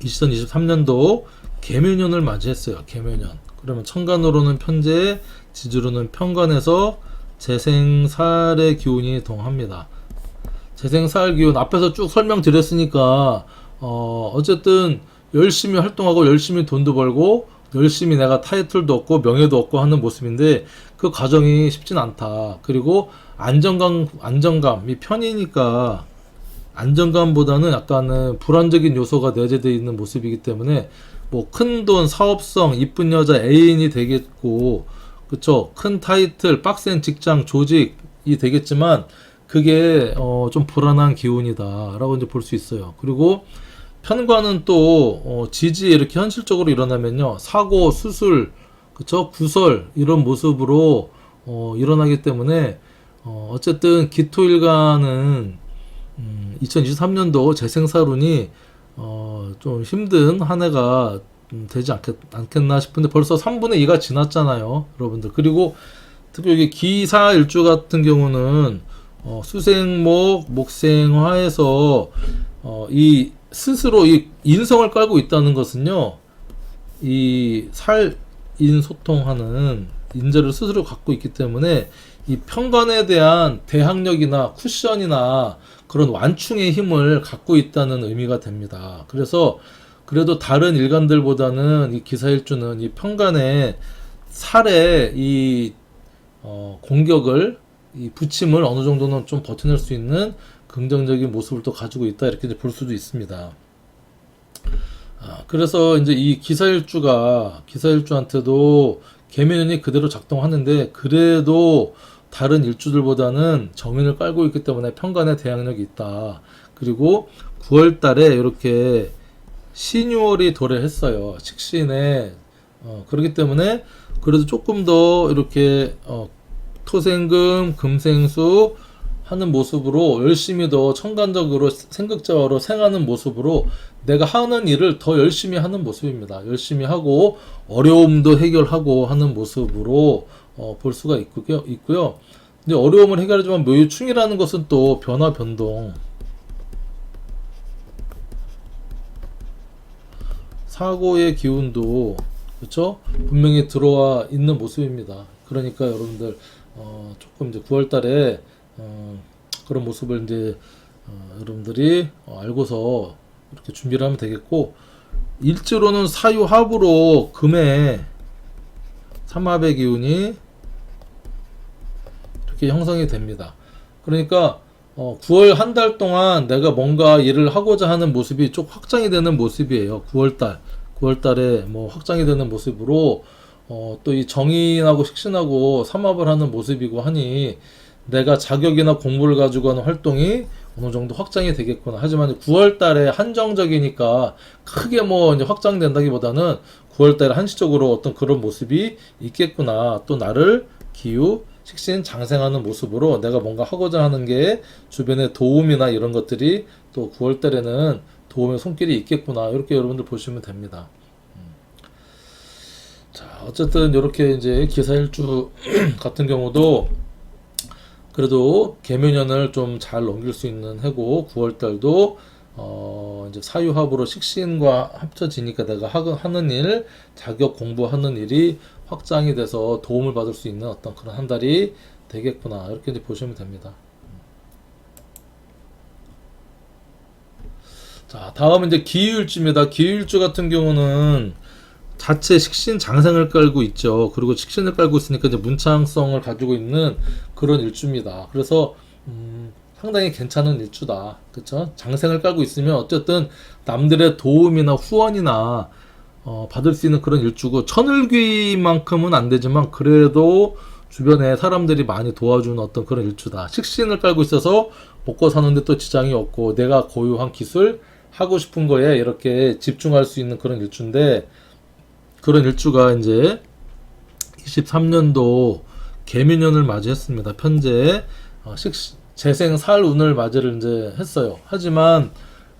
2023년도 개묘년을 맞이했어요. 개묘년. 그러면 천간으로는 편재, 지지로는 편관에서 재생살의 기운이 동합니다. 재생살 기운 앞에서 쭉 설명드렸으니까 어쨌든 열심히 활동하고 열심히 돈도 벌고 열심히 내가 타이틀도 얻고 명예도 얻고 하는 모습인데 그 과정이 쉽진 않다. 그리고 안정감이 편이니까 안정감보다는 약간은 불안적인 요소가 내재되어 있는 모습이기 때문에 뭐 큰돈, 사업성, 이쁜 여자, 애인이 되겠고, 그쵸? 큰 타이틀, 빡센 직장, 조직이 되겠지만 그게 좀 불안한 기운이다 라고 이제 볼 수 있어요. 그리고 편관은 또 지지 이렇게 현실적으로 일어나면요, 사고, 수술, 그쵸? 구설 이런 모습으로 일어나기 때문에 어쨌든 기토일간은 2023년도 재생살운이 좀 힘든 한 해가 되지 않겠나 싶은데 벌써 3분의 2가 지났잖아요, 여러분들. 그리고 특히 여기 기사일주 같은 경우는 수생목, 목생화에서 이 스스로 이 인성을 깔고 있다는 것은요, 이 살인소통하는 인재를 스스로 갖고 있기 때문에 이 편관에 대한 대항력이나 쿠션이나 그런 완충의 힘을 갖고 있다는 의미가 됩니다. 그래서 그래도 다른 일간들보다는 이 기사일주는 이 편관의 살의 이 공격을, 이 부침을 어느 정도는 좀 버텨낼 수 있는 긍정적인 모습을 또 가지고 있다, 이렇게 이제 볼 수도 있습니다. 그래서 이제 이 기사일주한테도 개묘년이 그대로 작동하는데 그래도 다른 일주들보다는 정인을 깔고 있기 때문에 편관의 대항력이 있다. 그리고 9월 달에 이렇게 신유월이 도래했어요. 식신에. 그렇기 때문에 그래도 조금 더 이렇게 토생금, 금생수 하는 모습으로 열심히 더 천간적으로 생극자화로 생하는 모습으로 내가 하는 일을 더 열심히 하는 모습입니다. 열심히 하고 어려움도 해결하고 하는 모습으로 볼 수가 있고요. 근데 어려움을 해결하지만 묘유충이라는 것은 또 변화 변동, 사고의 기운도 그렇죠? 분명히 들어와 있는 모습입니다. 그러니까 여러분들 조금 이제 9월 달에 그런 모습을 이제 여러분들이 알고서 이렇게 준비를 하면 되겠고, 일지로는 사유합으로 금의 삼합의 기운이 이렇게 형성이 됩니다. 그러니까 9월 한 달 동안 내가 뭔가 일을 하고자 하는 모습이 쭉 확장이 되는 모습이에요. 9월달에 뭐 확장이 되는 모습으로 또 이 정인하고 식신하고 삼합을 하는 모습이고 하니 내가 자격이나 공부를 가지고 하는 활동이 어느 정도 확장이 되겠구나. 하지만 9월달에 한정적이니까 크게 뭐 이제 확장된다기보다는 9월달에 한시적으로 어떤 그런 모습이 있겠구나. 또 나를 기후 식신 장생하는 모습으로 내가 뭔가 하고자 하는 게 주변에 도움이나 이런 것들이 또 9월달에는 도움의 손길이 있겠구나. 이렇게 여러분들 보시면 됩니다. 자, 어쨌든 이렇게 이제 기사일주 같은 경우도 그래도 개묘년을 좀 잘 넘길 수 있는 해고, 9월달도 이제 사유합으로 식신과 합쳐지니까 내가 하는 일, 자격 공부하는 일이 확장이 돼서 도움을 받을 수 있는 어떤 그런 한 달이 되겠구나. 이렇게 이제 보시면 됩니다. 자, 다음은 이제 기일주입니다. 기일주 같은 경우는 자체 식신 장생을 깔고 있죠. 그리고 식신을 깔고 있으니까 이제 문창성을 가지고 있는 그런 일주입니다. 그래서 상당히 괜찮은 일주다. 그쵸? 장생을 깔고 있으면 어쨌든 남들의 도움이나 후원이나 받을 수 있는 그런 일주고, 천을귀만큼은 안 되지만 그래도 주변에 사람들이 많이 도와주는 어떤 그런 일주다. 식신을 깔고 있어서 먹고 사는데 또 지장이 없고 내가 고유한 기술 하고 싶은 거에 이렇게 집중할 수 있는 그런 일주인데, 그런 일주가 이제 23년도 개미년을 맞이했습니다. 편제 재생 살 운을 맞이를 이제 했어요. 하지만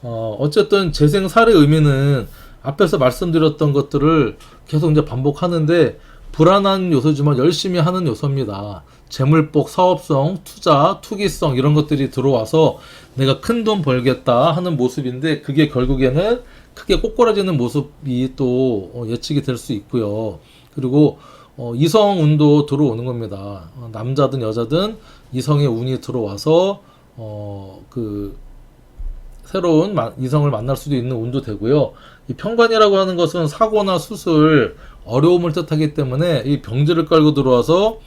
어쨌든 재생 살의 의미는 앞에서 말씀드렸던 것들을 계속 이제 반복하는데, 불안한 요소지만 열심히 하는 요소입니다. 재물복, 사업성, 투자, 투기성 이런 것들이 들어와서 내가 큰 돈 벌겠다 하는 모습인데, 그게 결국에는 크게 꼬꾸라지는 모습이 또 예측이 될 수 있고요. 그리고 이성 운도 들어오는 겁니다. 남자든 여자든 이성의 운이 들어와서 그 새로운 이성을 만날 수도 있는 운도 되고요. 이 편관이라고 하는 것은 사고나 수술, 어려움을 뜻하기 때문에 이 병지를 깔고 들어와서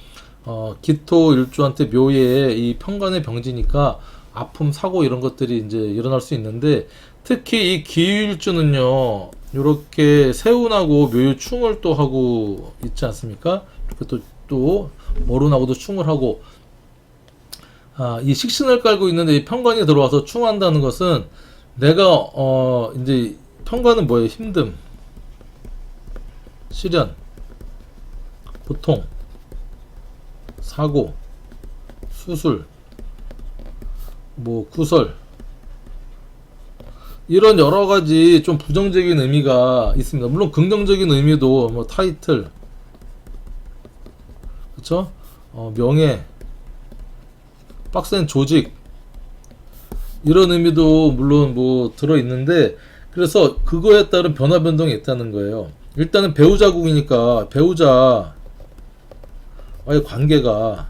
기토 일주한테 묘에 이 편관의 병지니까 아픔, 사고 이런 것들이 이제 일어날 수 있는데, 특히 이 기일주는요, 이렇게 세운하고 묘유충을 또 하고 있지 않습니까? 이렇게 또 머룬하고도 충을 하고, 이 식신을 깔고 있는데 이 편관이 들어와서 충한다는 것은 내가 이제 편관은 뭐예요? 힘듦, 시련, 고통, 사고, 수술, 뭐 구설, 이런 여러 가지 좀 부정적인 의미가 있습니다. 물론 긍정적인 의미도 뭐 타이틀, 그쵸? 명예, 빡센 조직, 이런 의미도 물론 뭐 들어 있는데, 그래서 그거에 따른 변화 변동이 있다는 거예요. 일단은 배우자궁이니까 배우자와의 관계가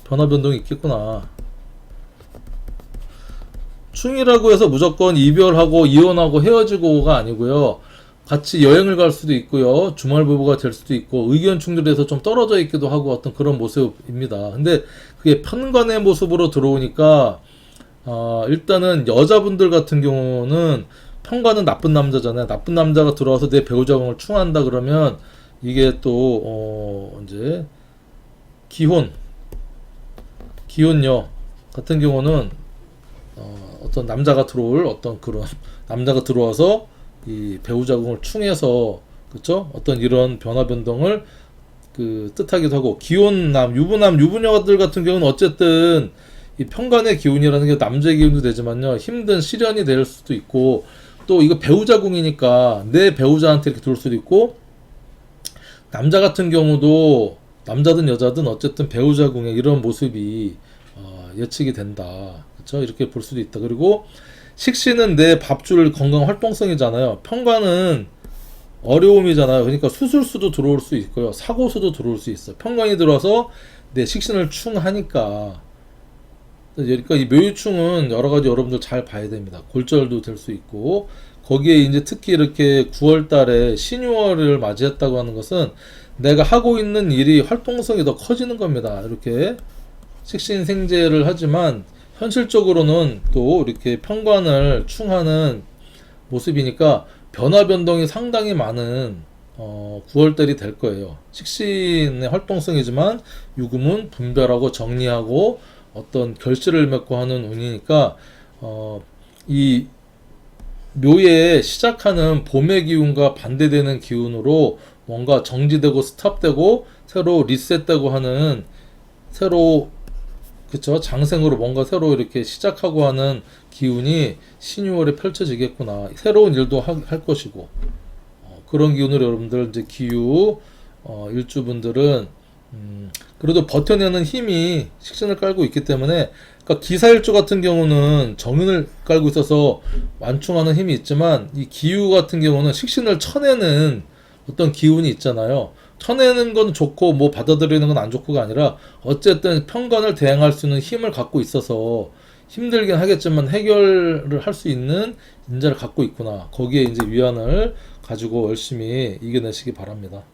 변화 변동이 있겠구나. 충이라고 해서 무조건 이별하고 이혼하고 헤어지고가 아니고요. 같이 여행을 갈 수도 있고요. 주말 부부가 될 수도 있고, 의견 충돌해서 좀 떨어져 있기도 하고 어떤 그런 모습입니다. 근데 그게 편관의 모습으로 들어오니까 일단은 여자분들 같은 경우는, 편관은 나쁜 남자잖아요. 나쁜 남자가 들어와서 내 배우자궁을 충한다 그러면 이게 또 이제 기혼녀 같은 경우는 어떤 남자가 들어올 어떤 그런 남자가 들어와서 이 배우자궁을 충해서, 그쵸? 어떤 이런 변화 변동을 그 뜻하기도 하고, 기혼남, 유부녀들 같은 경우는 어쨌든 이 편관의 기운이라는 게 남자의 기운도 되지만요, 힘든 시련이 될 수도 있고, 또 이거 배우자궁이니까 내 배우자한테 이렇게 들어올 수도 있고, 남자 같은 경우도 남자든 여자든 어쨌든 배우자궁에 이런 모습이 예측이 된다. 그쵸? 이렇게 볼 수도 있다. 그리고 식신은 내 밥줄 건강 활동성이잖아요. 편관은 어려움이잖아요. 그러니까 수술수도 들어올 수 있고요. 사고수도 들어올 수 있어요. 편관이 들어와서 내 식신을 충하니까 그러니까 이 묘유충은 여러 가지 여러분들 잘 봐야 됩니다. 골절도 될 수 있고, 거기에 이제 특히 이렇게 9월 달에 신유월을 맞이했다고 하는 것은 내가 하고 있는 일이 활동성이 더 커지는 겁니다. 이렇게 식신생재를 하지만 현실적으로는 또 이렇게 편관을 충하는 모습이니까 변화 변동이 상당히 많은 9월달이 될 거예요. 식신의 활동성이지만 유금은 분별하고 정리하고 어떤 결실을 맺고 하는 운이니까 이 묘에 시작하는 봄의 기운과 반대되는 기운으로 뭔가 정지되고 스탑되고 새로 리셋되고 하는 새로 그쵸 장생으로 뭔가 새로 이렇게 시작하고 하는 기운이 신유월에 펼쳐지겠구나. 새로운 일도 할 것이고 그런 기운으로 여러분들 이제 기유 일주분들은 그래도 버텨내는 힘이 식신을 깔고 있기 때문에 그러니까 기사일주 같은 경우는 정인을 깔고 있어서 완충하는 힘이 있지만 이 기유 같은 경우는 식신을 쳐내는 어떤 기운이 있잖아요. 쳐내는 건 좋고 뭐 받아들이는 건 안 좋고가 아니라 어쨌든 편관을 대항할 수 있는 힘을 갖고 있어서 힘들긴 하겠지만 해결을 할 수 있는 인자를 갖고 있구나. 거기에 이제 위안을 가지고 열심히 이겨내시기 바랍니다.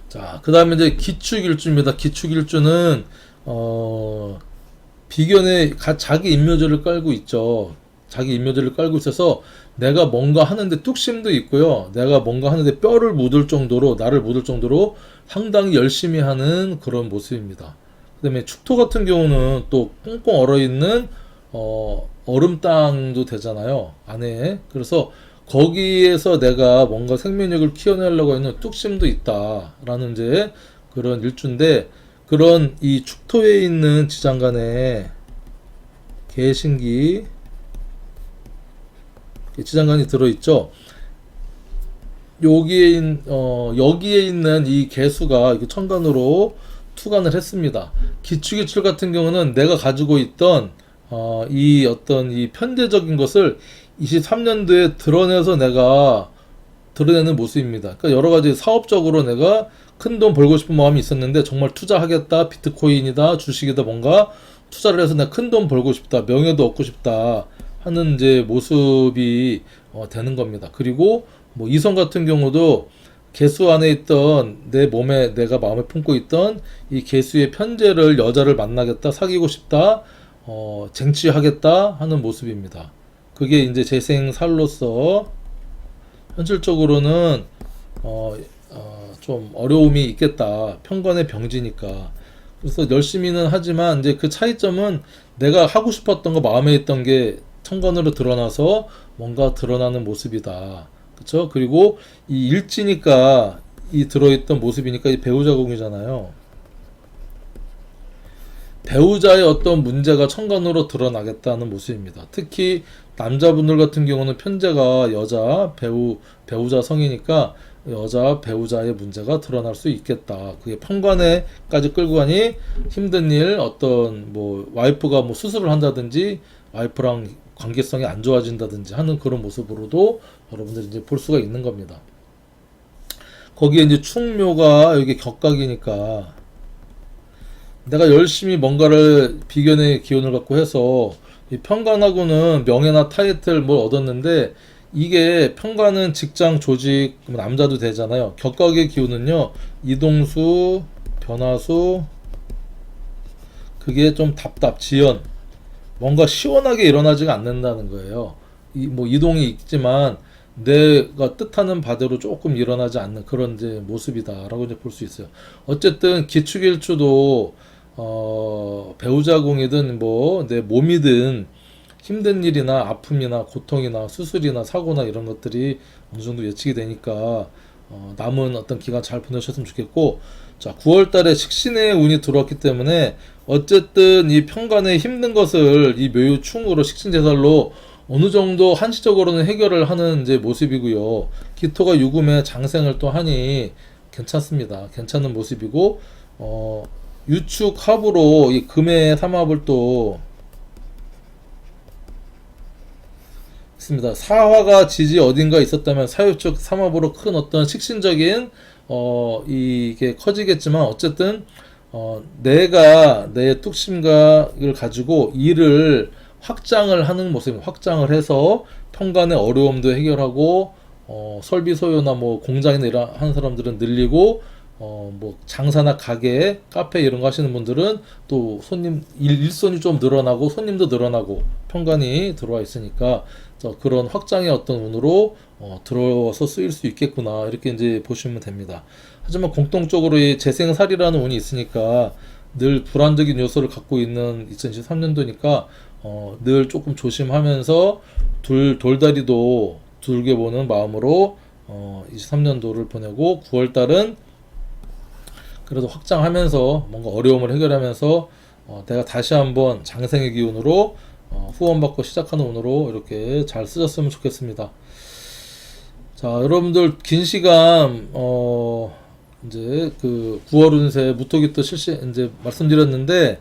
자, 그 다음에 이제 기축일주입니다. 기축일주는 비견에 자기 인묘절을 깔고 있죠. 자기 인묘절을 깔고 있어서 내가 뭔가 하는데 뚝심도 있고요. 내가 뭔가 하는데 뼈를 묻을 정도로 나를 묻을 정도로 상당히 열심히 하는 그런 모습입니다. 그 다음에 축토 같은 경우는 또 꽁꽁 얼어있는 얼음 땅도 되잖아요. 안에. 그래서 거기에서 내가 뭔가 생명력을 키워내려고 하는 뚝심도 있다라는 이제 그런 일주인데 그런 이 축토에 있는 지장간에 개신기 지장간이 들어있죠. 여기에 있는 이 개수가 천간으로 투간을 했습니다. 기축일출 같은 경우는 내가 가지고 있던 이 어떤 이 편대적인 것을 23년도에 드러내서 내가 드러내는 모습입니다. 그러니까 여러 가지 사업적으로 내가 큰 돈 벌고 싶은 마음이 있었는데 정말 투자하겠다, 비트코인이다, 주식이다 뭔가 투자를 해서 내가 큰 돈 벌고 싶다, 명예도 얻고 싶다 하는 이제 모습이 되는 겁니다. 그리고 뭐 이성 같은 경우도 개수 안에 있던 내 몸에 내가 마음에 품고 있던 이 개수의 편재를 여자를 만나겠다, 사귀고 싶다, 쟁취하겠다 하는 모습입니다. 그게 이제 재생살로서 현실적으로는 좀 어려움이 있겠다. 편관의 병지니까. 그래서 열심히는 하지만 이제 그 차이점은 내가 하고 싶었던 거 마음에 있던 게 천간으로 드러나서 뭔가 드러나는 모습이다. 그쵸? 그리고 이 일지니까 이 들어있던 모습이니까 이 배우자 공이잖아요. 배우자의 어떤 문제가 천간으로 드러나겠다는 모습입니다. 특히 남자분들 같은 경우는 편제가 여자 배우자 성이니까 여자 배우자의 문제가 드러날 수 있겠다. 그게 편관에까지 끌고 가니 힘든 일 어떤 뭐 와이프가 뭐 수술을 한다든지 와이프랑 관계성이 안 좋아진다든지 하는 그런 모습으로도 여러분들이 이제 볼 수가 있는 겁니다. 거기에 이제 충묘가 여기 격각이니까 내가 열심히 뭔가를 비견의 기운을 갖고 해서 이 편관하고는 명예나 타이틀 뭘 얻었는데 이게 편관은 직장 조직 남자도 되잖아요. 격각의 기운은요 이동수 변화수 그게 좀 지연 뭔가 시원하게 일어나지가 않는다는 거예요. 뭐 이동이 있지만 내가 뜻하는 바대로 조금 일어나지 않는 그런 이제 모습이다라고 이제 볼 수 있어요. 어쨌든 기축일주도 배우자 공이든 뭐 내 몸이든 힘든 일이나 아픔이나 고통이나 수술이나 사고나 이런 것들이 어느 정도 예측이 되니까 남은 어떤 기간 잘 보내셨으면 좋겠고 자 9월 달에 식신의 운이 들어왔기 때문에 어쨌든 이 편간의 힘든 것을 이 묘유충으로 식신제살로 어느 정도 한시적으로는 해결을 하는 이제 모습이고요. 기토가 유금에 장생을 또 하니 괜찮습니다. 괜찮은 모습이고 유축 합으로 이 금의 삼합을 또 있습니다. 사화가 지지 어딘가 있었다면 사유축 삼합으로 큰 어떤 식신적인 이게 커지겠지만 어쨌든 내가 내 뚝심각을 가지고 일을 확장을 하는 모습입니다. 확장을 해서 평간의 어려움도 해결하고 설비 소요나 뭐 공장이나 이런 하는 사람들은 늘리고 뭐 장사나 가게, 카페 이런 거 하시는 분들은 또 손님 일손이 좀 늘어나고 손님도 늘어나고 평간이 들어와 있으니까 그런 확장의 어떤 운으로 들어와서 쓰일 수 있겠구나 이렇게 이제 보시면 됩니다. 하지만 공통적으로 이 재생살이라는 운이 있으니까 늘 불안적인 요소를 갖고 있는 2023년도니까 늘 조금 조심하면서 돌다리도 둘게 보는 마음으로 23년도를 보내고 9월달은 그래도 확장하면서 뭔가 어려움을 해결하면서 내가 다시 한번 장생의 기운으로 후원받고 시작하는 운으로 이렇게 잘 쓰셨으면 좋겠습니다. 자, 여러분들 긴 시간 이제 그 9월 운세 무토기토 실시 이제 말씀드렸는데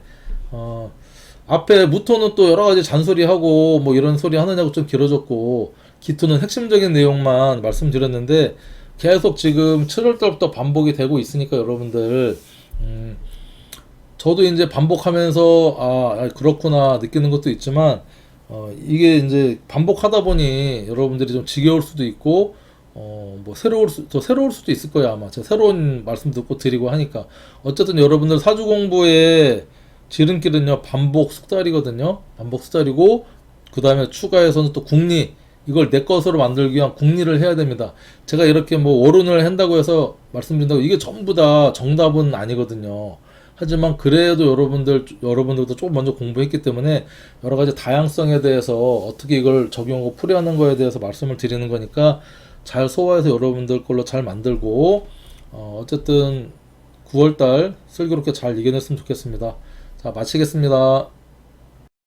앞에 무토는 또 여러 가지 잔소리하고 뭐 이런 소리 하느냐고 좀 길어졌고 기토는 핵심적인 내용만 말씀드렸는데 계속 지금 7월달부터 반복이 되고 있으니까 여러분들 저도 이제 반복하면서 그렇구나 느끼는 것도 있지만 이게 이제 반복하다 보니 여러분들이 좀 지겨울 수도 있고 뭐 더 새로울 수도 있을 거예요. 아마 제가 새로운 말씀 듣고 드리고 하니까 어쨌든 여러분들 사주 공부의 지름길은요 반복 숙달이거든요. 반복 숙달이고 그 다음에 추가해서는 또 국리 이걸 내 것으로 만들기 위한 국리를 해야 됩니다. 제가 이렇게 뭐 월운을 한다고 해서 말씀드린다고 이게 전부 다 정답은 아니거든요. 하지만 그래도 여러분들도 조금 먼저 공부했기 때문에 여러 가지 다양성에 대해서 어떻게 이걸 적용하고 풀이하는 거에 대해서 말씀을 드리는 거니까 잘 소화해서 여러분들 걸로 잘 만들고 어쨌든 9월달 슬기롭게 잘 이겨냈으면 좋겠습니다. 자, 마치겠습니다.